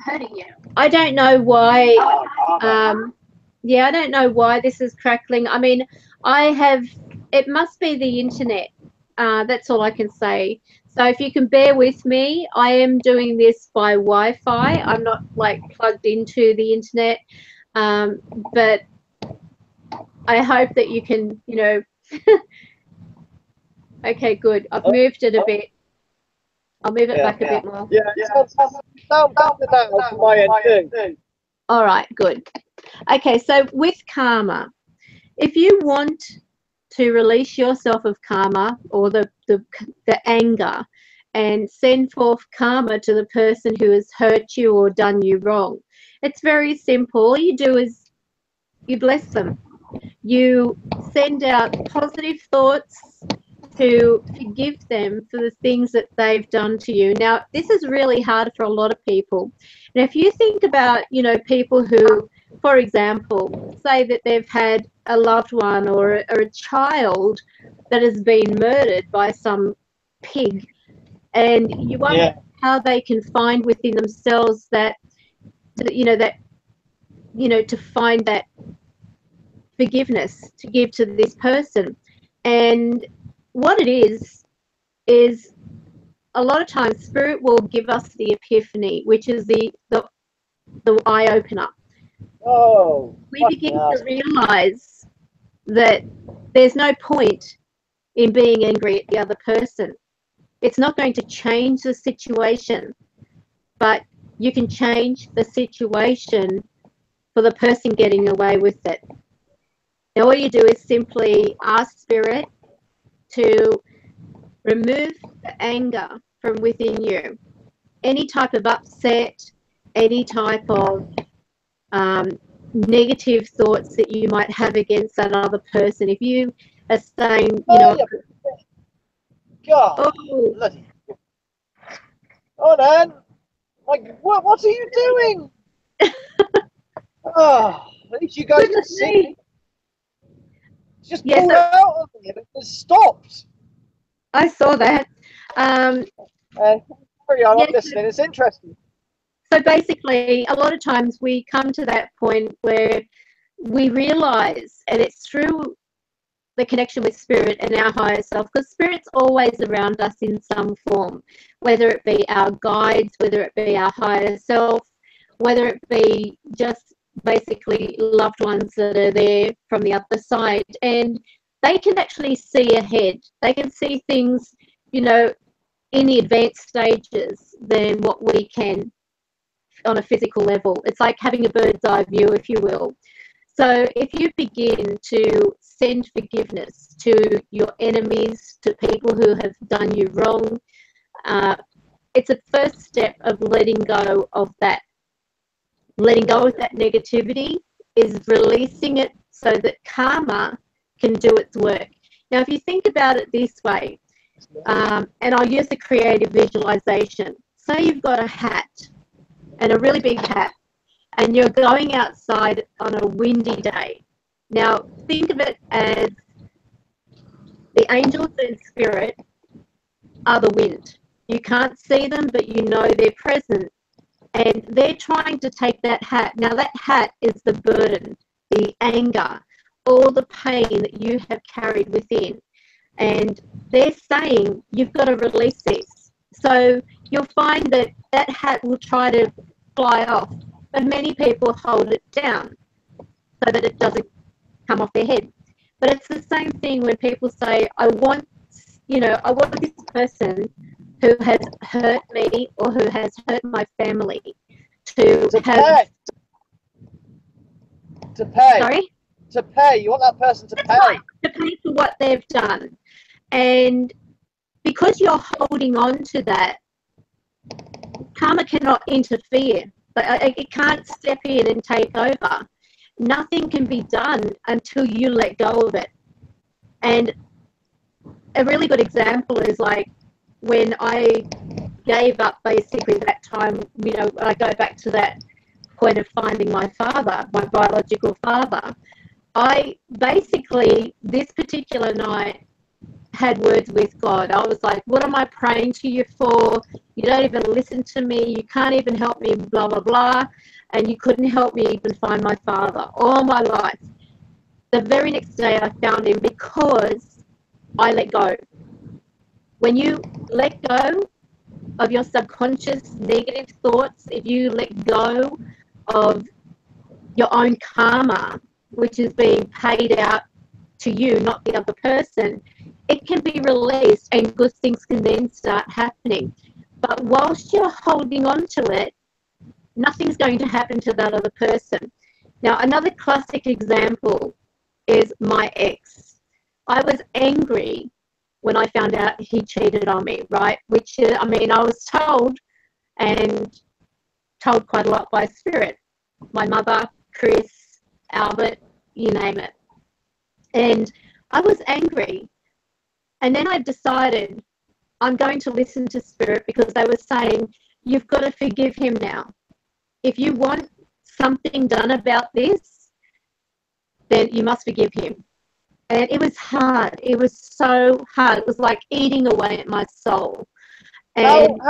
hurting you. I don't know why. Yeah, I don't know why this is crackling. I mean, it must be the internet. That's all I can say. So if you can bear with me, I am doing this by Wi-Fi. I'm not plugged into the internet, but I hope that you can, Okay, good. I've moved it a bit. I'll move it back a bit more.
Yeah, sound better now from my end too.
All right, good. Okay, so with karma, if you want to release yourself of karma or the anger and send forth karma to the person who has hurt you or done you wrong, it's very simple. All you do is you bless them. You send out positive thoughts to forgive them for the things that they've done to you. Now, this is really hard for a lot of people. And if you think about, people who, for example, say that they've had a loved one or a child that has been murdered by some pig, and you wonder how they can find within themselves that, to find that forgiveness to give to this person. And what it is a lot of times spirit will give us the epiphany, which is the eye opener.
Oh,
we begin to realize that there's no point in being angry at the other person. It's not going to change the situation, but you can change the situation for the person getting away with it. Now, all you do is simply ask spirit to remove the anger from within you. Any type of upset, any type of negative thoughts that you might have against that other person. If you are saying,
God, bloody. Oh, man. What are you doing? Oh, at least you guys can see. Just pulled out of me and it just stopped.
I saw that.
Carry on, I'm listening. It's interesting.
So basically, a lot of times we come to that point where we realize, and it's through the connection with spirit and our higher self, because spirit's always around us in some form, whether it be our guides, whether it be our higher self, whether it be just basically loved ones that are there from the other side. And they can actually see ahead. They can see things, you know, in the advanced stages than what we can on a physical level. It's like having a bird's eye view, if you will. So if you begin to send forgiveness to your enemies, to people who have done you wrong, it's a first step of letting go of that. Letting go of that negativity is releasing it so that karma can do its work. Now, if you think about it this way, and I'll use the creative visualization. Say you've got a hat, and a really big hat, and you're going outside on a windy day. Now, think of it as the angels and spirit are the wind. You can't see them, but you know they're present. And they're trying to take that hat. Now, that hat is the burden, the anger, all the pain that you have carried within. And they're saying, you've got to release this. So you'll find that that hat will try to fly off, but many people hold it down so that it doesn't come off their head. But it's the same thing when people say, I want this person who has hurt me or who has hurt my family to have...
To pay.
Sorry?
To pay. You want that person to pay.
Right, to pay for what they've done. And because you're holding on to that, karma cannot interfere. It can't step in and take over. Nothing can be done until you let go of it. And a really good example is like when I gave up basically that time, you know, I go back to that point of finding my father, my biological father. I basically, this particular night, had words with God. I was like, what am I praying to you for? You don't even listen to me. You can't even help me, blah, blah, blah. And you couldn't help me even find my father all my life. The very next day I found him because I let go. When you let go of your subconscious negative thoughts, if you let go of your own karma, which is being paid out to you, not the other person, it can be released and good things can then start happening. But whilst you're holding on to it, nothing's going to happen to that other person. Now, another classic example is my ex. I was angry when I found out he cheated on me, right? Which, I mean, I was told, and told quite a lot by spirit. My mother, Chris, Albert, you name it. And I was angry. And then I decided I'm going to listen to spirit because they were saying, you've got to forgive him now. If you want something done about this, then you must forgive him. And it was hard. It was so hard. It was like eating away at my soul. And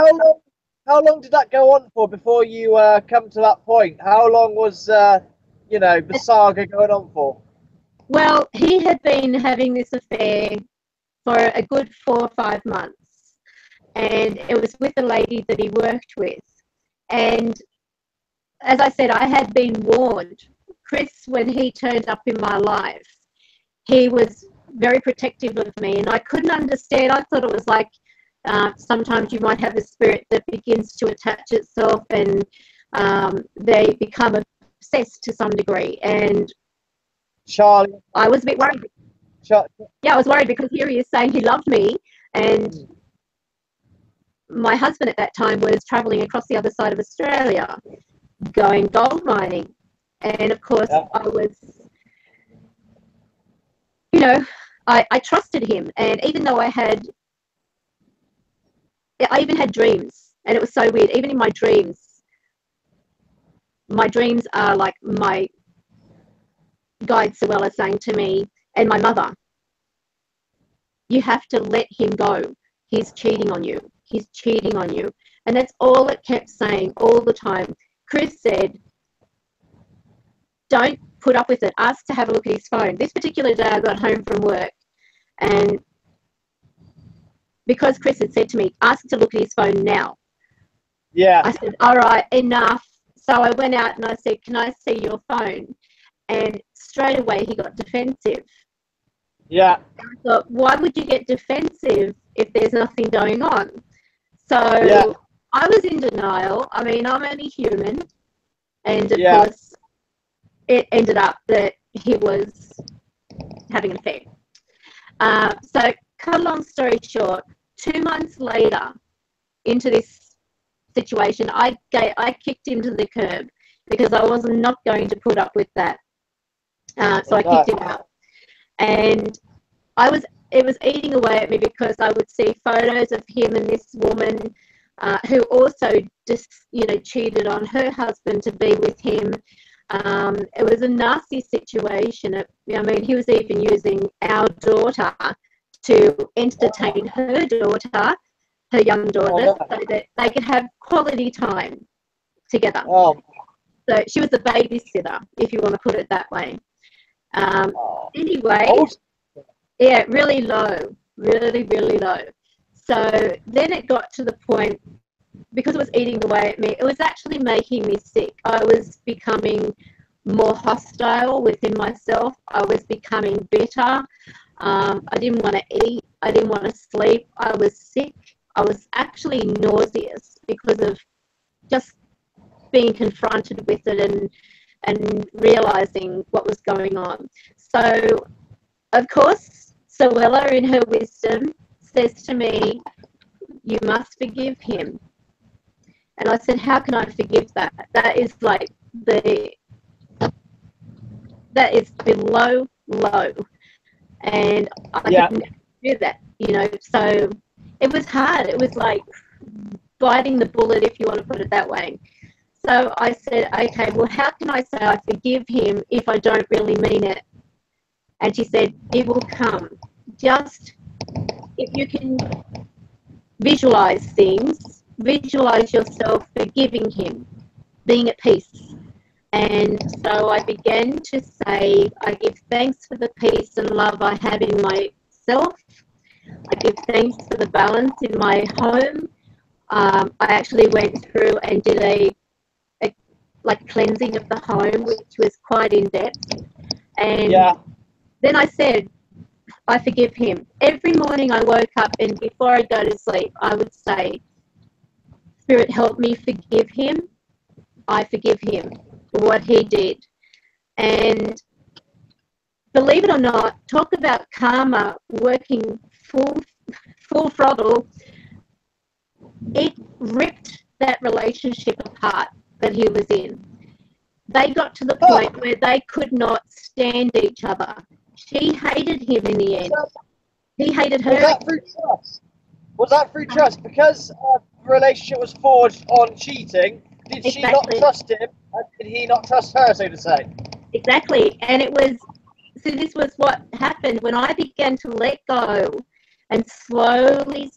How long did that go on for before you come to that point? How long was the saga going on for?
well, he had been having this affair for a good 4 or 5 months. And it was with a lady that he worked with. And as I said, I had been warned. Chris, when he turned up in my life, he was very protective of me. And I couldn't understand. I thought it was like sometimes you might have a spirit that begins to attach itself and they become obsessed to some degree. And
Charlie.
I was a bit worried. Yeah, I was worried because here he is saying he loved me, and my husband at that time was travelling across the other side of Australia, going gold mining. And of course, I was, I trusted him. And even though I even had dreams, and it was so weird. Even in my dreams are like my guide Suella saying to me, and my mother, you have to let him go. He's cheating on you. He's cheating on you. And that's all it kept saying all the time. Chris said, don't put up with it. Ask to have a look at his phone. This particular day I got home from work, and because Chris had said to me, ask to look at his phone now.
Yeah.
I said, all right, enough. So I went out and I said, can I see your phone? And straight away he got defensive.
Yeah.
I thought, why would you get defensive if there's nothing going on? So
Yeah.
I was in denial. I mean, I'm only human. And of
Yeah.
course, it ended up that he was having an affair. So cut a long story short, 2 months later into this situation, I kicked him to the curb because I was not going to put up with that. So I kicked him out. And it was eating away at me because I would see photos of him and this woman who also just, cheated on her husband to be with him. It was a nasty situation. I mean, he was even using our daughter to entertain her daughter, her young daughter, so that they could have quality time together.
Oh.
So she was the babysitter, if you want to put it that way. Anyway, yeah, really low, really, really low. So then it got to the point, because it was eating away at me, it was actually making me sick. I was becoming more hostile within myself. I was becoming bitter. I didn't want to eat. I didn't want to sleep. I was sick. I was actually nauseous because of just being confronted with it and realizing what was going on. So, of course, Sowella, in her wisdom, says to me, you must forgive him. And I said, how can I forgive that? That is below low. And I could never do that, So it was hard. It was like biting the bullet, if you want to put it that way. So I said, okay, well, how can I say I forgive him if I don't really mean it? And she said, it will come. Just if you can visualize things, visualize yourself forgiving him, being at peace. And so I began to say, I give thanks for the peace and love I have in myself. I give thanks for the balance in my home. I actually went through and did a cleansing of the home, which was quite in depth. And then I said, I forgive him. Every morning I woke up, and before I go to sleep, I would say, Spirit, help me forgive him. I forgive him for what he did. And believe it or not, talk about karma working full throttle. It ripped that relationship apart that he was in. They got to the point where they could not stand each other. She hated him in the end. He hated her.
Was that through trust? Was that through trust? Because the relationship was forged on cheating, did she not trust him, and did he not trust her, so to say?
Exactly. And this was what happened when I began to let go and slowly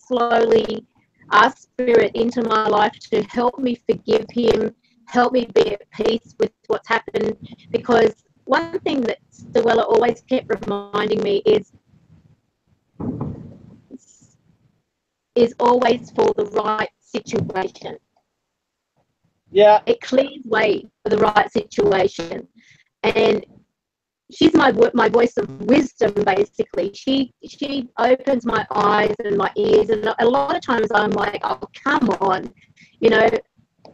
ask Spirit into my life to help me forgive him, help me be at peace with what's happened. Because one thing that Sowella always kept reminding me is always for the right situation.
Yeah.
It clears way for the right situation. And she's my voice of wisdom, basically. She opens my eyes and my ears, and a lot of times I'm like, oh, come on,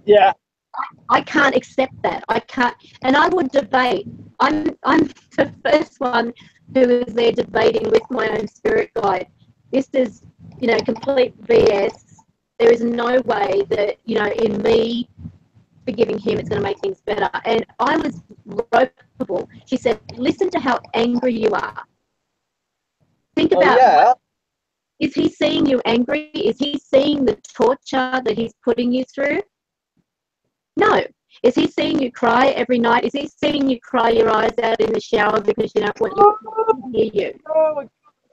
Yeah.
I can't accept that. I can't, and I would debate. I'm the first one who is there debating with my own spirit guide. This is, complete BS. There is no way that, in me forgiving him, it's going to make things better. And I was ropeable. She said, listen to how angry you are. Think about, is he seeing you angry? Is he seeing the torture that he's putting you through? No. Is he seeing you cry every night? Is he seeing you cry your eyes out in the shower because you don't want you to hear you?
Oh,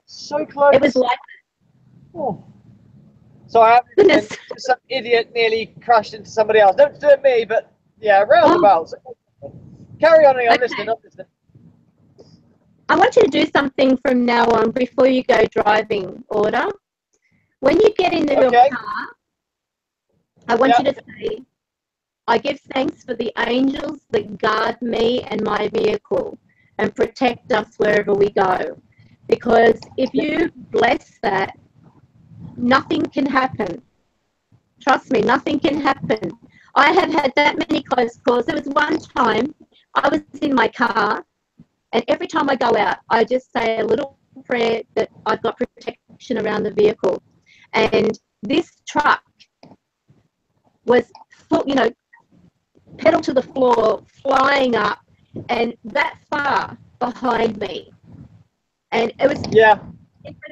so close.
It was like,
So I have
Goodness.
some idiot nearly crashed into somebody else. Don't do it me, but yeah, roundabouts. Carry on, I'm listening. I'm listening.
I want you to do something from now on before you go driving, Order. When you get into your car, I want you to say, I give thanks for the angels that guard me and my vehicle and protect us wherever we go. Because if you bless that, nothing can happen. Trust me, nothing can happen. I have had that many close calls. There was one time I was in my car, and every time I go out, I just say a little prayer that I've got protection around the vehicle. And this truck was, pedal to the floor, flying up, and that far behind me. And it was incredible.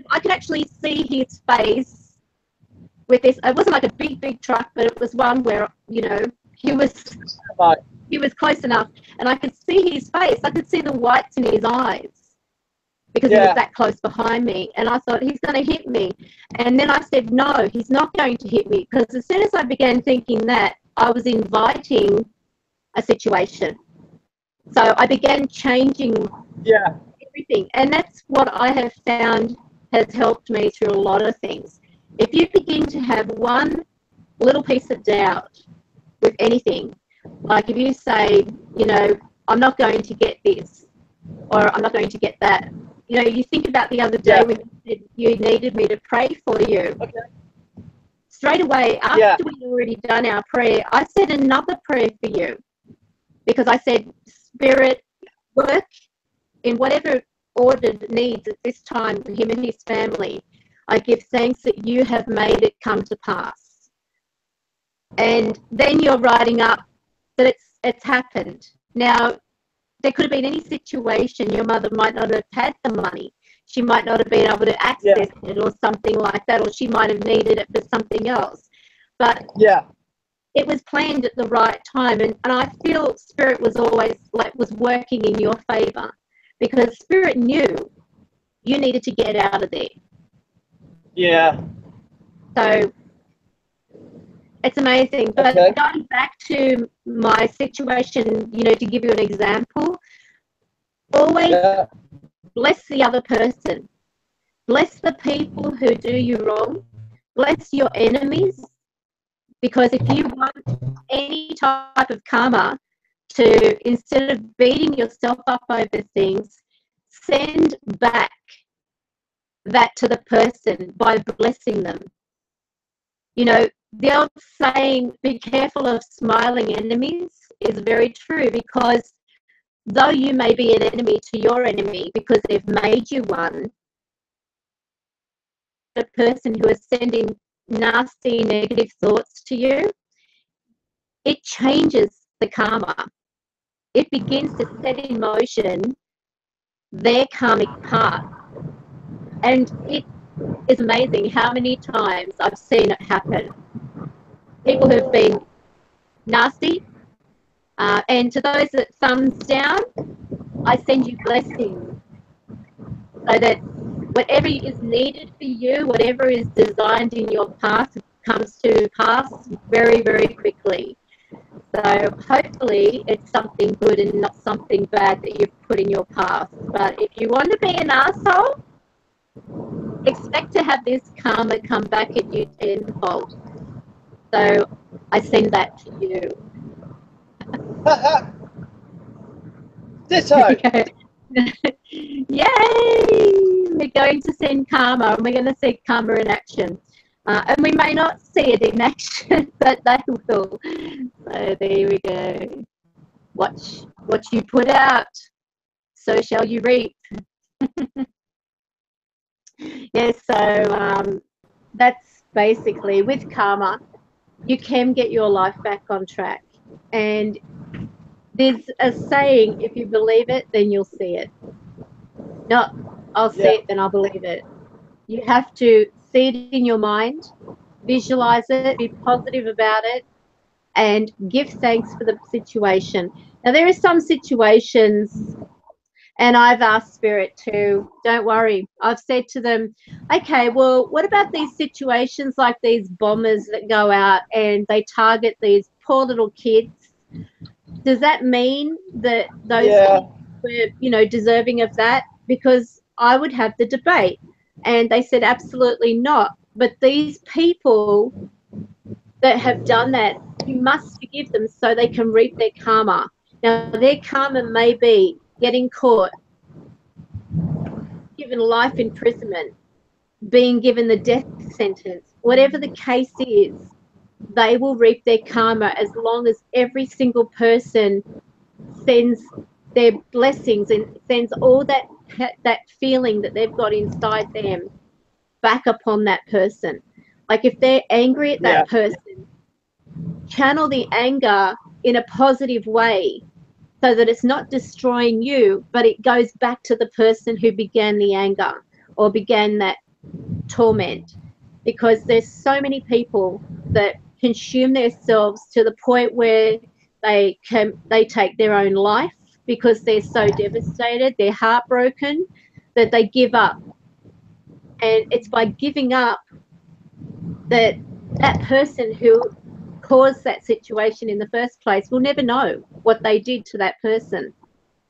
I could actually see his face with this. It wasn't like a big truck, but it was one where, he was close enough, and I could see his face. I could see the whites in his eyes because he was that close behind me. And I thought, he's going to hit me. And then I said, no, he's not going to hit me. Because as soon as I began thinking that, I was inviting a situation. So I began changing everything. And that's what I have found has helped me through a lot of things. If you begin to have one little piece of doubt with anything, like if you say, I'm not going to get this, or I'm not going to get that. You think about the other day when you said you needed me to pray for you. Okay. Straight away, after we'd already done our prayer, I said another prayer for you. Because I said, Spirit, work in whatever ordered needs at this time for him and his family. I give thanks that you have made it come to pass. And then you're writing up that it's happened. Now, there could have been any situation. Your mother might not have had the money. She might not have been able to access it or something like that, or she might have needed it for something else. But it was planned at the right time. And I feel Spirit was always was working in your favor, because Spirit knew you needed to get out of there.
Yeah.
So it's amazing. But going back to my situation, to give you an example, always bless the other person. Bless the people who do you wrong. Bless your enemies. Because if you want any type of karma to, instead of beating yourself up over things, send back that to the person by blessing them. The old saying, be careful of smiling enemies, is very true, because though you may be an enemy to your enemy because they've made you one, the person who is sending nasty, negative thoughts to you, it changes the karma. It begins to set in motion their karmic path. And it is amazing how many times I've seen it happen. People who've been nasty, and to those that thumbs down, I send you blessings, so that whatever is needed for you, whatever is designed in your path, comes to pass very, very quickly. So hopefully it's something good and not something bad that you've put in your path. But if you want to be an asshole, expect to have this karma come back at you tenfold. So I send that to you.
Ditto.
Yay! We're going to send karma, and we're going to see karma in action. And we may not see it in action, but they will. So there we go. Watch what you put out, so shall you reap. Yes, so that's basically, with karma, you can get your life back on track. And there's a saying, if you believe it, then you'll see it. Not, I'll see it, then I'll believe it. You have to see it in your mind, visualize it, be positive about it, and give thanks for the situation. Now, there are some situations, And I've asked Spirit to, don't worry. I've said to them, okay, well, what about these situations like these bombers that go out and they target these poor little kids? Does that mean that those
Yeah.
kids were, you know, deserving of that? Because I would have the debate. And they said, absolutely not. But these people that have done that, you must forgive them so they can reap their karma. Now, their karma may be getting caught, given life imprisonment, being given the death sentence, whatever the case is, they will reap their karma as long as every single person sends their blessings and sends all that feeling that they've got inside them back upon that person. Like if they're angry at that person, channel the anger in a positive way so that it's not destroying you, but it goes back to the person who began the anger or began that torment. Because there's so many people that consume themselves to the point where they take their own life because they're so devastated, they're heartbroken, that they give up. And it's by giving up that that person who caused that situation in the first place will never know what they did to that person.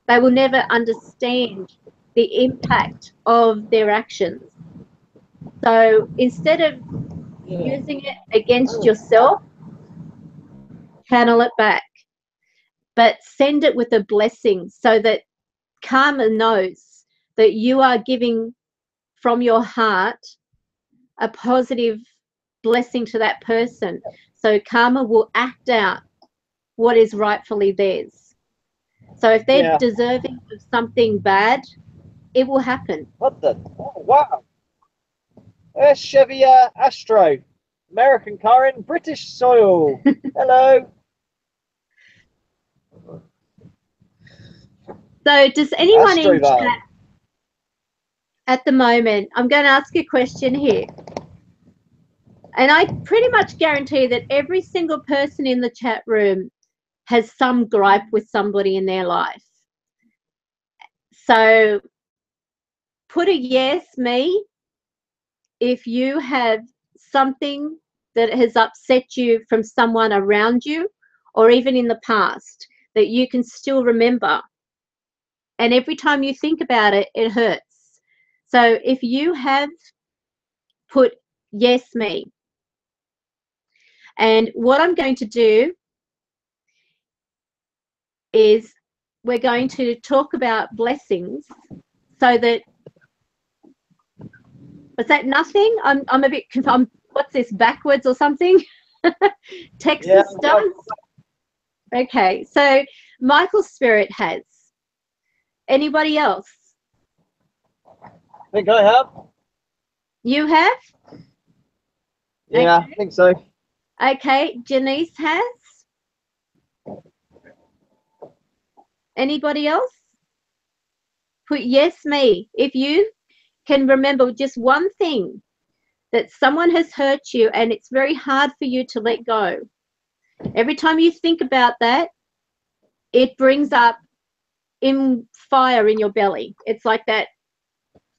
They will never understand the impact of their actions. So instead of using it against yourself, channel it back, but send it with a blessing so that karma knows that you are giving from your heart a positive blessing to that person. So karma will act out what is rightfully theirs. So if they're deserving of something bad, it will happen.
What the? Oh, wow. There's Chevy Astro. American car in British soil. Hello.
So does anyone in
Astrovan.
chat at the moment, I'm going to ask a question here. And I pretty much guarantee that every single person in the chat room has some gripe with somebody in their life. So put a yes, me, if you have something that has upset you from someone around you or even in the past that you can still remember. And every time you think about it, it hurts. So if you have, put yes, me. And what I'm going to do is we're going to talk about blessings so that, was that nothing? I'm a bit confused. What's this, backwards or something? Texas does? Okay, so Michael's spirit has. Anybody else?
I think I have.
You have?
Yeah,
Okay.
I think so.
Okay, Janice has. Anybody else? Put yes, me. If you can remember just one thing that someone has hurt you and it's very hard for you to let go. Every time you think about that, it brings up fire in your belly. It's like that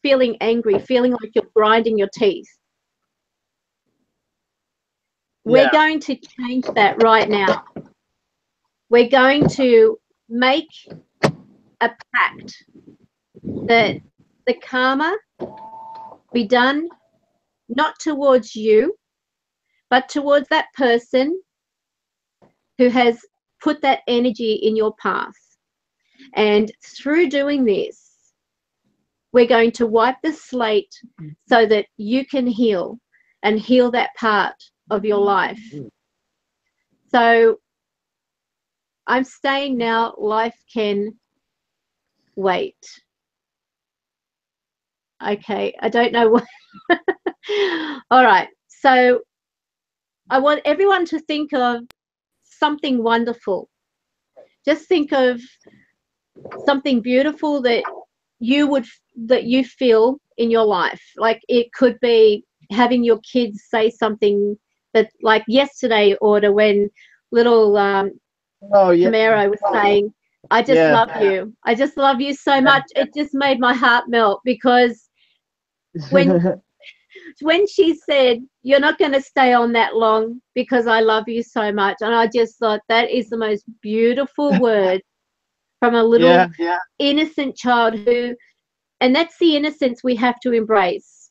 feeling angry, feeling like you're grinding your teeth. We're going to change that right now. We're going to make a pact that the karma be done not towards you, but towards that person who has put that energy in your path. And through doing this, we're going to wipe the slate so that you can heal and heal that part of your life. So I'm saying now life can wait. Okay, I don't know what. All right, so I want everyone to think of something wonderful. Just think of something beautiful that you feel in your life. Like it could be having your kids say something that, like yesterday, or when little Camaro was saying, I just
Yeah.
love you. I just love you so much. It just made my heart melt because when she said, "You're not going to stay on that long because I love you so much," and I just thought that is the most beautiful word from a little innocent child and that's the innocence we have to embrace.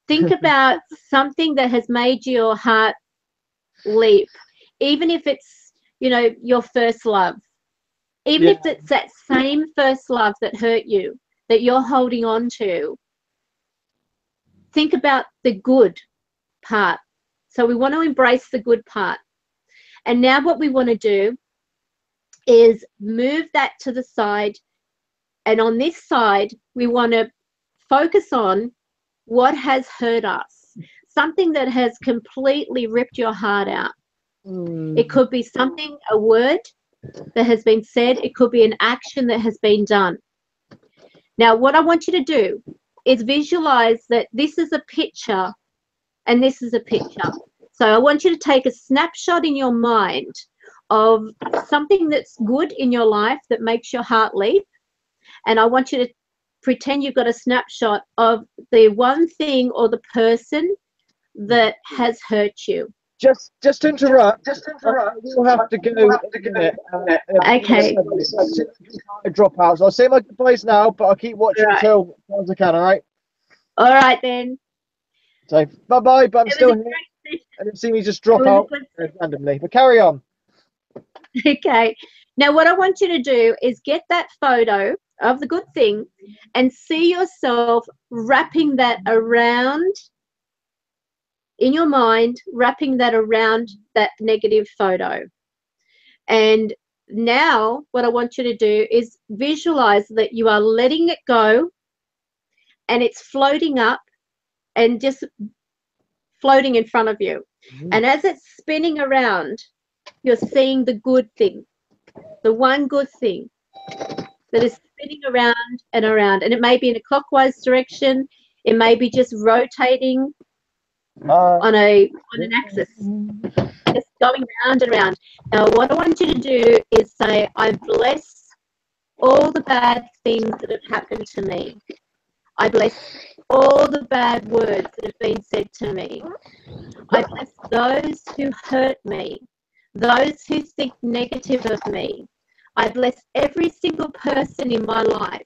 Think about something that has made your heart leap, even if it's, your first love, even if it's that same first love that hurt you, that you're holding on to. Think about the good part. So we want to embrace the good part. And now what we want to do is move that to the side. And on this side, we want to focus on what has hurt us, something that has completely ripped your heart out. It could be something, a word that has been said. It could be an action that has been done. Now, what I want you to do is visualize that this is a picture and this is a picture. So I want you to take a snapshot in your mind of something that's good in your life that makes your heart leap. And I want you to pretend you've got a snapshot of the one thing or the person that has hurt you.
Just to interrupt, we'll have to go in a minute.
Okay.
Drop out. So I'll say my goodbyes now, but I'll keep watching till as long as I can, all right?
All right, then.
So bye-bye, but I'm still here. I didn't see me just drop out randomly, but carry on.
Okay. Now, what I want you to do is get that photo of the good thing and see yourself wrapping that around in your mind, wrapping that around that negative photo. And now what I want you to do is visualize that you are letting it go and it's floating up and just floating in front of you. And as it's spinning around, you're seeing the good thing, the one good thing that is spinning around and around. And it may be in a clockwise direction. It may be just rotating on an axis, just going round and round. Now, what I want you to do is say, I bless all the bad things that have happened to me. I bless all the bad words that have been said to me. I bless those who hurt me, those who think negative of me. I bless every single person in my life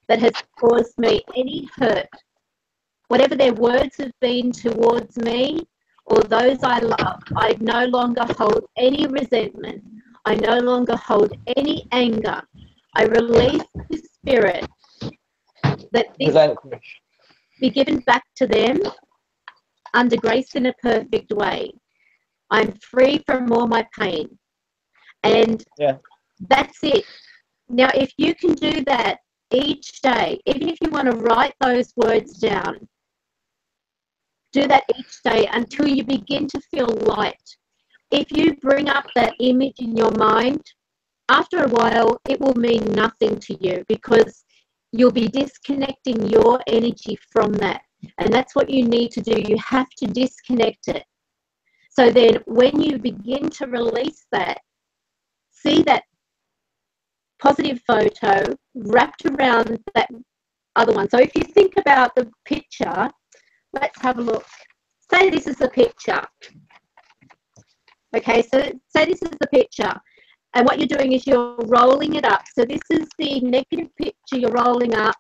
that has caused me any hurt, whatever their words have been towards me or those I love. I no longer hold any resentment. I no longer hold any anger. I release the spirit that this be given back to them under grace in a perfect way. I'm free from all my pain. And that's it. Now, if you can do that each day, even if you want to write those words down, do that each day until you begin to feel light. If you bring up that image in your mind, after a while, it will mean nothing to you because you'll be disconnecting your energy from that. And that's what you need to do. You have to disconnect it. So then when you begin to release that, see that positive photo wrapped around that other one. So if you think about the picture, let's have a look. Say this is the picture. Okay, so say this is the picture. And what you're doing is you're rolling it up. So this is the negative picture you're rolling up.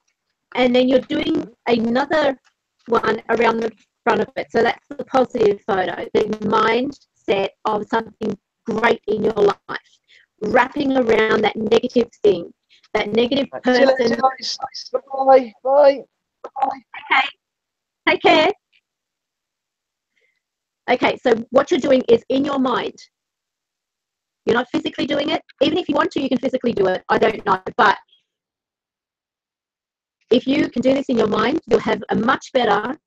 And then you're doing another one around the front of it. So that's the positive photo, the mindset of something great in your life, wrapping around that negative thing, that negative person.
Bye. Bye.
Okay, take care. Okay, so what you're doing is in your mind. You're not physically doing it. Even if you want to, you can physically do it. I don't know. But if you can do this in your mind, you'll have a much better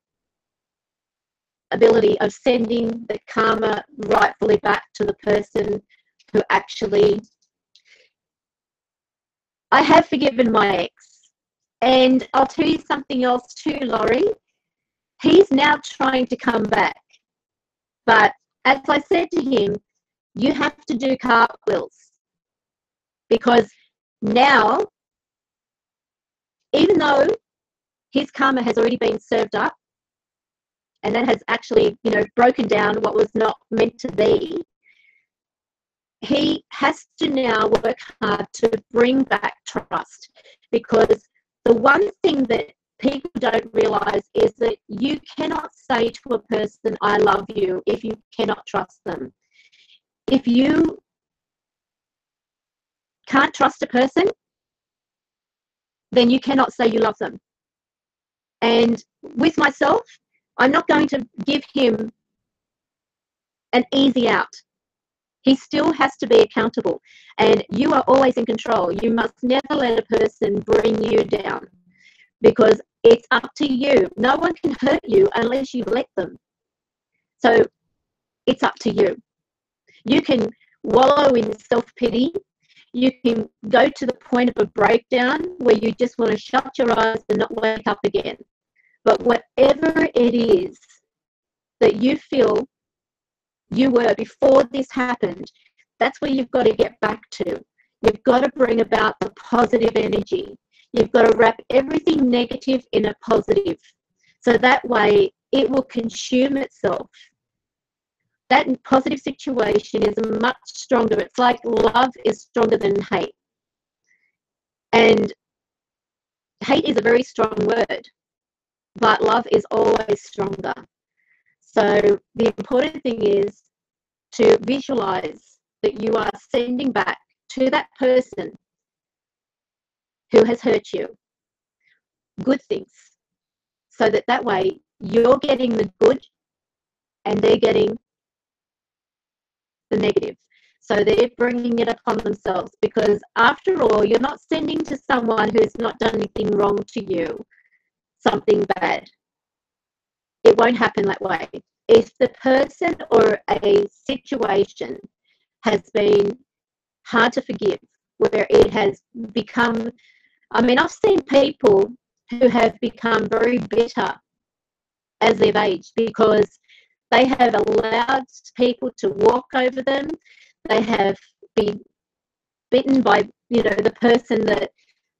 ability of sending the karma rightfully back to the person who actually... I have forgiven my ex. And I'll tell you something else too, Laurie. He's now trying to come back. But as I said to him, you have to do cartwheels because now, even though his karma has already been served up, and that has actually, broken down what was not meant to be, he has to now work hard to bring back trust. Because the one thing that people don't realize is that you cannot say to a person, I love you, if you cannot trust them. If you can't trust a person, then you cannot say you love them. And with myself, I'm not going to give him an easy out. He still has to be accountable, and you are always in control. You must never let a person bring you down, because it's up to you. No one can hurt you unless you let them. So it's up to you. You can wallow in self-pity. You can go to the point of a breakdown where you just want to shut your eyes and not wake up again. But whatever it is that you feel you were before this happened, that's where you've got to get back to. You've got to bring about the positive energy. You've got to wrap everything negative in a positive. So that way it will consume itself. That positive situation is much stronger. It's like love is stronger than hate. And hate is a very strong word, but love is always stronger. So the important thing is to visualize that you are sending back to that person who has hurt you good things, so that way you're getting the good and they're getting the negative. So they're bringing it upon themselves, because after all, you're not sending to someone who's not done anything wrong to you something bad. It won't happen that way. If the person or a situation has been hard to forgive, where it has become, I've seen people who have become very bitter as they've aged, because they have allowed people to walk over them. They have been bitten by, the person that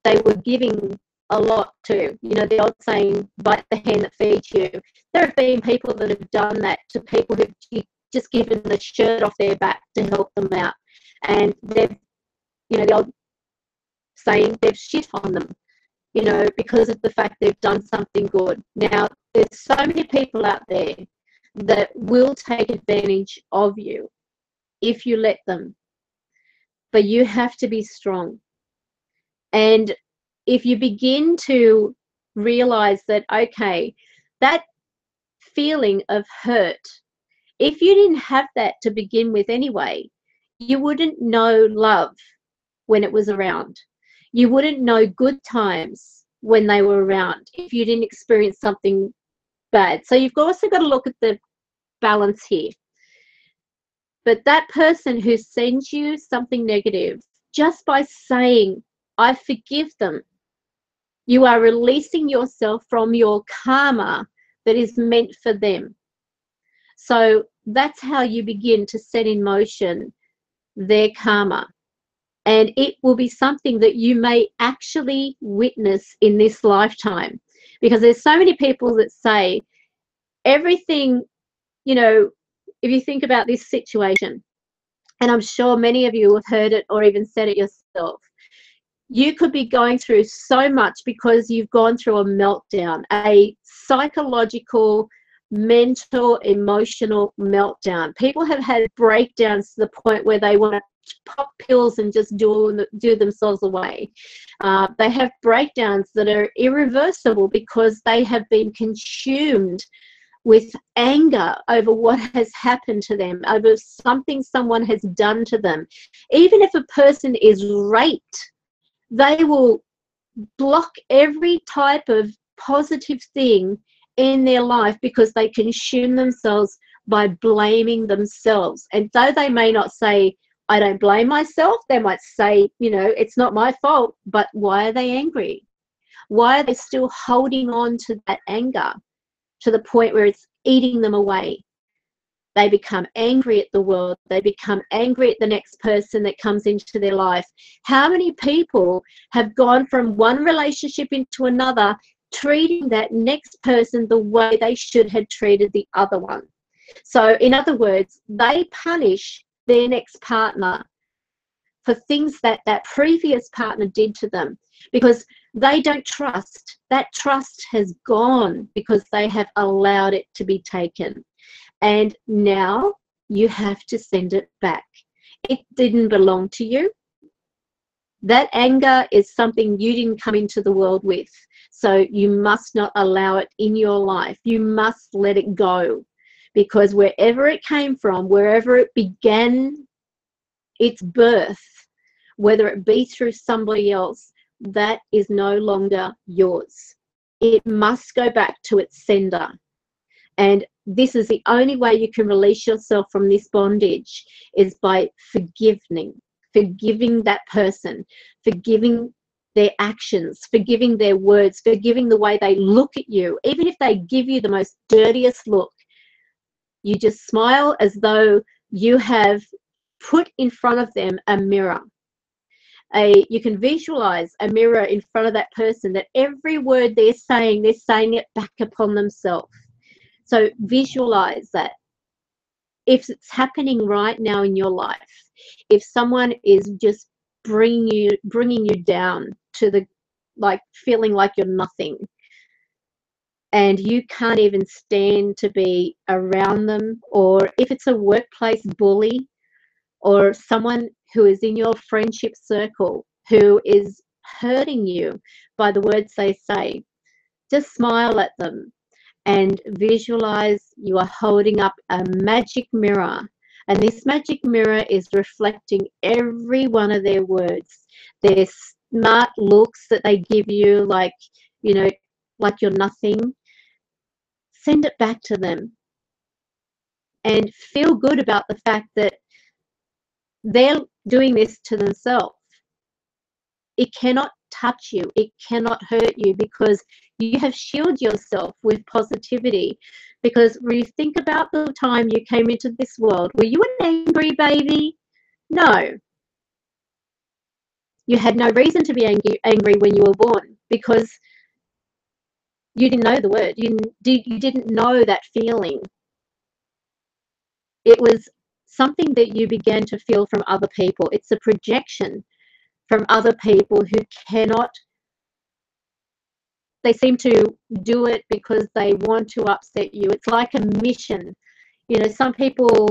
they were giving a lot to. The old saying, bite the hand that feeds you. There have been people that have done that to people who've just given the shirt off their back to help them out. And they've, the old saying, they've shit on them, because of the fact they've done something good. Now, there's so many people out there that will take advantage of you if you let them. But you have to be strong. And if you begin to realize that, okay, that feeling of hurt, if you didn't have that to begin with anyway, you wouldn't know love when it was around. You wouldn't know good times when they were around if you didn't experience something bad. So you've also got to look at the balance here. But that person who sends you something negative, just by saying, I forgive them, you are releasing yourself from your karma that is meant for them. So that's how you begin to set in motion their karma. And it will be something that you may actually witness in this lifetime. Because there's so many people that say everything, if you think about this situation, and I'm sure many of you have heard it or even said it yourself, you could be going through so much because you've gone through a meltdown, a psychological, mental, emotional meltdown. People have had breakdowns to the point where they want to pop pills and just do themselves away. They have breakdowns that are irreversible because they have been consumed with anger over what has happened to them, over something someone has done to them. Even if a person is raped, they will block every type of positive thing in their life because they consume themselves by blaming themselves. And though they may not say, I don't blame myself, they might say, it's not my fault. But why are they angry? Why are they still holding on to that anger to the point where it's eating them away? They become angry at the world. They become angry at the next person that comes into their life. How many people have gone from one relationship into another, treating that next person the way they should have treated the other one? So, in other words, they punish their next partner for things that that previous partner did to them because they don't trust. That trust has gone because they have allowed it to be taken. And now you have to send it back. It didn't belong to you. That anger is something you didn't come into the world with. So you must not allow it in your life. You must let it go, because wherever it came from, wherever it began its birth, whether it be through somebody else, that is no longer yours. It must go back to its sender. And this is the only way you can release yourself from this bondage, is by forgiving that person, forgiving their actions, forgiving their words, forgiving the way they look at you. Even if they give you the most dirtiest look, you just smile as though you have put in front of them a mirror. You can visualize a mirror in front of that person, that every word they're saying it back upon themselves. So visualize that. If it's happening right now in your life, if someone is just bringing you down to the, like, feeling like you're nothing, and you can't even stand to be around them, or if it's a workplace bully, or someone who is in your friendship circle who is hurting you by the words they say, just smile at them and visualize you are holding up a magic mirror. And this magic mirror is reflecting every one of their words, their smart looks that they give you, like, you know, like you're nothing. Send it back to them and feel good about the fact that they're doing this to themselves. It cannot touch you. It cannot hurt you, because you have shielded yourself with positivity. Because when you think about the time you came into this world, were you an angry baby? No. You had no reason to be angry when you were born, because you didn't know the word. You didn't know that feeling. It was something that you began to feel from other people. It's a projection from other people who cannot, they seem to do it because they want to upset you. It's like a mission. You know, some people,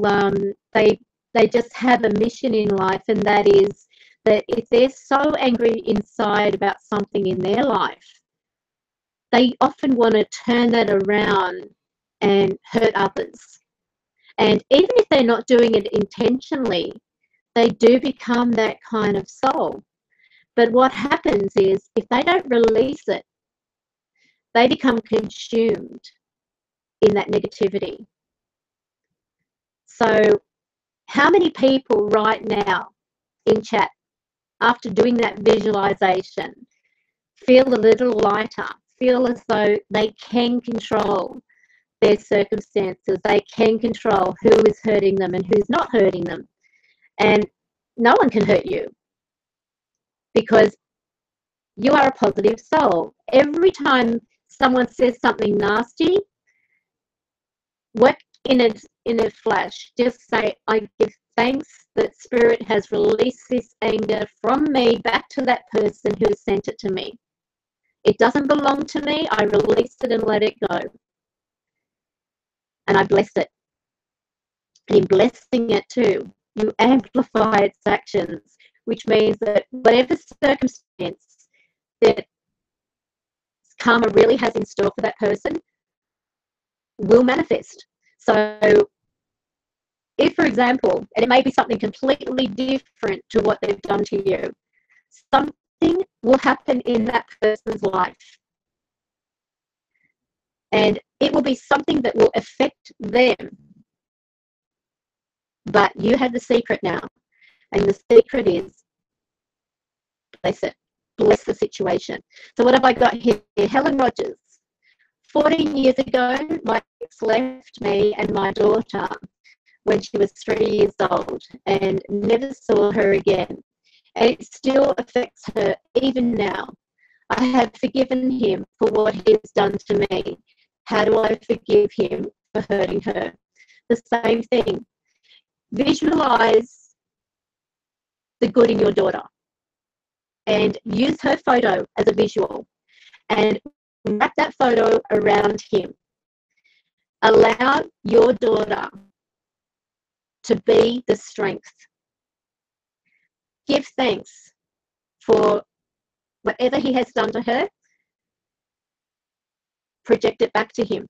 they just have a mission in life, and that is that if they're so angry inside about something in their life, they often want to turn that around and hurt others. And even if they're not doing it intentionally, they do become that kind of soul. But what happens is, if they don't release it, they become consumed in that negativity. So how many people right now in chat, after doing that visualization, feel a little lighter, feel as though they can control their circumstances, they can control who is hurting them and who's not hurting them? And no one can hurt you, because you are a positive soul. Every time someone says something nasty, work in a flash. Just say, I give thanks that Spirit has released this anger from me back to that person who sent it to me. It doesn't belong to me. I release it and let it go. And I bless it. And in blessing it too, you amplify its actions, which means that whatever circumstance that karma really has in store for that person will manifest. So if, for example, and it may be something completely different to what they've done to you, something will happen in that person's life. And it will be something that will affect them. But you have the secret now. And the secret is, bless it. Bless the situation. So what have I got here? Helen Rogers. 14 years ago, my ex left me and my daughter. when she was 3 years old and never saw her again. And it still affects her even now. I have forgiven him for what he has done to me. How do I forgive him for hurting her? The same thing. Visualize the good in your daughter and use her photo as a visual and wrap that photo around him. Allow your daughter to be the strength. Give thanks for whatever he has done to her. Project it back to him.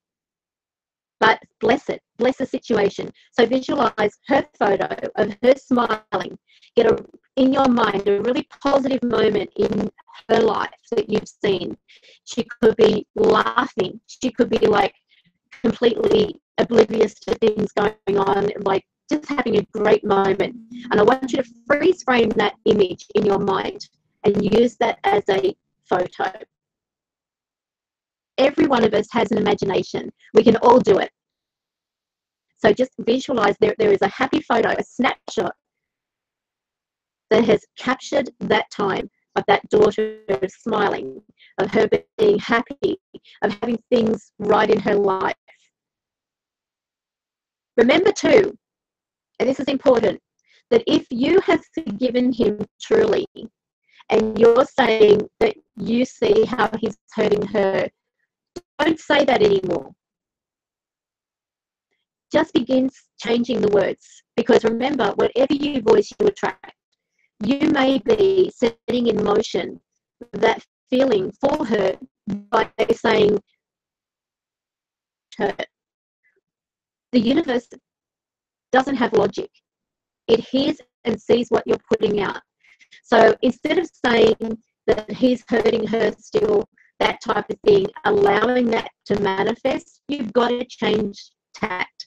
But bless it. Bless the situation. So visualize her photo of her smiling. Get in your mind a really positive moment in her life that you've seen. She could be laughing. She could be like completely oblivious to things going on, like just having a great moment. And I want you to freeze frame that image in your mind and use that as a photo. Every one of us has an imagination. We can all do it. So just visualize there is a happy photo, a snapshot that has captured that time of that daughter smiling, of her being happy, of having things right in her life. Remember too, and this is important, that if you have forgiven him truly and you're saying that you see how he's hurting her, don't say that anymore. Just begin changing the words, because remember, whatever you voice, you attract. You may be setting in motion that feeling for her by saying her. The universe doesn't have logic. It hears and sees what you're putting out. So instead of saying that he's hurting her still, that type of thing, allowing that to manifest, you've got to change tact.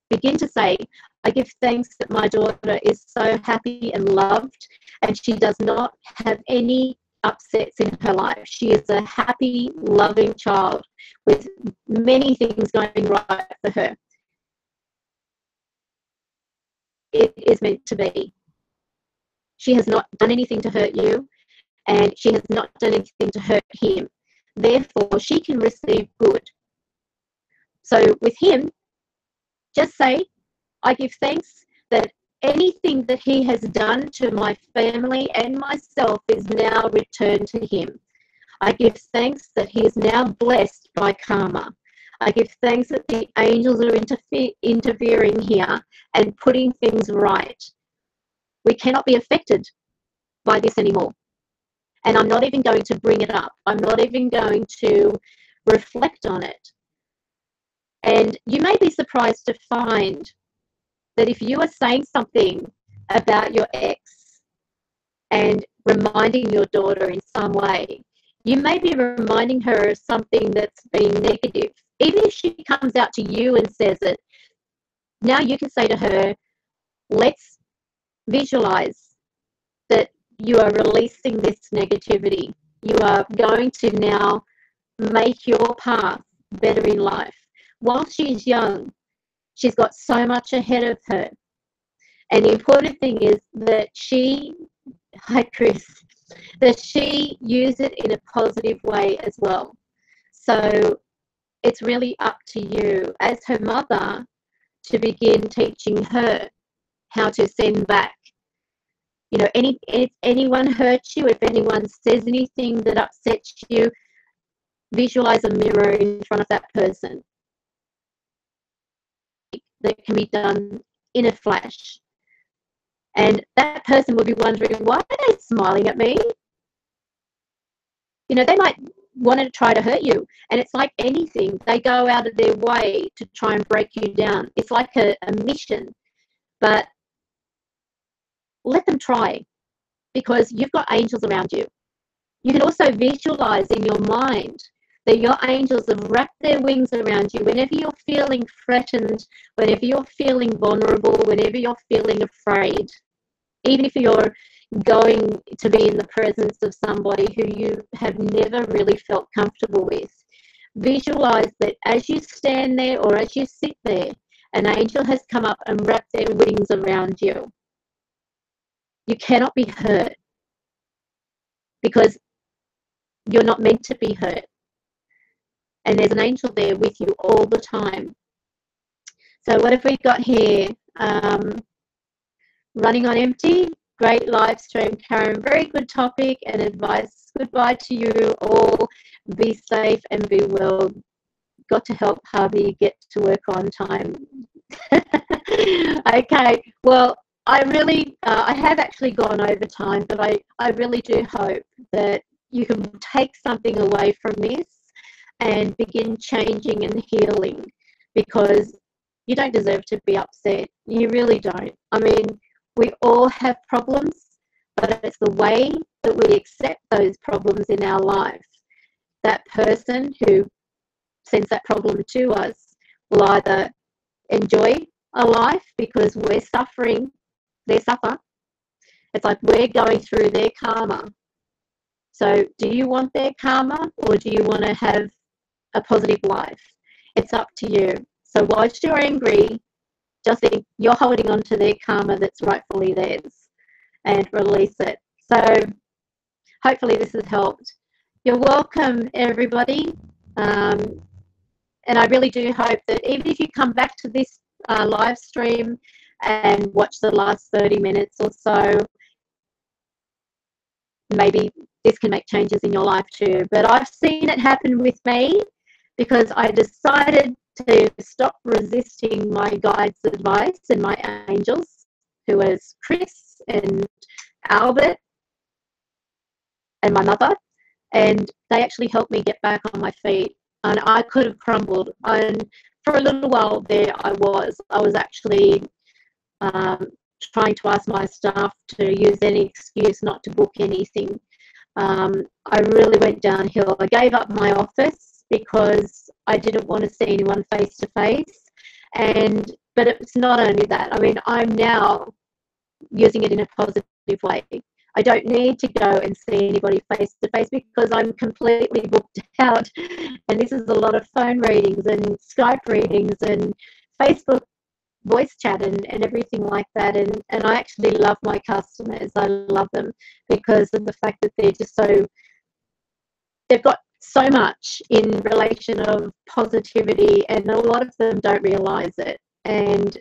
Begin to say, I give thanks that my daughter is so happy and loved, and she does not have any upsets in her life. She is a happy, loving child with many things going right for her. It is meant to be. She has not done anything to hurt you, and she has not done anything to hurt him. Therefore, she can receive good. So with him, just say, I give thanks that anything that he has done to my family and myself is now returned to him. I give thanks that he is now blessed by karma. I give thanks that the angels are interfering here and putting things right. We cannot be affected by this anymore. And I'm not even going to bring it up. I'm not even going to reflect on it. And you may be surprised to find that if you are saying something about your ex and reminding your daughter in some way, you may be reminding her of something that's been negative. Even if she comes out to you and says it, now you can say to her, let's visualize that you are releasing this negativity. You are going to now make your path better in life. While she's young, she's got so much ahead of her. And the important thing is that hi Chris, that she use it in a positive way as well. So it's really up to you as her mother to begin teaching her how to send back. You know, if anyone hurts you, if anyone says anything that upsets you, visualize a mirror in front of that person. That can be done in a flash. And that person will be wondering, why are they smiling at me? You know, they might want to try to hurt you. And it's like anything. They go out of their way to try and break you down. It's like a mission. But let them try, because you've got angels around you. You can also visualize in your mind that your angels have wrapped their wings around you whenever you're feeling threatened, whenever you're feeling vulnerable, whenever you're feeling afraid. Even if you're going to be in the presence of somebody who you have never really felt comfortable with, visualize that as you stand there or as you sit there an angel has come up and wrapped their wings around you. You cannot be hurt because you're not meant to be hurt. And there's an angel there with you all the time. So what have we got here? Running on empty. Great live stream, Karen. Very good topic and advice. Goodbye to you all. Be safe and be well. Got to help hubby get to work on time. Okay. Well, I really, I have actually gone over time, but I really do hope that you can take something away from this and begin changing and healing, because you don't deserve to be upset. You really don't. I mean, we all have problems, but it's the way that we accept those problems in our life. That person who sends that problem to us will either enjoy a life because we're suffering, they suffer. It's like we're going through their karma. So do you want their karma, or do you want to have a positive life? It's up to you. So whilst you're angry, just think you're holding on to their karma that's rightfully theirs, and release it. So hopefully this has helped. You're welcome, everybody. And I really do hope that even if you come back to this live stream and watch the last 30 minutes or so, maybe this can make changes in your life too. But I've seen it happen with me because I decided to stop resisting my guides' advice and my angels, who was Chris and Albert and my mother, and they actually helped me get back on my feet. And I could have crumbled. And for a little while there, I was actually trying to ask my staff to use any excuse not to book anything. I really went downhill. I gave up my office because I didn't want to see anyone face to face. But it's not only that. I mean, I'm now using it in a positive way. I don't need to go and see anybody face to face because I'm completely booked out. And this is a lot of phone readings and Skype readings and Facebook voice chat and everything like that. And I actually love my customers. I love them because of the fact that they're just they've got so much in relation of positivity, and a lot of them don't realize it. And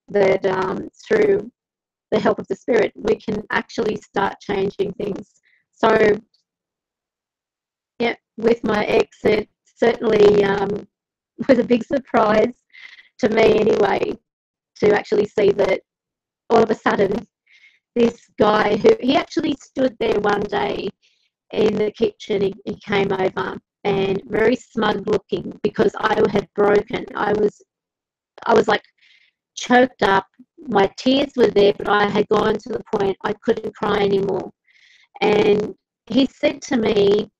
that through the help of the spirit, we can actually start changing things. So yeah, with my ex, it certainly was a big surprise to me anyway, to actually see that all of a sudden this guy who, he actually stood there one day in the kitchen, he came over and very smug looking because I had broken. I was like choked up. My tears were there, but I had gone to the point I couldn't cry anymore. And he said to me,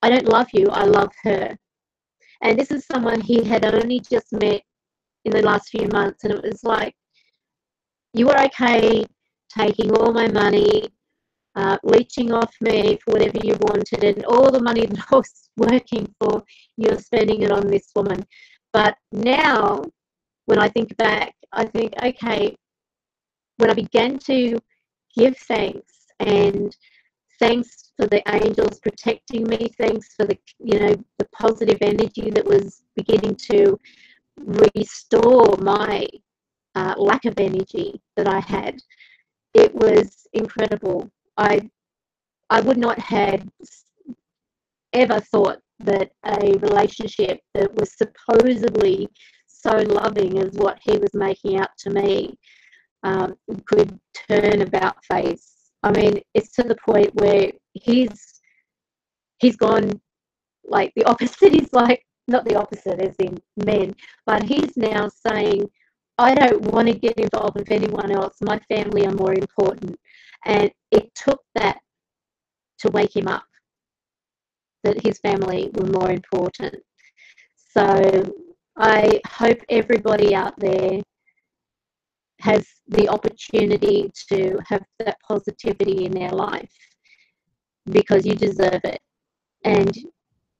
"I don't love you, I love her." And this is someone he had only just met in the last few months. And it was like, you were okay taking all my money, leeching off me for whatever you wanted, and all the money that I was working for, you're spending it on this woman. But now, when I think back, I think, okay, when I began to give thanks, and thanks for the angels protecting me, thanks for the positive energy that was beginning to restore my lack of energy that I had, it was incredible. I would not have ever thought that a relationship that was supposedly so loving as what he was making out to me could turn about face. I mean, it's to the point where he's gone like the opposite. He's like, not the opposite as in men, but he's now saying, I don't want to get involved with anyone else. My family are more important. And it took that to wake him up, that his family were more important. So I hope everybody out there has the opportunity to have that positivity in their life, because you deserve it. And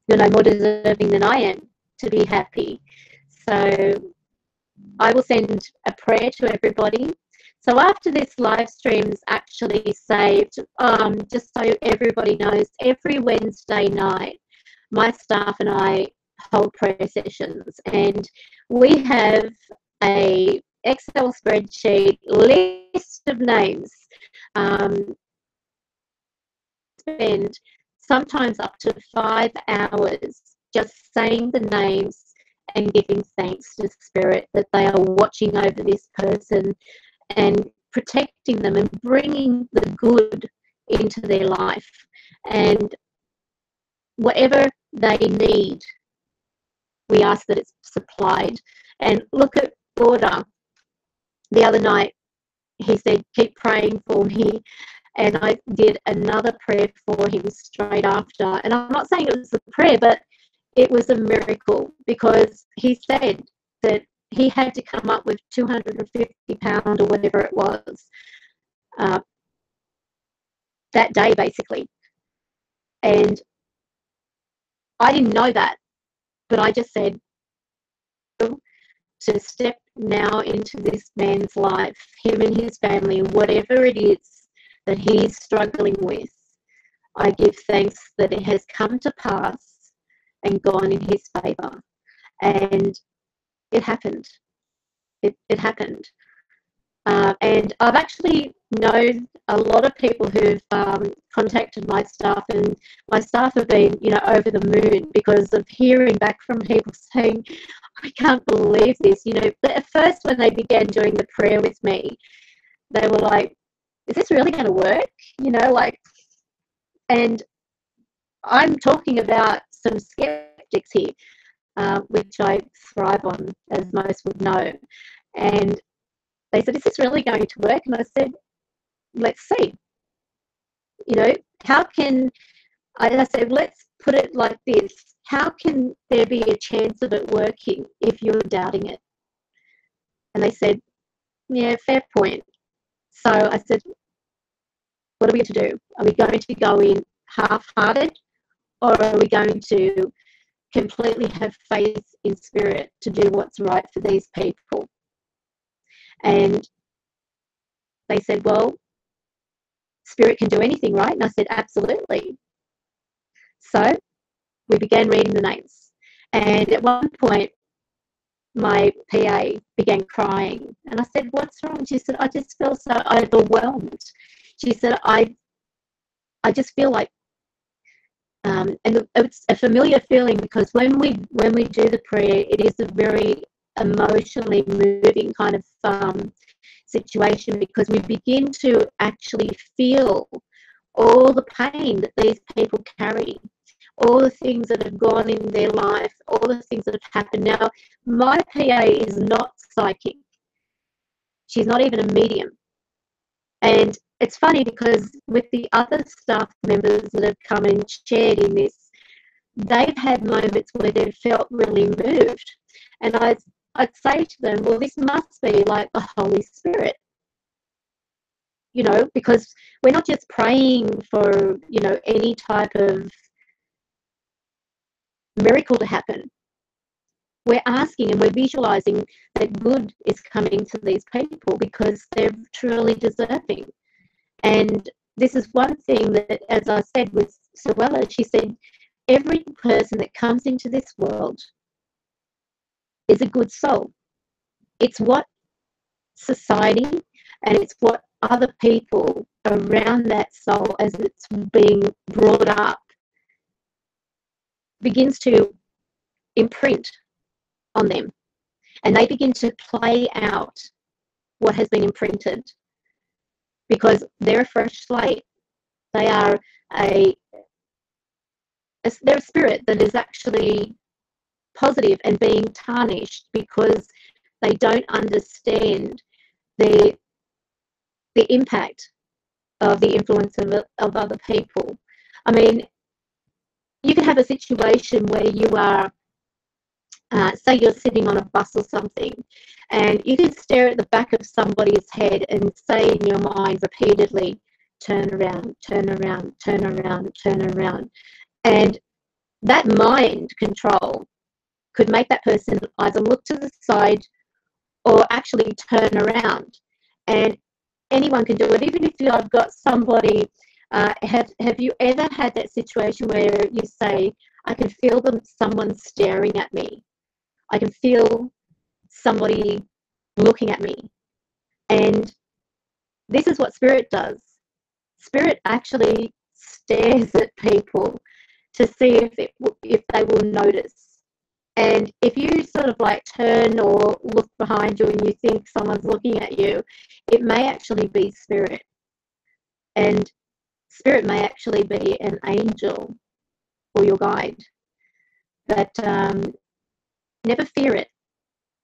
you're no more deserving than I am to be happy. So I will send a prayer to everybody. So after this live stream is actually saved, just so everybody knows, every Wednesday night, my staff and I hold prayer sessions, and we have a Excel spreadsheet list of names. Spend sometimes up to 5 hours just saying the names and giving thanks to Spirit that they are watching over this person and protecting them and bringing the good into their life. And whatever they need, we ask that it's supplied. And look at Border. The other night, he said, keep praying for me. And I did another prayer for him straight after. And I'm not saying it was a prayer, but it was a miracle, because he said that he had to come up with £250 or whatever it was that day, basically. And I didn't know that, but I just said to step now into this man's life, him and his family, whatever it is that he's struggling with, I give thanks that it has come to pass and gone in his favour. And it happened. It happened. And I've actually known a lot of people who've contacted my staff, and my staff have been, over the moon because of hearing back from people saying, I can't believe this. At first when they began doing the prayer with me, they were like, is this really going to work? And I'm talking about some skeptics here, which I thrive on, as most would know. And they said, is this really going to work? And I said, let's see. How can, I said, let's put it like this. How can there be a chance of it working if you're doubting it? And they said, yeah, fair point. So I said, what are we going to do? Are we going to go in half-hearted, or are we going to completely have faith in Spirit to do what's right for these people? And they said, well, Spirit can do anything, right? And I said, absolutely. So we began reading the names. And at one point, my PA began crying. And I said, what's wrong? She said, I just feel so overwhelmed. She said, I just feel like, and it's a familiar feeling, because when we do the prayer, it is a very emotionally moving kind of situation, because we begin to actually feel all the pain that these people carry, all the things that have gone in their life, all the things that have happened. Now, my PA is not psychic. She's not even a medium. And it's funny, because with the other staff members that have come and shared in this, they've had moments where they've felt really moved. And I'd say to them, well, this must be like the Holy Spirit, because we're not just praying for, any type of miracle to happen. We're asking and we're visualizing that good is coming to these people because they're truly deserving. And this is one thing that, as I said with Suella, she said, every person that comes into this world is a good soul. It's what society and it's what other people around that soul, as it's being brought up, begins to imprint on them. And they begin to play out what has been imprinted, because they're a fresh slate. They are they're a spirit that is actually positive and being tarnished because they don't understand the impact of the influence of other people. I mean, you can have a situation where you are, say you're sitting on a bus or something, and you can stare at the back of somebody's head and say in your mind repeatedly, turn around, turn around, turn around, turn around. And that mind control could make that person either look to the side or actually turn around. And anyone can do it, even if I've got somebody. Have you ever had that situation where you say, I can feel someone staring at me, I can feel somebody looking at me? And this is what spirit does. Spirit actually stares at people to see if they will notice. And if you sort of like turn or look behind you and you think someone's looking at you, it may actually be spirit. And spirit may actually be an angel or your guide. But never fear it.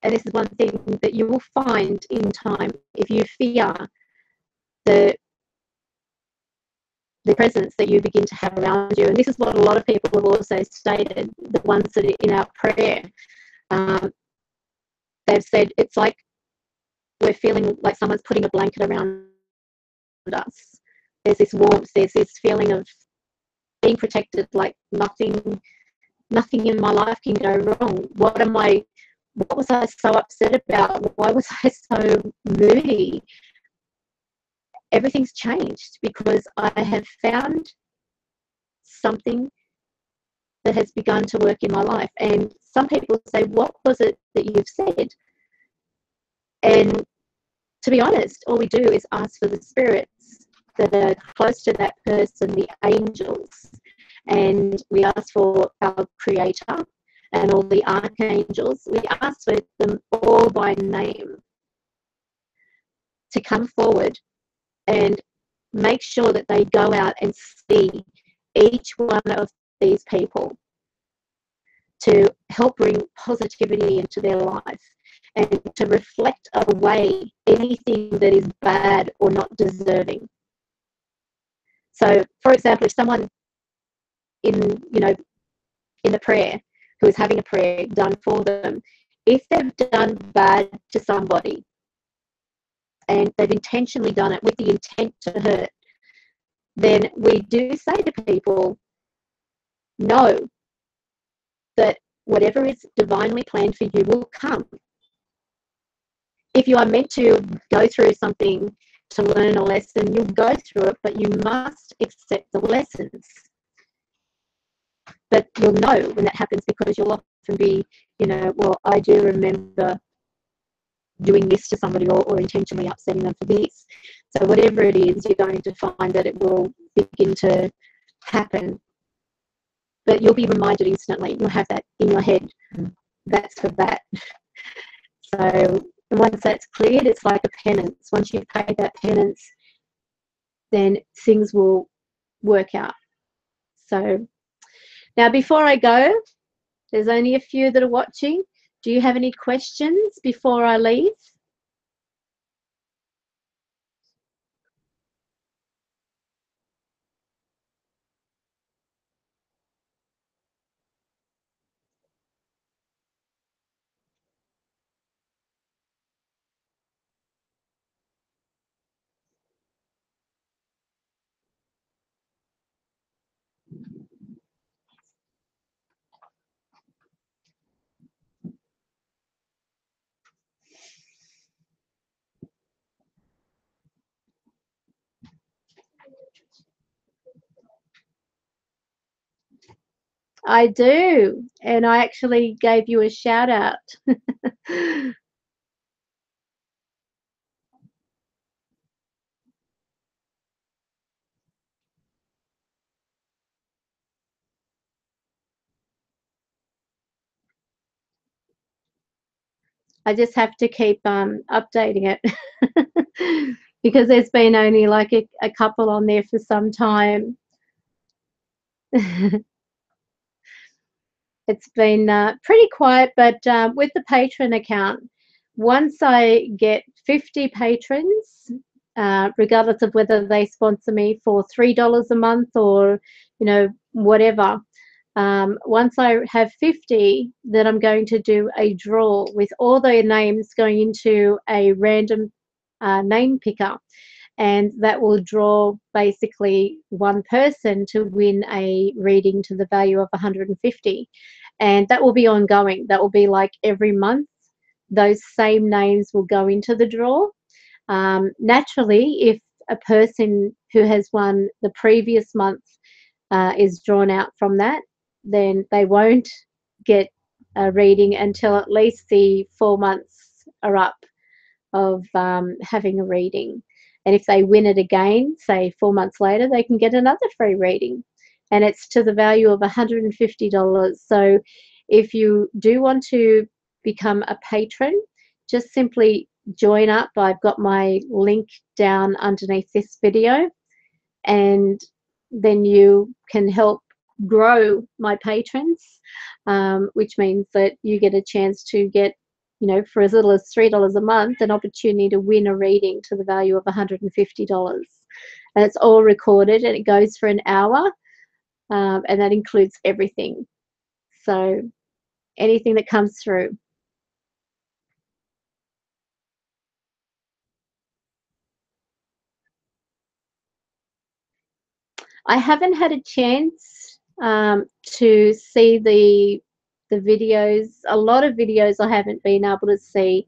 And this is one thing that you will find in time. If you fear the presence that you begin to have around you, and this is what a lot of people have also stated, the ones that are in our prayer, they've said it's like we're feeling like someone's putting a blanket around us. There's this warmth, there's this feeling of being protected, like nothing in my life can go wrong. What was I so upset about? Why was I so moody? Everything's changed because I have found something that has begun to work in my life. And some people say, what was it that you've said? And to be honest, all we do is ask for the spirits that are close to that person, the angels, and we ask for our Creator and all the archangels. We ask for them all by name to come forward and make sure that they go out and see each one of these people to help bring positivity into their life and to reflect away anything that is bad or not deserving. So, for example, if someone in the prayer who is having a prayer done for them, if they've done bad to somebody and they've intentionally done it with the intent to hurt, then we do say to people, know that whatever is divinely planned for you will come. If you are meant to go through something to learn a lesson, you'll go through it, but you must accept the lessons. But you'll know when that happens because you'll often be, well, I do remember doing this to somebody or intentionally upsetting them for this. So whatever it is, you're going to find that it will begin to happen. But you'll be reminded instantly. You'll have that in your head. That's for that. So once that's cleared, it's like a penance. Once you've paid that penance, then things will work out. So now before I go, there's only a few that are watching. Do you have any questions before I leave? I do, and I actually gave you a shout out. I just have to keep updating it because there's been only like a couple on there for some time. It's been pretty quiet, but with the patron account, once I get 50 patrons, regardless of whether they sponsor me for $3 a month or whatever, once I have 50, then I'm going to do a draw with all the names going into a random name picker, and that will draw basically one person to win a reading to the value of 150, and that will be ongoing. That will be like every month those same names will go into the draw. Naturally, if a person who has won the previous month is drawn out from that, then they won't get a reading until at least the 4 months are up of having a reading. And if they win it again, say 4 months later, they can get another free reading. And it's to the value of $150. So if you do want to become a patron, just simply join up. I've got my link down underneath this video, and then you can help grow my patrons, which means that you get a chance to get, you know, for as little as $3 a month, an opportunity to win a reading to the value of $150. And it's all recorded, and it goes for an hour, and that includes everything. So anything that comes through. I haven't had a chance to see the videos. A lot of videos I haven't been able to see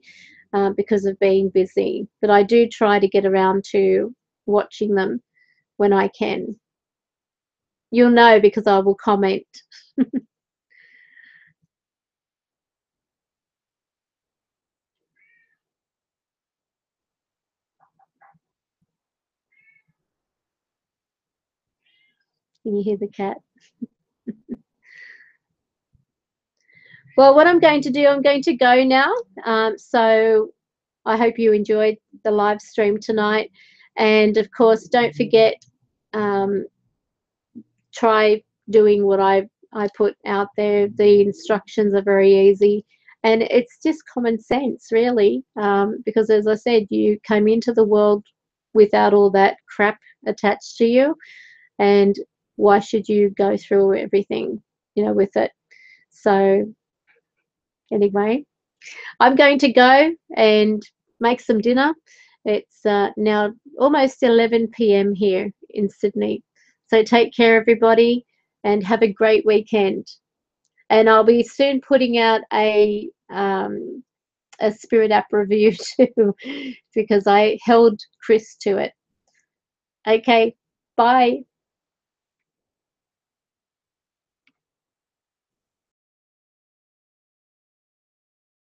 because of being busy, but I do try to get around to watching them when I can. You'll know because I will comment. Can you hear the cat? Well, what I'm going to do, I'm going to go now. So I hope you enjoyed the live stream tonight. And of course, don't forget, try doing what I put out there. The instructions are very easy. And it's just common sense, really, because as I said, you came into the world without all that crap attached to you. And why should you go through everything, you know, with it? So anyway, I'm going to go and make some dinner. It's now almost 11 p.m. here in Sydney. So take care, everybody, and have a great weekend. And I'll be soon putting out a Spirit app review too, because I held Chris to it. Okay, bye.